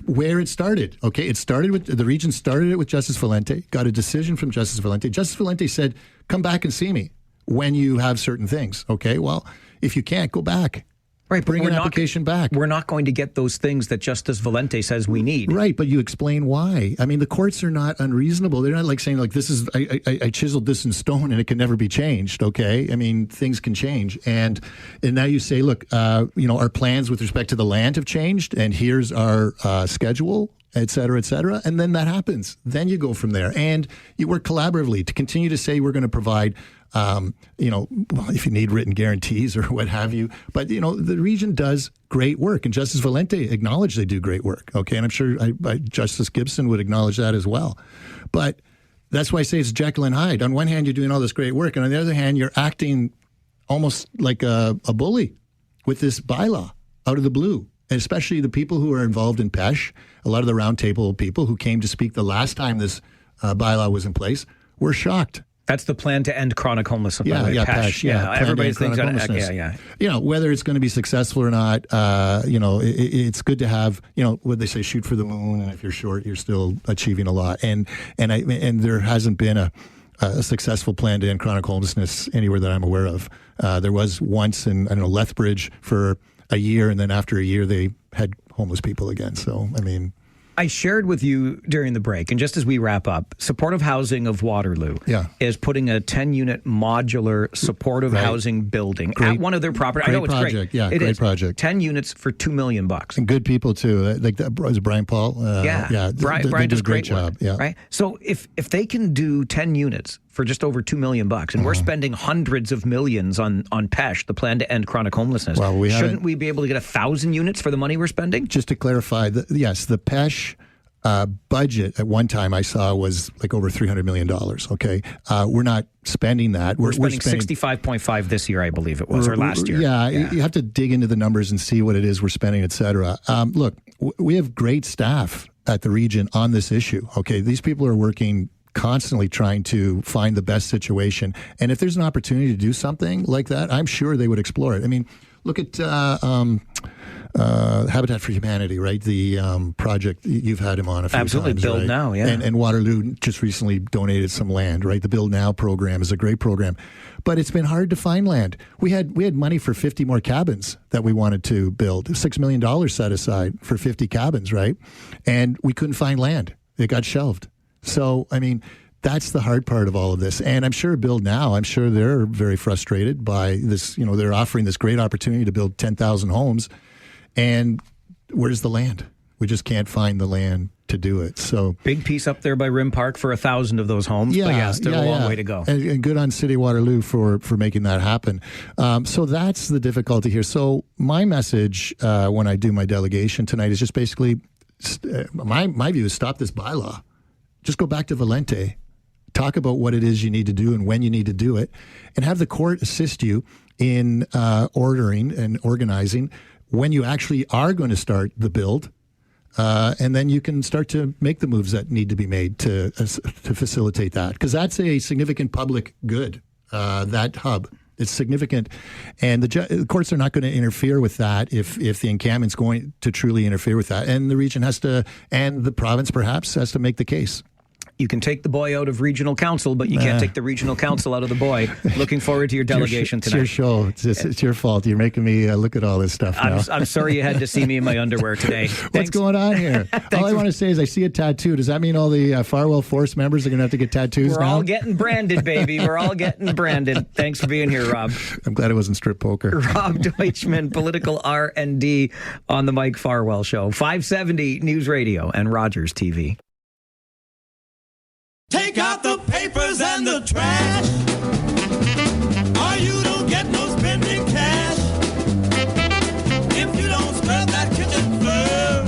Where it started. Okay, it started with the region started it with Justice Valente. Got a decision from Justice Valente. Justice Valente said, "Come back and see me when you have certain things." Okay, well, if you can't, go back. Right, bring an application back. We're not going to get those things that Justice Valente says we need. Right, but you explain why. I mean, the courts are not unreasonable. They're not like saying, like, this is, I chiseled this in stone and it can never be changed, okay? I mean, things can change. And now you say, look, our plans with respect to the land have changed, and here's our schedule, et cetera, and then that happens. Then you go from there. And you work collaboratively to continue to say we're going to provide if you need written guarantees or what have you. But, the region does great work. And Justice Valente acknowledged they do great work. Okay. And I'm sure Justice Gibson would acknowledge that as well. But that's why I say it's Jekyll and Hyde. On one hand, you're doing all this great work. And on the other hand, you're acting almost like a bully with this bylaw out of the blue. And especially the people who are involved in PESH, a lot of the roundtable people who came to speak the last time this bylaw was in place, were shocked. That's the plan to end chronic homelessness. PESH. Everybody's thinking, whether it's going to be successful or not, it's good to have, what they say, shoot for the moon, and if you're short, you're still achieving a lot. And there hasn't been a successful plan to end chronic homelessness anywhere that I'm aware of. There was once in, Lethbridge for a year, and then after a year, they had homeless people again. So, I shared with you during the break, and just as we wrap up, Supportive Housing of Waterloo is putting a 10-unit modular supportive housing building at one of their properties. I know it's project. Great. Yeah, great project. 10 units for $2 million. And good people, too. Like that was Brian Paul. Brian does a great job. Work, right? So if they can do 10 units for just over $2 million, and we're spending hundreds of millions on PESH, the plan to end chronic homelessness, shouldn't we be able to get 1,000 units for the money we're spending? Just to clarify, the PESH budget at one time I saw was like over $300 million. Okay, we're not spending that. We're spending 65.5 this year, I believe it was, or last year. Yeah, you have to dig into the numbers and see what it is we're spending, et cetera. Look, we have great staff at the region on this issue. Okay, these people are working constantly trying to find the best situation. And if there's an opportunity to do something like that, I'm sure they would explore it. Look at Habitat for Humanity, right? The project, you've had him on a few Absolutely. times. Build right? Now, yeah. And Waterloo just recently donated some land, right? The Build Now program is a great program. But it's been hard to find land. We had money for 50 more cabins that we wanted to build. $6 million set aside for 50 cabins, right? And we couldn't find land. It got shelved. So, I mean, that's the hard part of all of this. And I'm sure Build Now, I'm sure they're very frustrated by this. You know, they're offering this great opportunity to build 10,000 homes. And where's the land? We just can't find the land to do it. So big piece up there by Rim Park for 1,000 of those homes. But yeah, still a long way to go. And good on City of Waterloo for making that happen. So that's the difficulty here. So my message when I do my delegation tonight is just basically my view is stop this bylaw. Just go back to Valente. Talk about what it is you need to do and when you need to do it, and have the court assist you in ordering and organizing when you actually are going to start the build. And then you can start to make the moves that need to be made to facilitate that, because that's a significant public good. That hub, it's significant, and the courts are not going to interfere with that if the encampment's going to truly interfere with that, and the region has to, and the province perhaps has to make the case. You can take the boy out of regional council, but you can't take the regional council out of the boy. Looking forward to your delegation tonight. It's your show. It's your fault. You're making me look at all this stuff now. I'm sorry you had to see me in my underwear today. What's going on here? All I want to say is I see a tattoo. Does that mean all the Farwell Force members are going to have to get tattoos now? We're all getting branded, baby. We're all getting branded. Thanks for being here, Rob. I'm glad it wasn't strip poker. Rob Deutschman, political R&D on the Mike Farwell Show. 570 News Radio and Rogers TV. Take out the papers and the trash, or you don't get no spending cash. If you don't scrub that kitchen floor,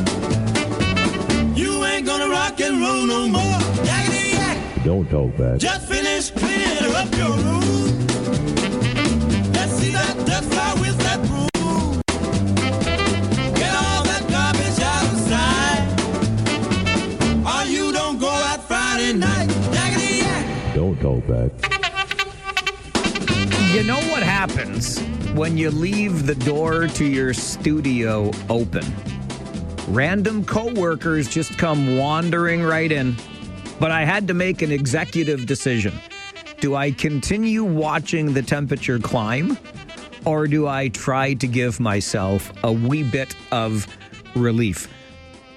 you ain't gonna rock and roll no more. Yakety yak. Don't talk back. Just finish cleaning up your room. Let's see that dust fly with that broom. Get all that garbage out of sight, or you don't go out Friday night. Don't talk back. You know what happens when you leave the door to your studio open? Random coworkers just come wandering right in. But I had to make an executive decision. Do I continue watching the temperature climb, or do I try to give myself a wee bit of relief?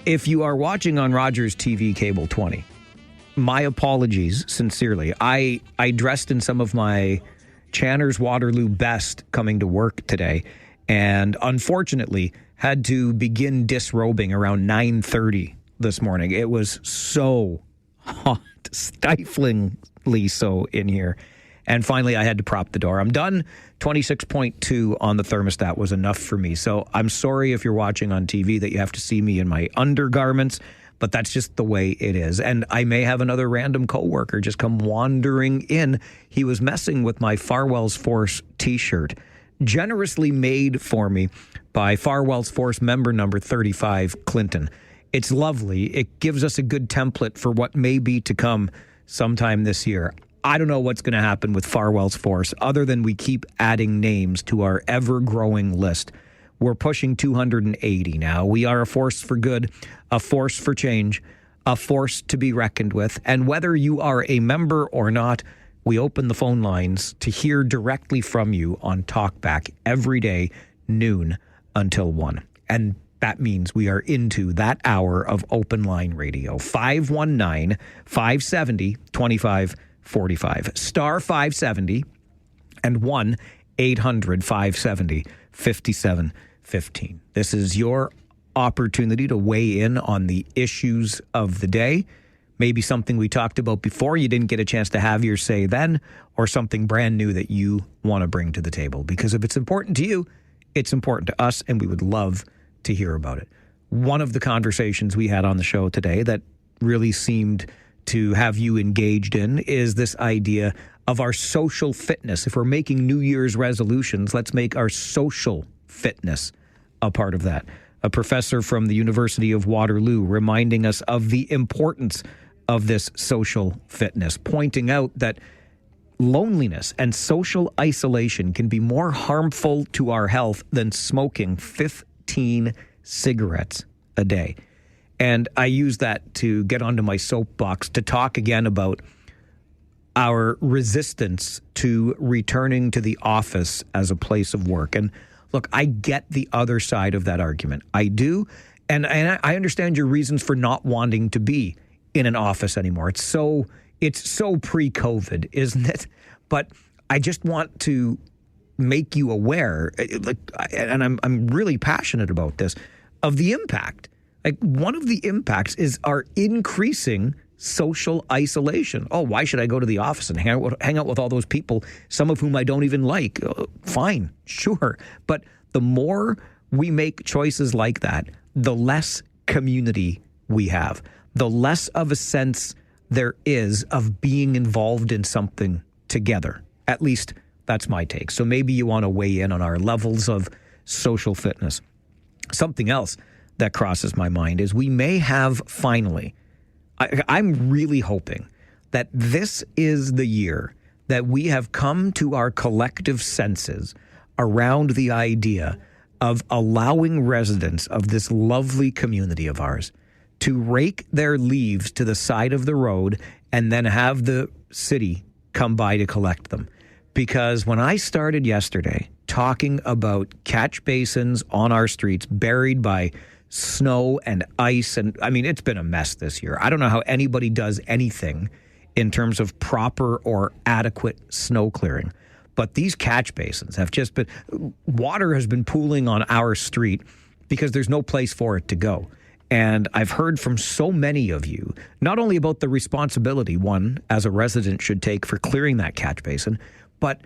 If you are watching on Rogers TV Cable 20, my apologies, sincerely. I dressed in some of my Channers Waterloo best coming to work today, and unfortunately had to begin disrobing around 9:30 this morning. It was so hot, stiflingly so in here. And finally, I had to prop the door. I'm done. 26.2 on the thermostat was enough for me. So I'm sorry if you're watching on TV that you have to see me in my undergarments, but that's just the way it is. And I may have another random coworker just come wandering in. He was messing with my Farwell's Force t-shirt, generously made for me by Farwell's Force member number 35, Clinton. It's lovely. It gives us a good template for what may be to come sometime this year. I don't know what's going to happen with Farwell's Force other than we keep adding names to our ever-growing list. We're pushing 280 now. We are a force for good, a force for change, a force to be reckoned with. And whether you are a member or not, we open the phone lines to hear directly from you on Talkback every day, noon until 1. And that means we are into that hour of open line radio. 519-570-2545. Star 570 and 1-800-570-5715. This is your opportunity to weigh in on the issues of the day. Maybe something we talked about before, you didn't get a chance to have your say then, or something brand new that you want to bring to the table. Because if it's important to you, it's important to us, and we would love to hear about it. One of the conversations we had on the show today that really seemed to have you engaged in is this idea of our social fitness. If we're making New Year's resolutions, let's make our social fitness a part of that. A professor from the University of Waterloo reminding us of the importance of this social fitness, pointing out that loneliness and social isolation can be more harmful to our health than smoking 15 cigarettes a day. And I use that to get onto my soapbox to talk again about our resistance to returning to the office as a place of work. And look, I get the other side of that argument. I do. And I understand your reasons for not wanting to be in an office anymore. It's so pre-COVID, isn't it? But I just want to make you aware, and I'm really passionate about this, of the impact. Like, one of the impacts is our increasing social isolation. Oh, why should I go to the office and hang out with all those people, some of whom I don't even like? Fine, sure. But the more we make choices like that, the less community we have, the less of a sense there is of being involved in something together. At least that's my take. So maybe you want to weigh in on our levels of social fitness. Something else that crosses my mind is we may have finally, I'm really hoping that this is the year that we have come to our collective senses around the idea of allowing residents of this lovely community of ours to rake their leaves to the side of the road and then have the city come by to collect them. Because when I started yesterday talking about catch basins on our streets buried by snow and ice, and I mean, it's been a mess this year. I don't know how anybody does anything in terms of proper or adequate snow clearing. But these catch basins have just been, water has been pooling on our street because there's no place for it to go. And I've heard from so many of you, not only about the responsibility one as a resident should take for clearing that catch basin, but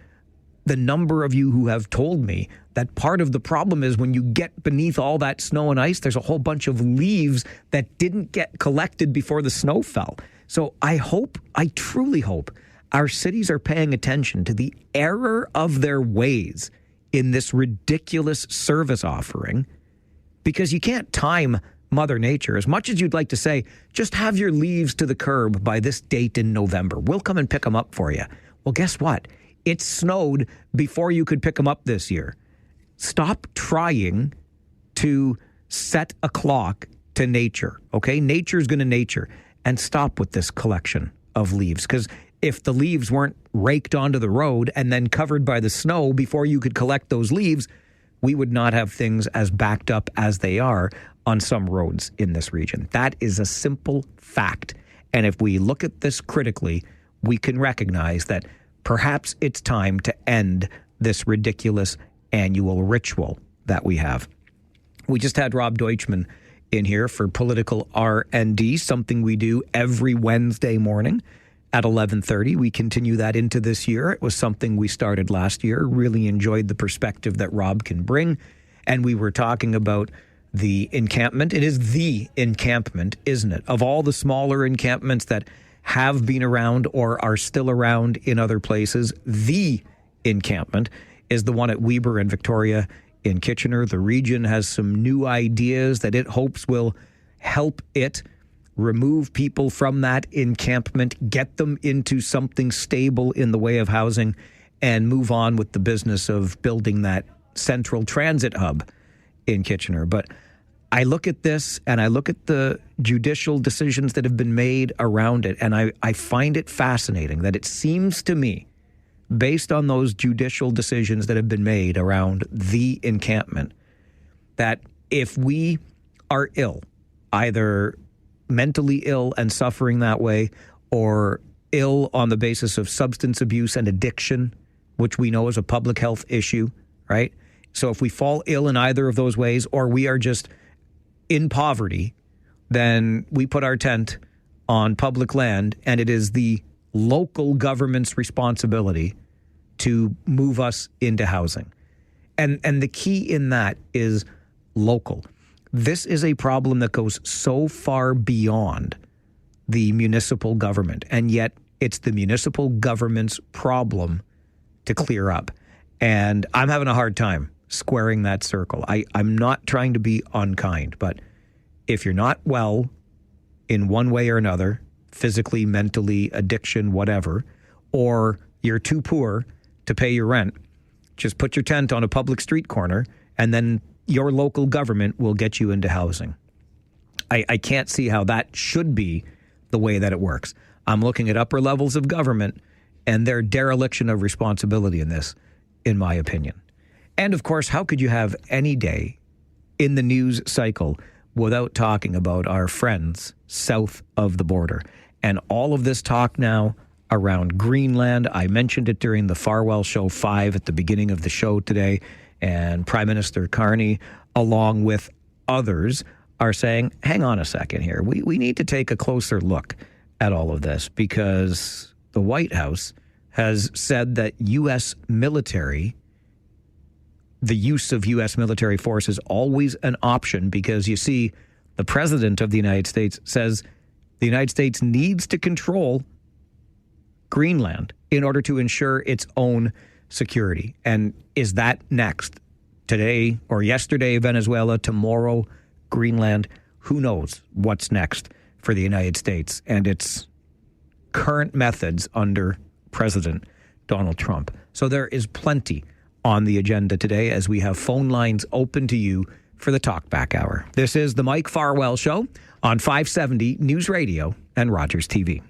the number of you who have told me that part of the problem is when you get beneath all that snow and ice, there's a whole bunch of leaves that didn't get collected before the snow fell. So I truly hope our cities are paying attention to the error of their ways in this ridiculous service offering, because you can't time Mother Nature. As much as you'd like to say, just have your leaves to the curb by this date in November. We'll come and pick them up for you. Well, guess what? It snowed before you could pick them up this year. Stop trying to set a clock to nature, okay? Nature's going to nature. And stop with this collection of leaves, because if the leaves weren't raked onto the road and then covered by the snow before you could collect those leaves, we would not have things as backed up as they are on some roads in this region. That is a simple fact. And if we look at this critically, we can recognize that perhaps it's time to end this ridiculous annual ritual that we have. We just had Rob Deutschman in here for Political R&D, something we do every Wednesday morning at 11:30. We continue that into this year. It was something we started last year. Really enjoyed the perspective that Rob can bring. And we were talking about the encampment. It is the encampment, isn't it? Of all the smaller encampments that have been around or are still around in other places, the encampment is the one at Weber and Victoria in Kitchener. The region has some new ideas that it hopes will help it remove people from that encampment, get them into something stable in the way of housing, and move on with the business of building that central transit hub in Kitchener. But I look at this and I look at the judicial decisions that have been made around it, and I find it fascinating that it seems to me, based on those judicial decisions that have been made around the encampment, that if we are ill, either mentally ill and suffering that way, or ill on the basis of substance abuse and addiction, which we know is a public health issue, right? So if we fall ill in either of those ways, or we are just in poverty, then we put our tent on public land, and it is the local government's responsibility to move us into housing. And the key in that is local. This is a problem that goes so far beyond the municipal government, and yet it's the municipal government's problem to clear up. And I'm having a hard time squaring that circle. I'm not trying to be unkind, but if you're not well in one way or another, physically, mentally, addiction, whatever, or you're too poor to pay your rent, just put your tent on a public street corner, and then your local government will get you into housing. I can't see how that should be the way that it works. I'm looking at upper levels of government and their dereliction of responsibility in this, in my opinion. And of course, how could you have any day in the news cycle without talking about our friends south of the border? And all of this talk now around Greenland. I mentioned it during the Farwell Show 5 at the beginning of the show today. And Prime Minister Carney, along with others, are saying, hang on a second here. We need to take a closer look at all of this, because the White House has said that U.S. military, the use of U.S. military force is always an option, because you see, the President of the United States says the United States needs to control Greenland in order to ensure its own security. And is that next? Today or yesterday, Venezuela, tomorrow, Greenland? Who knows what's next for the United States and its current methods under President Donald Trump. So there is plenty on the agenda today as we have phone lines open to you for the Talkback Hour. This is the Mike Farwell Show on 570 News Radio and Rogers TV.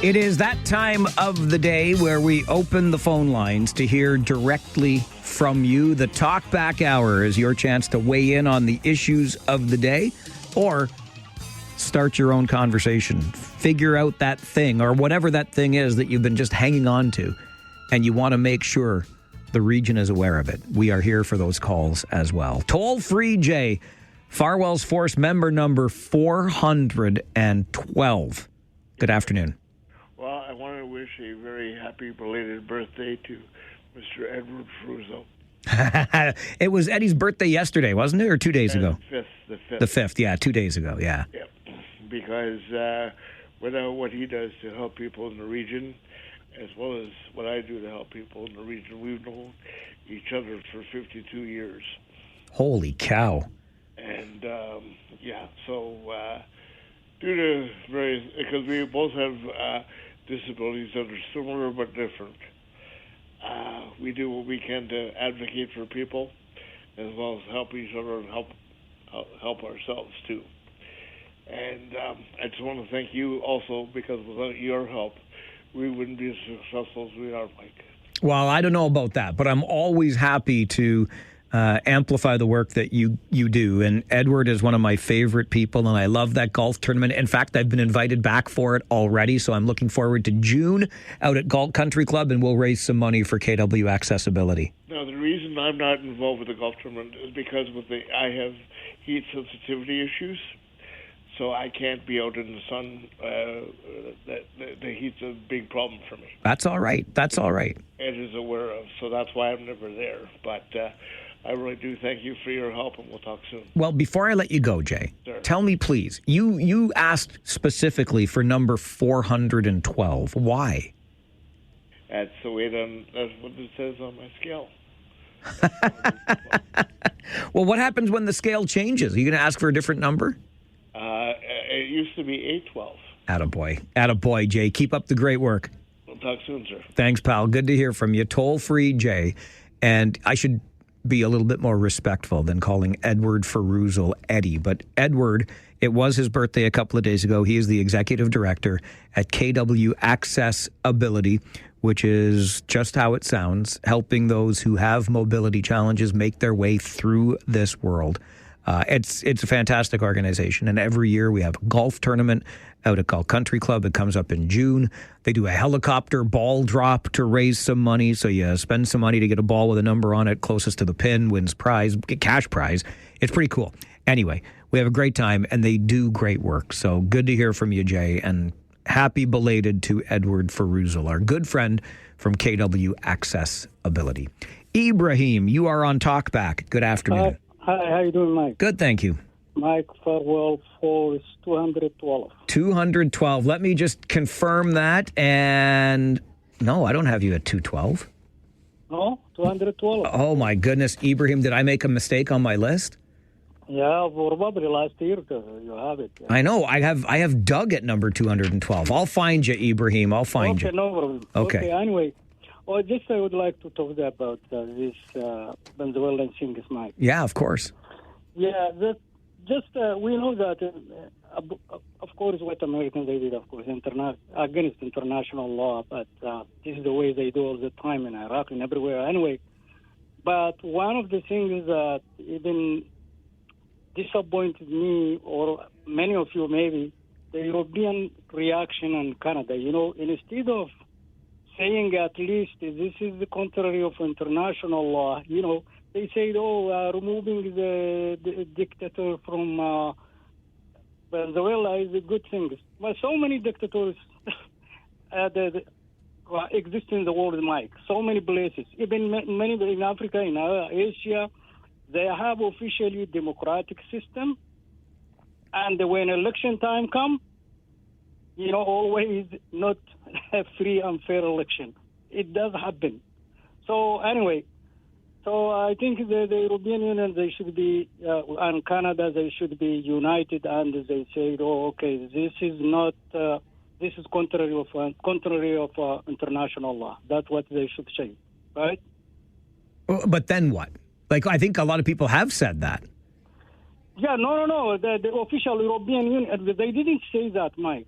It is that time of the day where we open the phone lines to hear directly from you. The Talkback Hour is your chance to weigh in on the issues of the day or start your own conversation. Figure out that thing or whatever that thing is that you've been just hanging on to, and you want to make sure the region is aware of it. We are here for those calls as well. Toll-free, Jay. Farwell's Force member number 412. Good afternoon. Well, I want to wish a very happy belated birthday to Mr. Edward Fruzo. It was Eddie's birthday yesterday, wasn't it? Or 2 days ago? The 5th. The 5th, yeah, 2 days ago, yeah. Yep. Because without what he does to help people in the region, as well as what I do to help people in the region, we've known each other for 52 years. Holy cow. And, so due to various, because we both have disabilities that are similar but different, we do what we can to advocate for people, as well as help each other and help ourselves too. And I just want to thank you also, because without your help, we wouldn't be as successful as we are, Mike. Well, I don't know about that, but I'm always happy to amplify the work that you do. And Edward is one of my favorite people, and I love that golf tournament. In fact, I've been invited back for it already, so I'm looking forward to June out at Galt Country Club, and we'll raise some money for KW Accessibility. Now, the reason I'm not involved with the golf tournament is because I have heat sensitivity issues, so I can't be out in the sun. The heat's a big problem for me. That's all right. Ed is aware of, so that's why I'm never there. But I really do thank you for your help, and we'll talk soon. Well, before I let you go, Jay, Sure. Tell me, please, you asked specifically for number 412. Why? That's the way that's what it says on my scale. Well, what happens when the scale changes? Are you going to ask for a different number? It used to be 812. Attaboy, Jay. Keep up the great work. We'll talk soon, sir. Thanks, pal. Good to hear from you. Toll-free, Jay. And I should be a little bit more respectful than calling Edward Farwell Eddie. But Edward, it was his birthday a couple of days ago. He is the executive director at KW Accessibility, which is just how it sounds, helping those who have mobility challenges make their way through this world. It's a fantastic organization, and every year we have a golf tournament out at Galt Country Club. It comes up in June. They do a helicopter ball drop to raise some money, so you spend some money to get a ball with a number on it closest to the pin, wins prize, cash prize. It's pretty cool. Anyway, we have a great time, and they do great work. So good to hear from you, Jay, and happy belated to Edward Farwell, our good friend from KW Accessibility. Ibrahim, you are on Talkback. Good afternoon. Hi, how you doing, Mike? Good, thank you. Mike Farwell for 212. 212. Let me just confirm that. And no, I don't have you at 212. No, 212. Oh, my goodness. Ibrahim, did I make a mistake on my list? Yeah, probably last year you have it. Yeah. I know. I have Doug at number 212. I'll find you, Ibrahim. I'll find you. Okay, no problem. Okay. Anyway, just I would like to talk about this Venezuelan thing, Mike. Yeah, of course. Yeah, we know that, of course, what Americans they did, of course, against international law, but this is the way they do all the time in Iraq and everywhere anyway. But one of the things that even disappointed me, or many of you maybe, the European reaction in Canada. Instead of saying at least this is the contrary of international law, they say, removing the dictator from Venezuela is a good thing. But so many dictators exist in the world, Mike. So many places, even many in Africa, in Asia. They have officially democratic system, and when election time come, always not a free and fair election. It does happen. So anyway, I think the European Union, they should be, and Canada, they should be united, and they say, this is not, this is contrary of international law. That's what they should say, right? But then what? I think a lot of people have said that. Yeah, no. The official European Union, they didn't say that, Mike.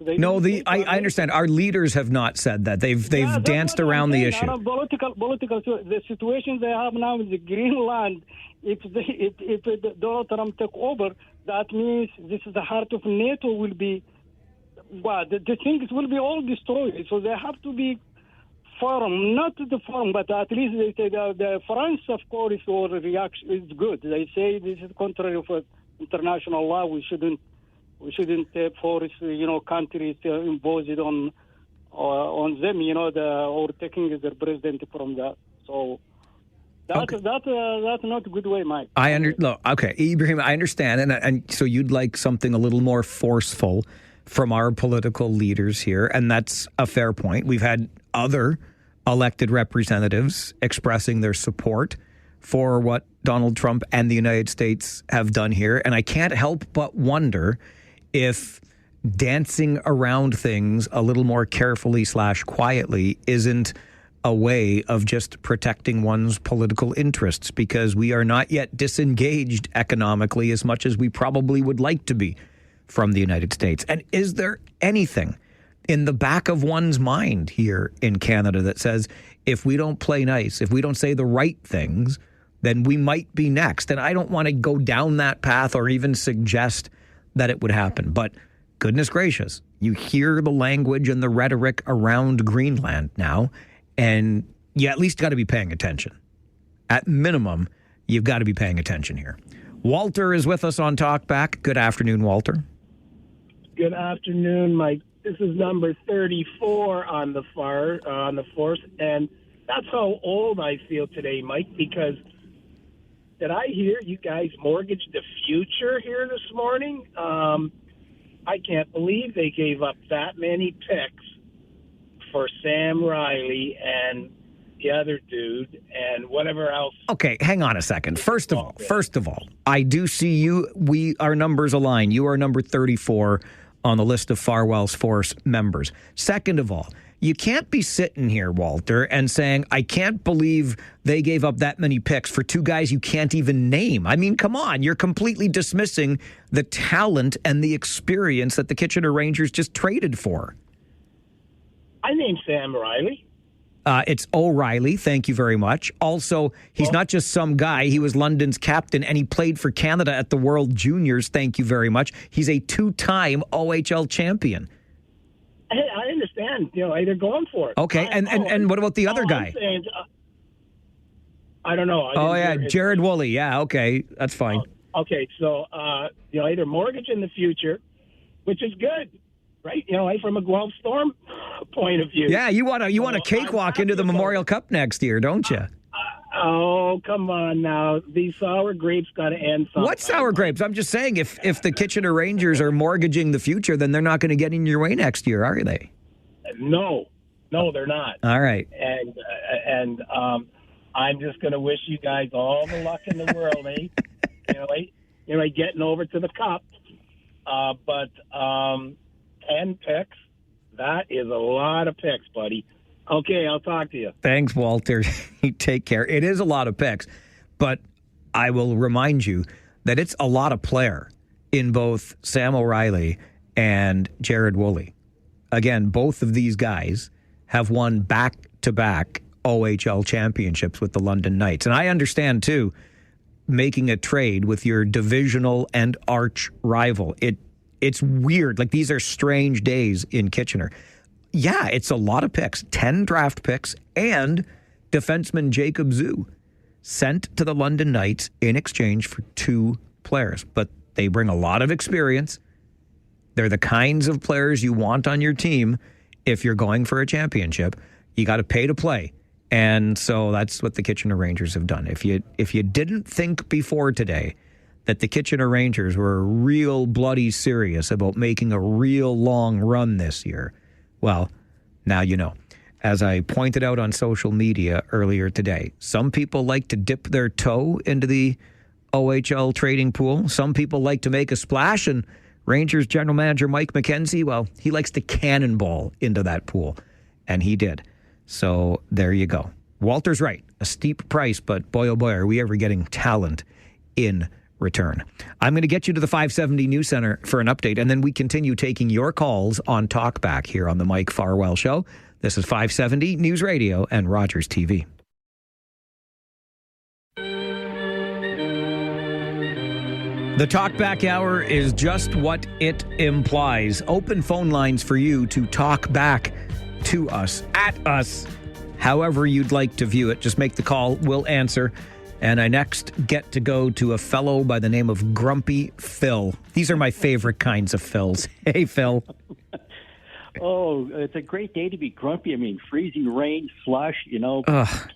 I understand. Our leaders have not said that. They've danced around the issue. Political. The situation they have now is Greenland. If Donald Trump take over, that means this is the heart of NATO will be. The things will be all destroyed. So they have to be firm, not the firm, but at least they say the France, of course, or reaction is good. They say this is contrary of international law. We shouldn't force countries to impose it on them. Or taking their president from that. So that's not a good way, Mike. Okay, Ibrahim, I understand, and so you'd like something a little more forceful from our political leaders here, and that's a fair point. We've had other elected representatives expressing their support for what Donald Trump and the United States have done here, and I can't help but wonder if dancing around things a little more carefully / quietly isn't a way of just protecting one's political interests, because we are not yet disengaged economically as much as we probably would like to be from the United States. And is there anything in the back of one's mind here in Canada that says, if we don't play nice, if we don't say the right things, then we might be next? And I don't want to go down that path or even suggest that it would happen. But goodness gracious, you hear the language and the rhetoric around Greenland now, and you at least got to be paying attention. At minimum, you've got to be paying attention here. Walter is with us on Talkback. Good afternoon, Walter. Good afternoon, Mike. This is number 34 on the force, and that's how old I feel today, Mike, because did I hear you guys mortgaged the future here this morning? I can't believe they gave up that many picks for Sam Riley and the other dude and whatever else. Okay, hang on a second. First of all, I do see our numbers align. You are number 34 on the list of Farwell's Force members. Second of all, you can't be sitting here, Walter, and saying, I can't believe they gave up that many picks for two guys you can't even name. I mean, come on. You're completely dismissing the talent and the experience that the Kitchener Rangers just traded for. I named Sam Riley. It's O'Reilly. Thank you very much. Also, he's not just some guy. He was London's captain, and he played for Canada at the World Juniors. Thank you very much. He's a two-time OHL champion. I understand. They're going for it. Okay, and what about the other guy? I don't know. Jared Woolley. Yeah, okay, that's fine. Okay, so either mortgage in the future, which is good, right? From a Guelph Storm point of view. Yeah, you want a cakewalk into the Memorial Cup next year, don't you? Oh, come on now. These sour grapes got to end sometime. What sour grapes? I'm just saying, if the Kitchener Rangers are mortgaging the future, then they're not going to get in your way next year, are they? No, they're not. All right. And I'm just going to wish you guys all the luck in the world, eh? Getting over to the cup. But 10 picks, that is a lot of picks, buddy. Okay, I'll talk to you. Thanks, Walter. Take care. It is a lot of picks, but I will remind you that it's a lot of player in both Sam O'Reilly and Jared Woolley. Again, both of these guys have won back-to-back OHL championships with the London Knights. And I understand, too, making a trade with your divisional and arch rival. It's weird. Like, these are strange days in Kitchener. Yeah, it's a lot of picks, 10 draft picks, and defenseman Jacob Zhu sent to the London Knights in exchange for 2 players. But they bring a lot of experience. They're the kinds of players you want on your team if you're going for a championship. You got to pay to play. And so that's what the Kitchener Rangers have done. If you didn't think before today that the Kitchener Rangers were real bloody serious about making a real long run this year, well, now you know. As I pointed out on social media earlier today, some people like to dip their toe into the OHL trading pool. Some people like to make a splash, and Rangers general manager Mike McKenzie, well, he likes to cannonball into that pool, and he did. So there you go. Walter's right. A steep price, but boy, oh boy, are we ever getting talent in return. I'm going to get you to the 570 News Center for an update, and then we continue taking your calls on Talkback here on the Mike Farwell Show. This is 570 News Radio and Rogers TV. The Talkback Hour is just what it implies. Open phone lines for you to talk back to us, at us, however you'd like to view it. Just make the call. We'll answer. And I next get to go to a fellow by the name of Grumpy Phil. These are my favorite kinds of Phils. Hey, Phil. Oh, it's a great day to be grumpy. I mean, freezing rain, slush,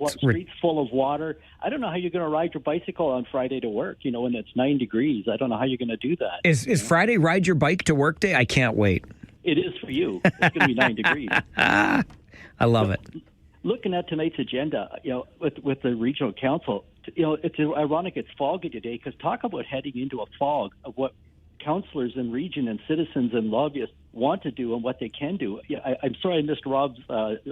streets full of water. I don't know how you're going to ride your bicycle on Friday to work, when it's 9 degrees. I don't know how you're going to do that. Is Friday Ride Your Bike to Work Day? I can't wait. It is for you. It's going to be 9 degrees. I love it. Looking at tonight's agenda, with the regional council, it's ironic it's foggy today, because talk about heading into a fog of what councillors in region and citizens and lobbyists want to do and what they can do. I'm sorry I missed Rob's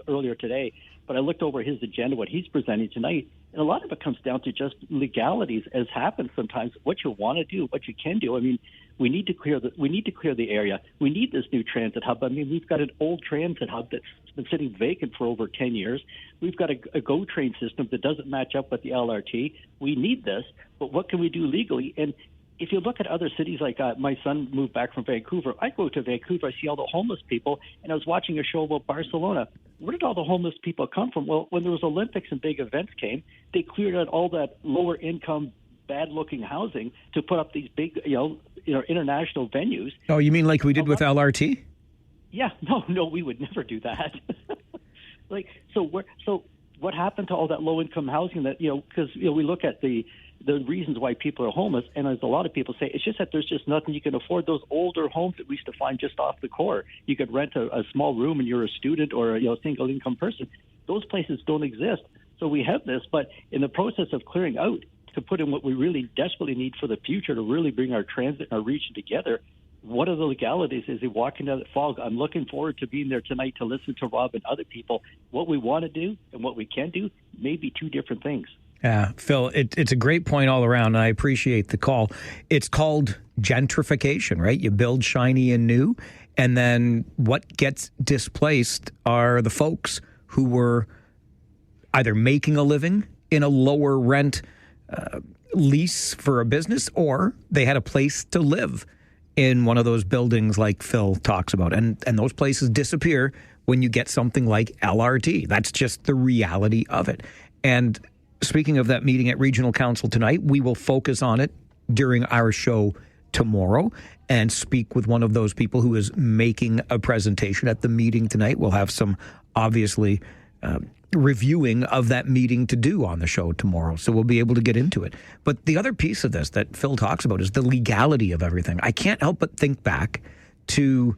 earlier today, but I looked over his agenda, what he's presenting tonight, and a lot of it comes down to just legalities, as happens sometimes, what you want to do, what you can do. I mean, we need to clear the area. We need this new transit hub. I mean, we've got an old transit hub that's been sitting vacant for over 10 years. We've got a GO train system that doesn't match up with the LRT. We need this, but what can we do legally? And if you look at other cities, like my son moved back from Vancouver. I go to Vancouver, I see all the homeless people, and I was watching a show about Barcelona. Where did all the homeless people come from? Well, when there was Olympics and big events came, they cleared out all that lower income, bad-looking housing to put up these big, international venues. Oh, you mean like we did with LRT? Yeah, no, we would never do that. So what happened to all that low-income housing that, because, we look at the reasons why people are homeless, and as a lot of people say, it's just that there's just nothing you can afford. Those older homes that we used to find just off the core, you could rent a small room and you're a student or a single income person. Those places don't exist. So we have this, but in the process of clearing out to put in what we really desperately need for the future to really bring our transit and our region together, what are the legalities as they walk into that fog? I'm looking forward to being there tonight to listen to Rob and other people. What we want to do and what we can do may be two different things. Yeah, Phil, it's a great point all around, and I appreciate the call. It's called gentrification, right? You build shiny and new, and then what gets displaced are the folks who were either making a living in a lower rent lease for a business, or they had a place to live in one of those buildings like Phil talks about. And those places disappear when you get something like LRT. That's just the reality of it. And speaking of that meeting at Regional Council tonight, we will focus on it during our show tomorrow and speak with one of those people who is making a presentation at the meeting tonight. We'll have some, obviously, reviewing of that meeting to do on the show tomorrow, so we'll be able to get into it. But the other piece of this that Phil talks about is the legality of everything. I can't help but think back to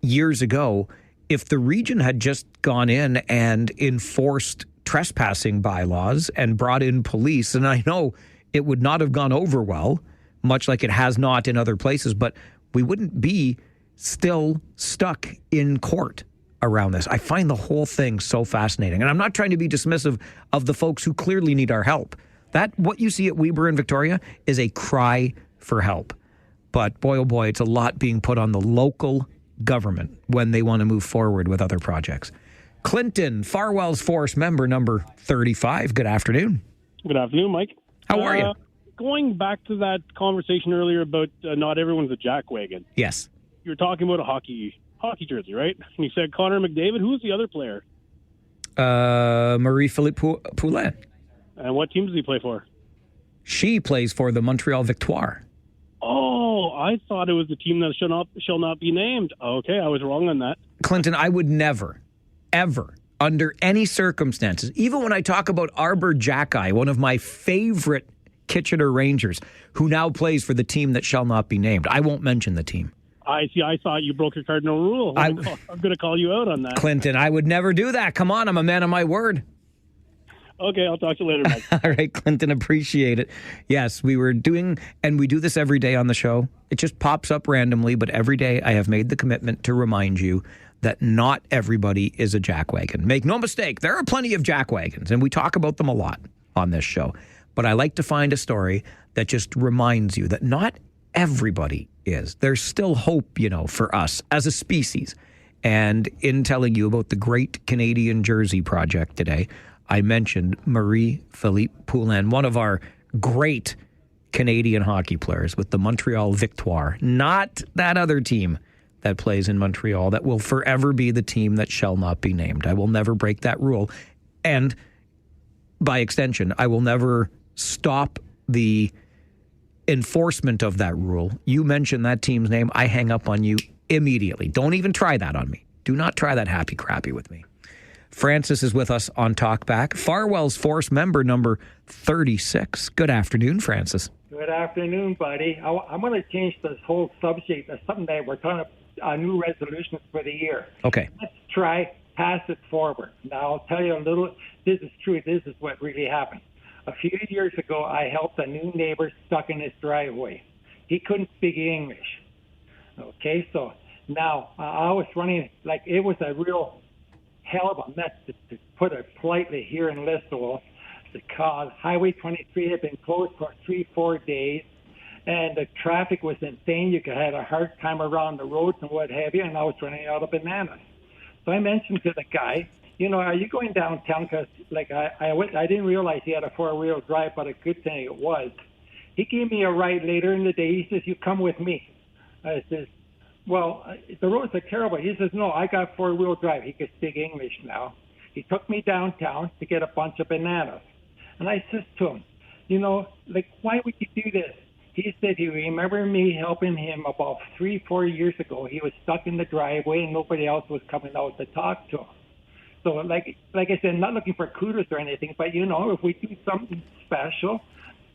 years ago. If the region had just gone in and enforced trespassing bylaws and brought in police, and I know it would not have gone over well, much like it has not in other places, but we wouldn't be still stuck in court around this. I find the whole thing so fascinating. And I'm not trying to be dismissive of the folks who clearly need our help. That, what you see at Weber and Victoria, is a cry for help. But boy, oh boy, it's a lot being put on the local government when they want to move forward with other projects. Clinton, Farwell's Force member number 35. Good afternoon. Good afternoon, Mike. How are you? Going back to that conversation earlier about not everyone's a jackwagon. Yes. You were talking about a hockey jersey, right? And you said Connor McDavid. Who's the other player? Marie-Philippe Poulin. And what team does he play for? She plays for the Montreal Victoire. Oh, I thought it was the team that shall not be named. Okay, I was wrong on that. Clinton, I would never, ever, under any circumstances, even when I talk about Arbor Jackeye, one of my favorite Kitchener Rangers, who now plays for the team that shall not be named. I won't mention the team. I see. I thought you broke your cardinal rule. I'm going to call you out on that. Clinton, I would never do that. Come on, I'm a man of my word. Okay, I'll talk to you later, Mike. All right, Clinton, appreciate it. Yes, we were doing, and we do this every day on the show. It just pops up randomly, but every day I have made the commitment to remind you that not everybody is a jackwagon. Make no mistake, there are plenty of jackwagons, and we talk about them a lot on this show. But I like to find a story that just reminds you that not everybody is. There's still hope, for us as a species. And in telling you about the Great Canadian Jersey Project today, I mentioned Marie-Philippe Poulin, one of our great Canadian hockey players with the Montreal Victoire, not that other team that plays in Montreal that will forever be the team that shall not be named. I will never break that rule. And by extension, I will never stop the enforcement of that rule. You mention that team's name, I hang up on you immediately. Don't even try that on me. Do not try that happy crappy with me. Francis is with us on Talkback. Farwell's Force member number 36. Good afternoon, Francis. Good afternoon, buddy. I'm going to change this whole subject to something that we're talking about, new resolutions for the year. Okay. Let's try pass it forward. Now, I'll tell you a little. This is true. This is what really happened. A few years ago, I helped a new neighbor stuck in his driveway. He couldn't speak English. Okay, so now I was running, like it was a real hell of a mess, to put it politely, here in Listowel, because Highway 23 had been closed for 3-4 days, and the traffic was insane. You had a hard time around the roads and what have you, and I was running out of bananas. So I mentioned to the guy, are you going downtown? Because I didn't realize he had a 4-wheel drive, but a good thing it was. He gave me a ride later in the day. He says, "You come with me." I says, "Well, the roads are terrible." He says, "No, I got 4-wheel drive." He could speak English now. He took me downtown to get a bunch of bananas. And I says to him, why would you do this? He said he remembered me helping him about 3-4 years ago. He was stuck in the driveway and nobody else was coming out to talk to him. So like I said, not looking for kudos or anything, but if we do something special,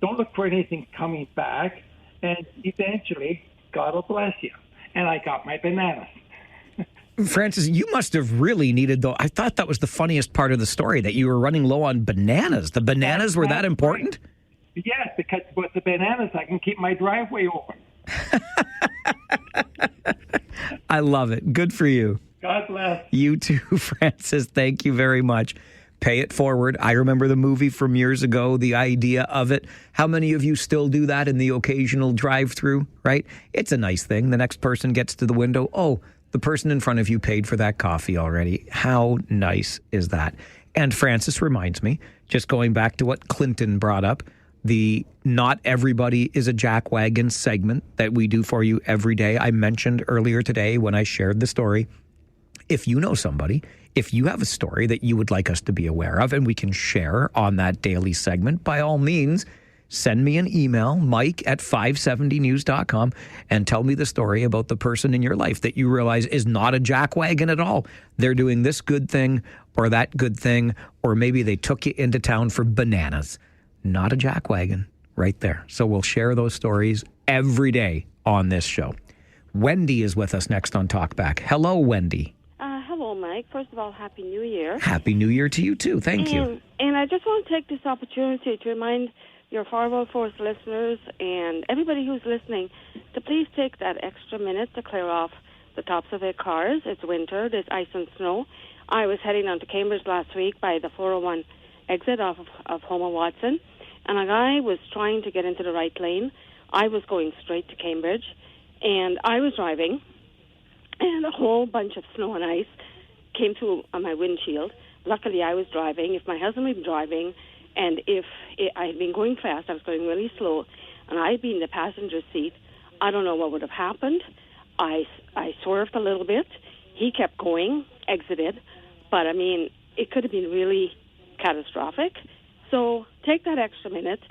don't look for anything coming back, and eventually God will bless you. And I got my bananas. Francis, you must have really needed, though. I thought that was the funniest part of the story, that you were running low on bananas. The bananas were that important? Yes, because with the bananas, I can keep my driveway open. I love it. Good for you. God bless. You too, Francis. Thank you very much. Pay it forward. I remember the movie from years ago, the idea of it. How many of you still do that in the occasional drive-through, right? It's a nice thing. The next person gets to the window. Oh, the person in front of you paid for that coffee already. How nice is that? And Francis reminds me, just going back to what Clinton brought up, the Not Everybody is a Jackwagon segment that we do for you every day. I mentioned earlier today when I shared the story, if you know somebody, if you have a story that you would like us to be aware of and we can share on that daily segment, by all means, send me an email, mike@570news.com, and tell me the story about the person in your life that you realize is not a jackwagon at all. They're doing this good thing or that good thing, or maybe they took you into town for bananas. Not a jackwagon right there. So we'll share those stories every day on this show. Wendy is with us next on Talkback. Hello, Wendy. Hello, Mike. First of all, Happy New Year. Happy New Year to you, too. Thank you. And I just want to take this opportunity to remind your Farwell Forest listeners and everybody who's listening to please take that extra minute to clear off the tops of their cars. It's winter. There's ice and snow. I was heading down to Cambridge last week by the 401 exit off of Homer Watson, and a guy was trying to get into the right lane. I was going straight to Cambridge, and I was driving, and a whole bunch of snow and ice came through on my windshield. Luckily, I was driving. If my husband had been driving, and if I had been going fast, I was going really slow, and I had been in the passenger seat, I don't know what would have happened. I swerved a little bit. He kept going, exited, but, I mean, it could have been really catastrophic. So take that extra minute,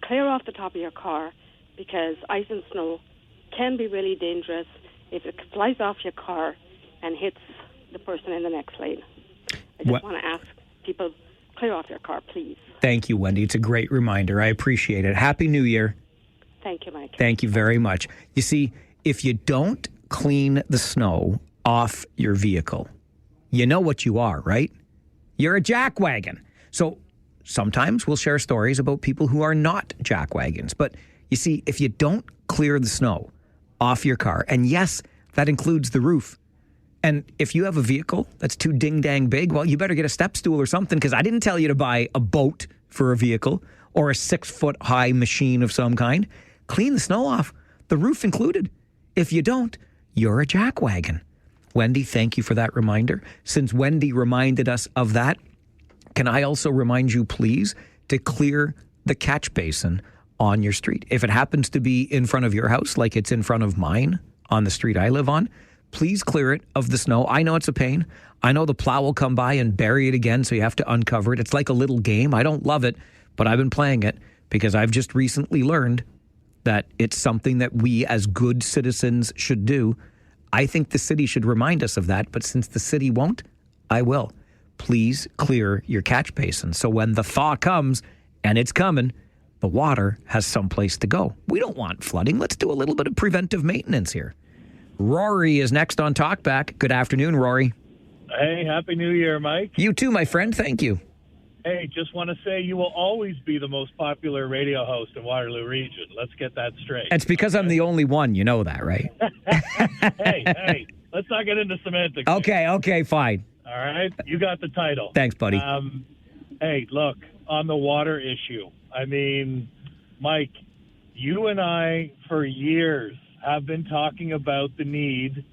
clear off the top of your car, because ice and snow can be really dangerous if it flies off your car and hits the person in the next lane. I just want to ask people, clear off your car, please. Thank you, Wendy. It's a great reminder. I appreciate it. Happy New Year. Thank you, Mike. Thank you very much. You see, if you don't clean the snow off your vehicle, you know what you are, right? You're a jackwagon. So sometimes we'll share stories about people who are not jackwagons. But you see, if you don't clear the snow off your car, and yes, that includes the roof. And if you have a vehicle that's too ding-dang big, well, you better get a step stool or something, because I didn't tell you to buy a boat for a vehicle or a 6-foot-high machine of some kind. Clean the snow off, the roof included. If you don't, you're a jackwagon. Wendy, thank you for that reminder. Since Wendy reminded us of that, can I also remind you, please, to clear the catch basin on your street? If it happens to be in front of your house, like it's in front of mine on the street I live on, please clear it of the snow. I know it's a pain. I know the plow will come by and bury it again, so you have to uncover it. It's like a little game. I don't love it, but I've been playing it because I've just recently learned that it's something that we as good citizens should do. I think the city should remind us of that, but since the city won't, I will. Please clear your catch basin so when the thaw comes, and it's coming, the water has someplace to go. We don't want flooding. Let's do a little bit of preventive maintenance here. Rory is next on Talkback. Good afternoon, Rory. Hey, Happy New Year, Mike. You too, my friend. Thank you. Hey, just want to say you will always be the most popular radio host in Waterloo Region. Let's get that straight. It's because I'm the only one. You know that, right? Hey, let's not get into semantics. Okay, fine. All right? You got the title. Thanks, buddy. Hey, look, on the water issue, I mean, Mike, you and I, for years, have been talking about the need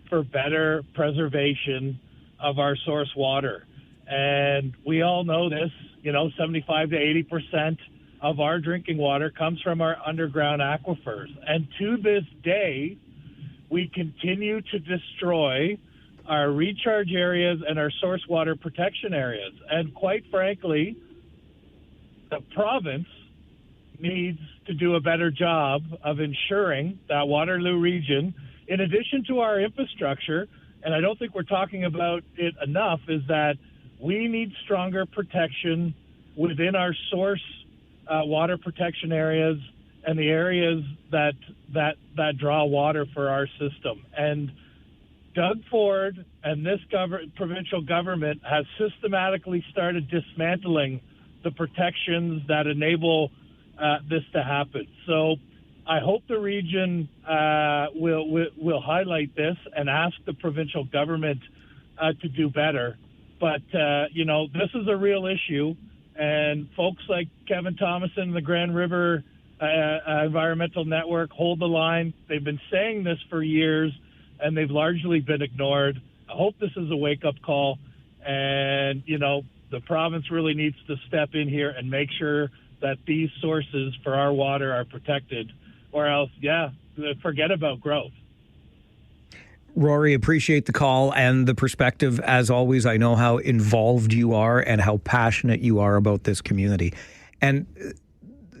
for better preservation of our source water. And we all know this, 75 to 80% of our drinking water comes from our underground aquifers. And to this day, we continue to destroy our recharge areas and our source water protection areas. And quite frankly, the province needs to do a better job of ensuring that Waterloo Region, in addition to our infrastructure, and I don't think we're talking about it enough, is that we need stronger protection within our source water protection areas and the areas that draw water for our system. And Doug Ford and this provincial government has systematically started dismantling the protections that enable this to happen. So I hope the region will highlight this and ask the provincial government to do better. But, this is a real issue, and folks like Kevin Thomason and the Grand River Environmental Network hold the line. They've been saying this for years, and they've largely been ignored. I hope this is a wake-up call, and, the province really needs to step in here and make sure that these sources for our water are protected, or else, forget about growth. Rory, appreciate the call and the perspective. As always, I know how involved you are and how passionate you are about this community. And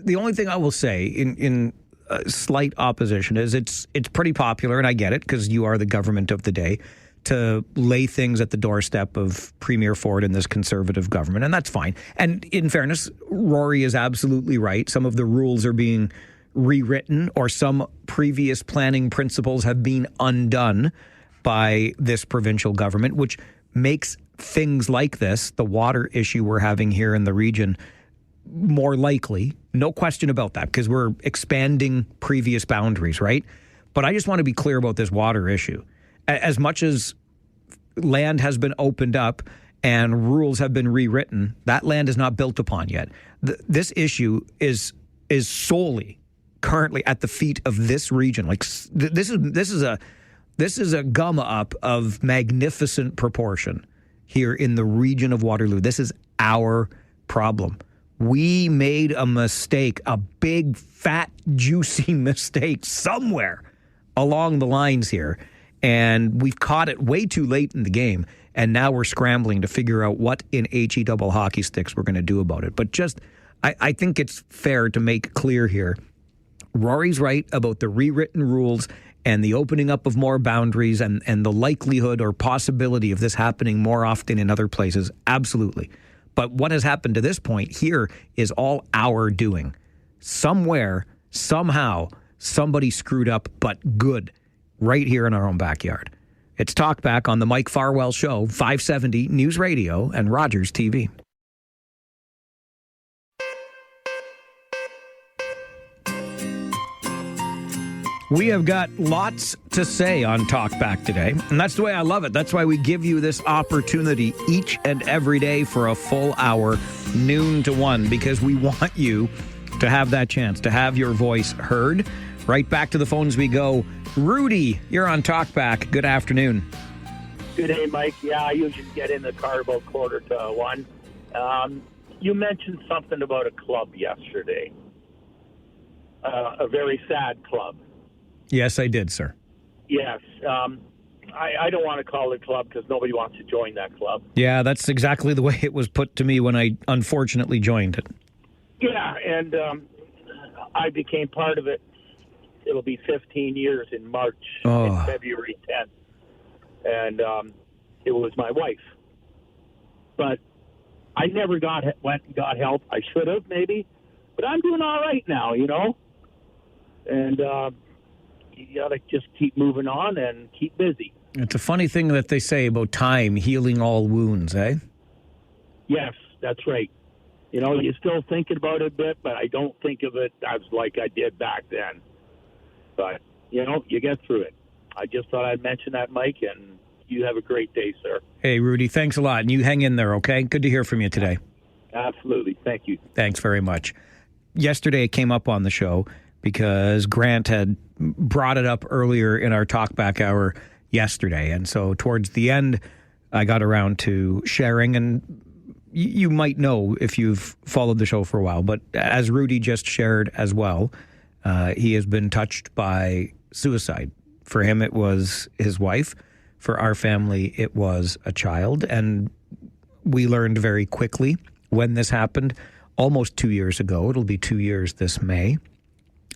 the only thing I will say in slight opposition is it's pretty popular, and I get it because you are the government of the day, to lay things at the doorstep of Premier Ford and this Conservative government, and that's fine. And in fairness, Rory is absolutely right. Some of the rules are being rewritten, or some previous planning principles have been undone by this provincial government, which makes things like this, the water issue we're having here in the region, more likely. No question about that, because we're expanding previous boundaries, right? But I just want to be clear about this water issue. As much as land has been opened up and rules have been rewritten, that land is not built upon yet. This issue is solely currently at the feet of this region. Like this is a gum up of magnificent proportion here in the region of Waterloo. This is our problem. We made a mistake, a big, fat, juicy mistake somewhere along the lines here. And we've caught it way too late in the game. And now we're scrambling to figure out what in HE double hockey sticks we're going to do about it. But just, I think it's fair to make clear here, Rory's right about the rewritten rules and the opening up of more boundaries and the likelihood or possibility of this happening more often in other places. Absolutely. But what has happened to this point here is all our doing. Somewhere, somehow, somebody screwed up, but good, right here in our own backyard. It's Talkback on the Mike Farwell Show, 570 News Radio and Rogers TV. We have got lots to say on Talkback today, and that's the way I love it. That's why we give you this opportunity each and every day for a full hour, noon to 1, because we want you to have that chance, to have your voice heard. Right back to the phones we go. Rudy, you're on Talkback. Good afternoon. Good day, Mike. Yeah, I usually get in the car about 1:45. You mentioned something about a club yesterday, a very sad club. Yes, I did, sir. Yes. I don't want to call it a club because nobody wants to join that club. Yeah, that's exactly the way it was put to me when I unfortunately joined it. Yeah, and I became part of it. It'll be 15 years in March, in February 10th. And it was my wife. But I never went and got help. I should have, maybe. But I'm doing all right now, you know. And you got to just keep moving on and keep busy. It's a funny thing that they say about time healing all wounds, eh? Yes, that's right. You know, you're still thinking about it a bit, but I don't think of it as like I did back then. But, you know, you get through it. I just thought I'd mention that, Mike, and you have a great day, sir. Hey, Rudy, thanks a lot. And you hang in there, okay? Good to hear from you today. Absolutely. Thank you. Thanks very much. Yesterday it came up on the show because Grant had brought it up earlier in our Talkback Hour yesterday. And so towards the end, I got around to sharing, and you might know if you've followed the show for a while, but as Rudy just shared as well, he has been touched by suicide. For him, it was his wife. For our family, it was a child. And we learned very quickly when this happened, almost 2 years ago, it'll be 2 years this May,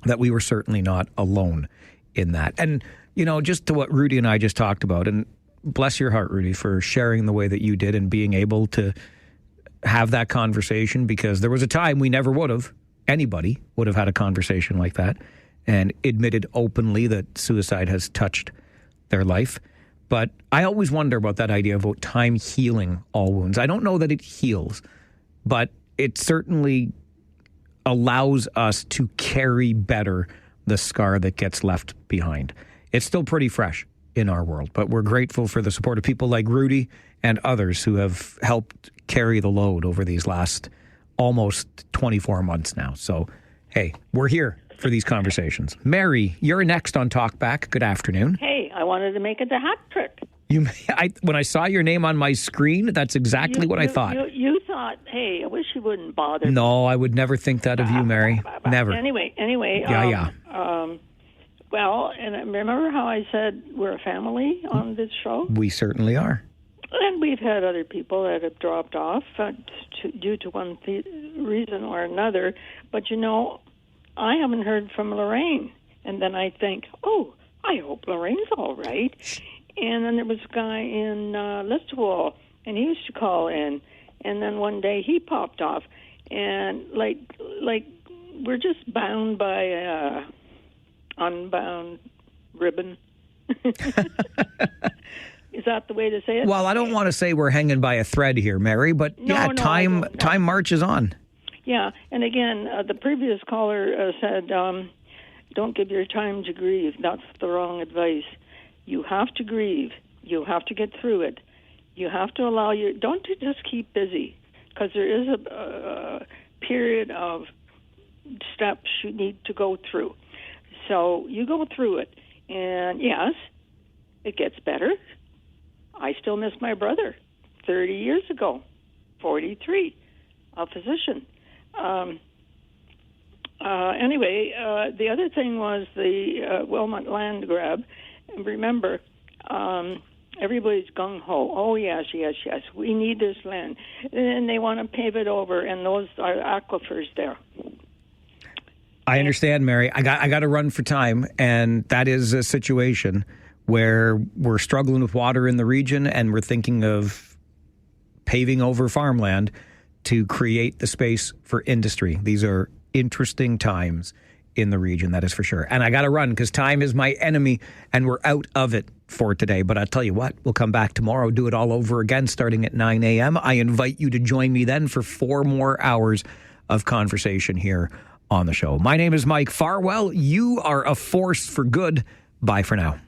that we were certainly not alone in that. And, you know, just to what Rudy and I just talked about, and bless your heart, Rudy, for sharing the way that you did and being able to have that conversation, because there was a time we never would have, anybody would have had a conversation like that and admitted openly that suicide has touched their life. But I always wonder about that idea about time healing all wounds. I don't know that it heals, but it certainly allows us to carry better the scar that gets left behind. It's still pretty fresh in our world, but we're grateful for the support of people like Rudy and others who have helped carry the load over these last almost 24 months now. So, hey, we're here for these conversations. Mary, you're next on Talkback. Good afternoon. Hey, I wanted to make it the hat trick. When I saw your name on my screen, that's exactly what I thought. You thought, hey, I wish you wouldn't bother. No, I would never think that of you, Mary. Never. Anyway. Yeah. Well, and remember how I said we're a family on this show? We certainly are. And we've had other people that have dropped off due to one reason or another. But, I haven't heard from Lorraine. And then I think, I hope Lorraine's all right. And then there was a guy in Listowel, and he used to call in. And then one day he popped off. And, like we're just bound by a unbound ribbon. Is that the way to say it? Well, I don't want to say we're hanging by a thread here, Mary, but time marches on. Yeah, and again, the previous caller said, don't give your time to grieve. That's the wrong advice. You have to grieve. You have to get through it. You have to allow don't just keep busy, because there is a period of steps you need to go through. So you go through it, and yes, it gets better. I still miss my brother, 30 years ago, 43, a physician. Anyway, the other thing was the Wilmot land grab. And remember, everybody's gung-ho. Oh, yes, we need this land. And they want to pave it over, and those are aquifers there. I understand, Mary. I got to run for time, and that is a situation where we're struggling with water in the region, and we're thinking of paving over farmland to create the space for industry. These are interesting times in the region, that is for sure. And I got to run because time is my enemy, and we're out of it for today. But I'll tell you what, we'll come back tomorrow, do it all over again starting at 9 a.m. I invite you to join me then for 4 more hours of conversation here on the show. My name is Mike Farwell. You are a force for good. Bye for now.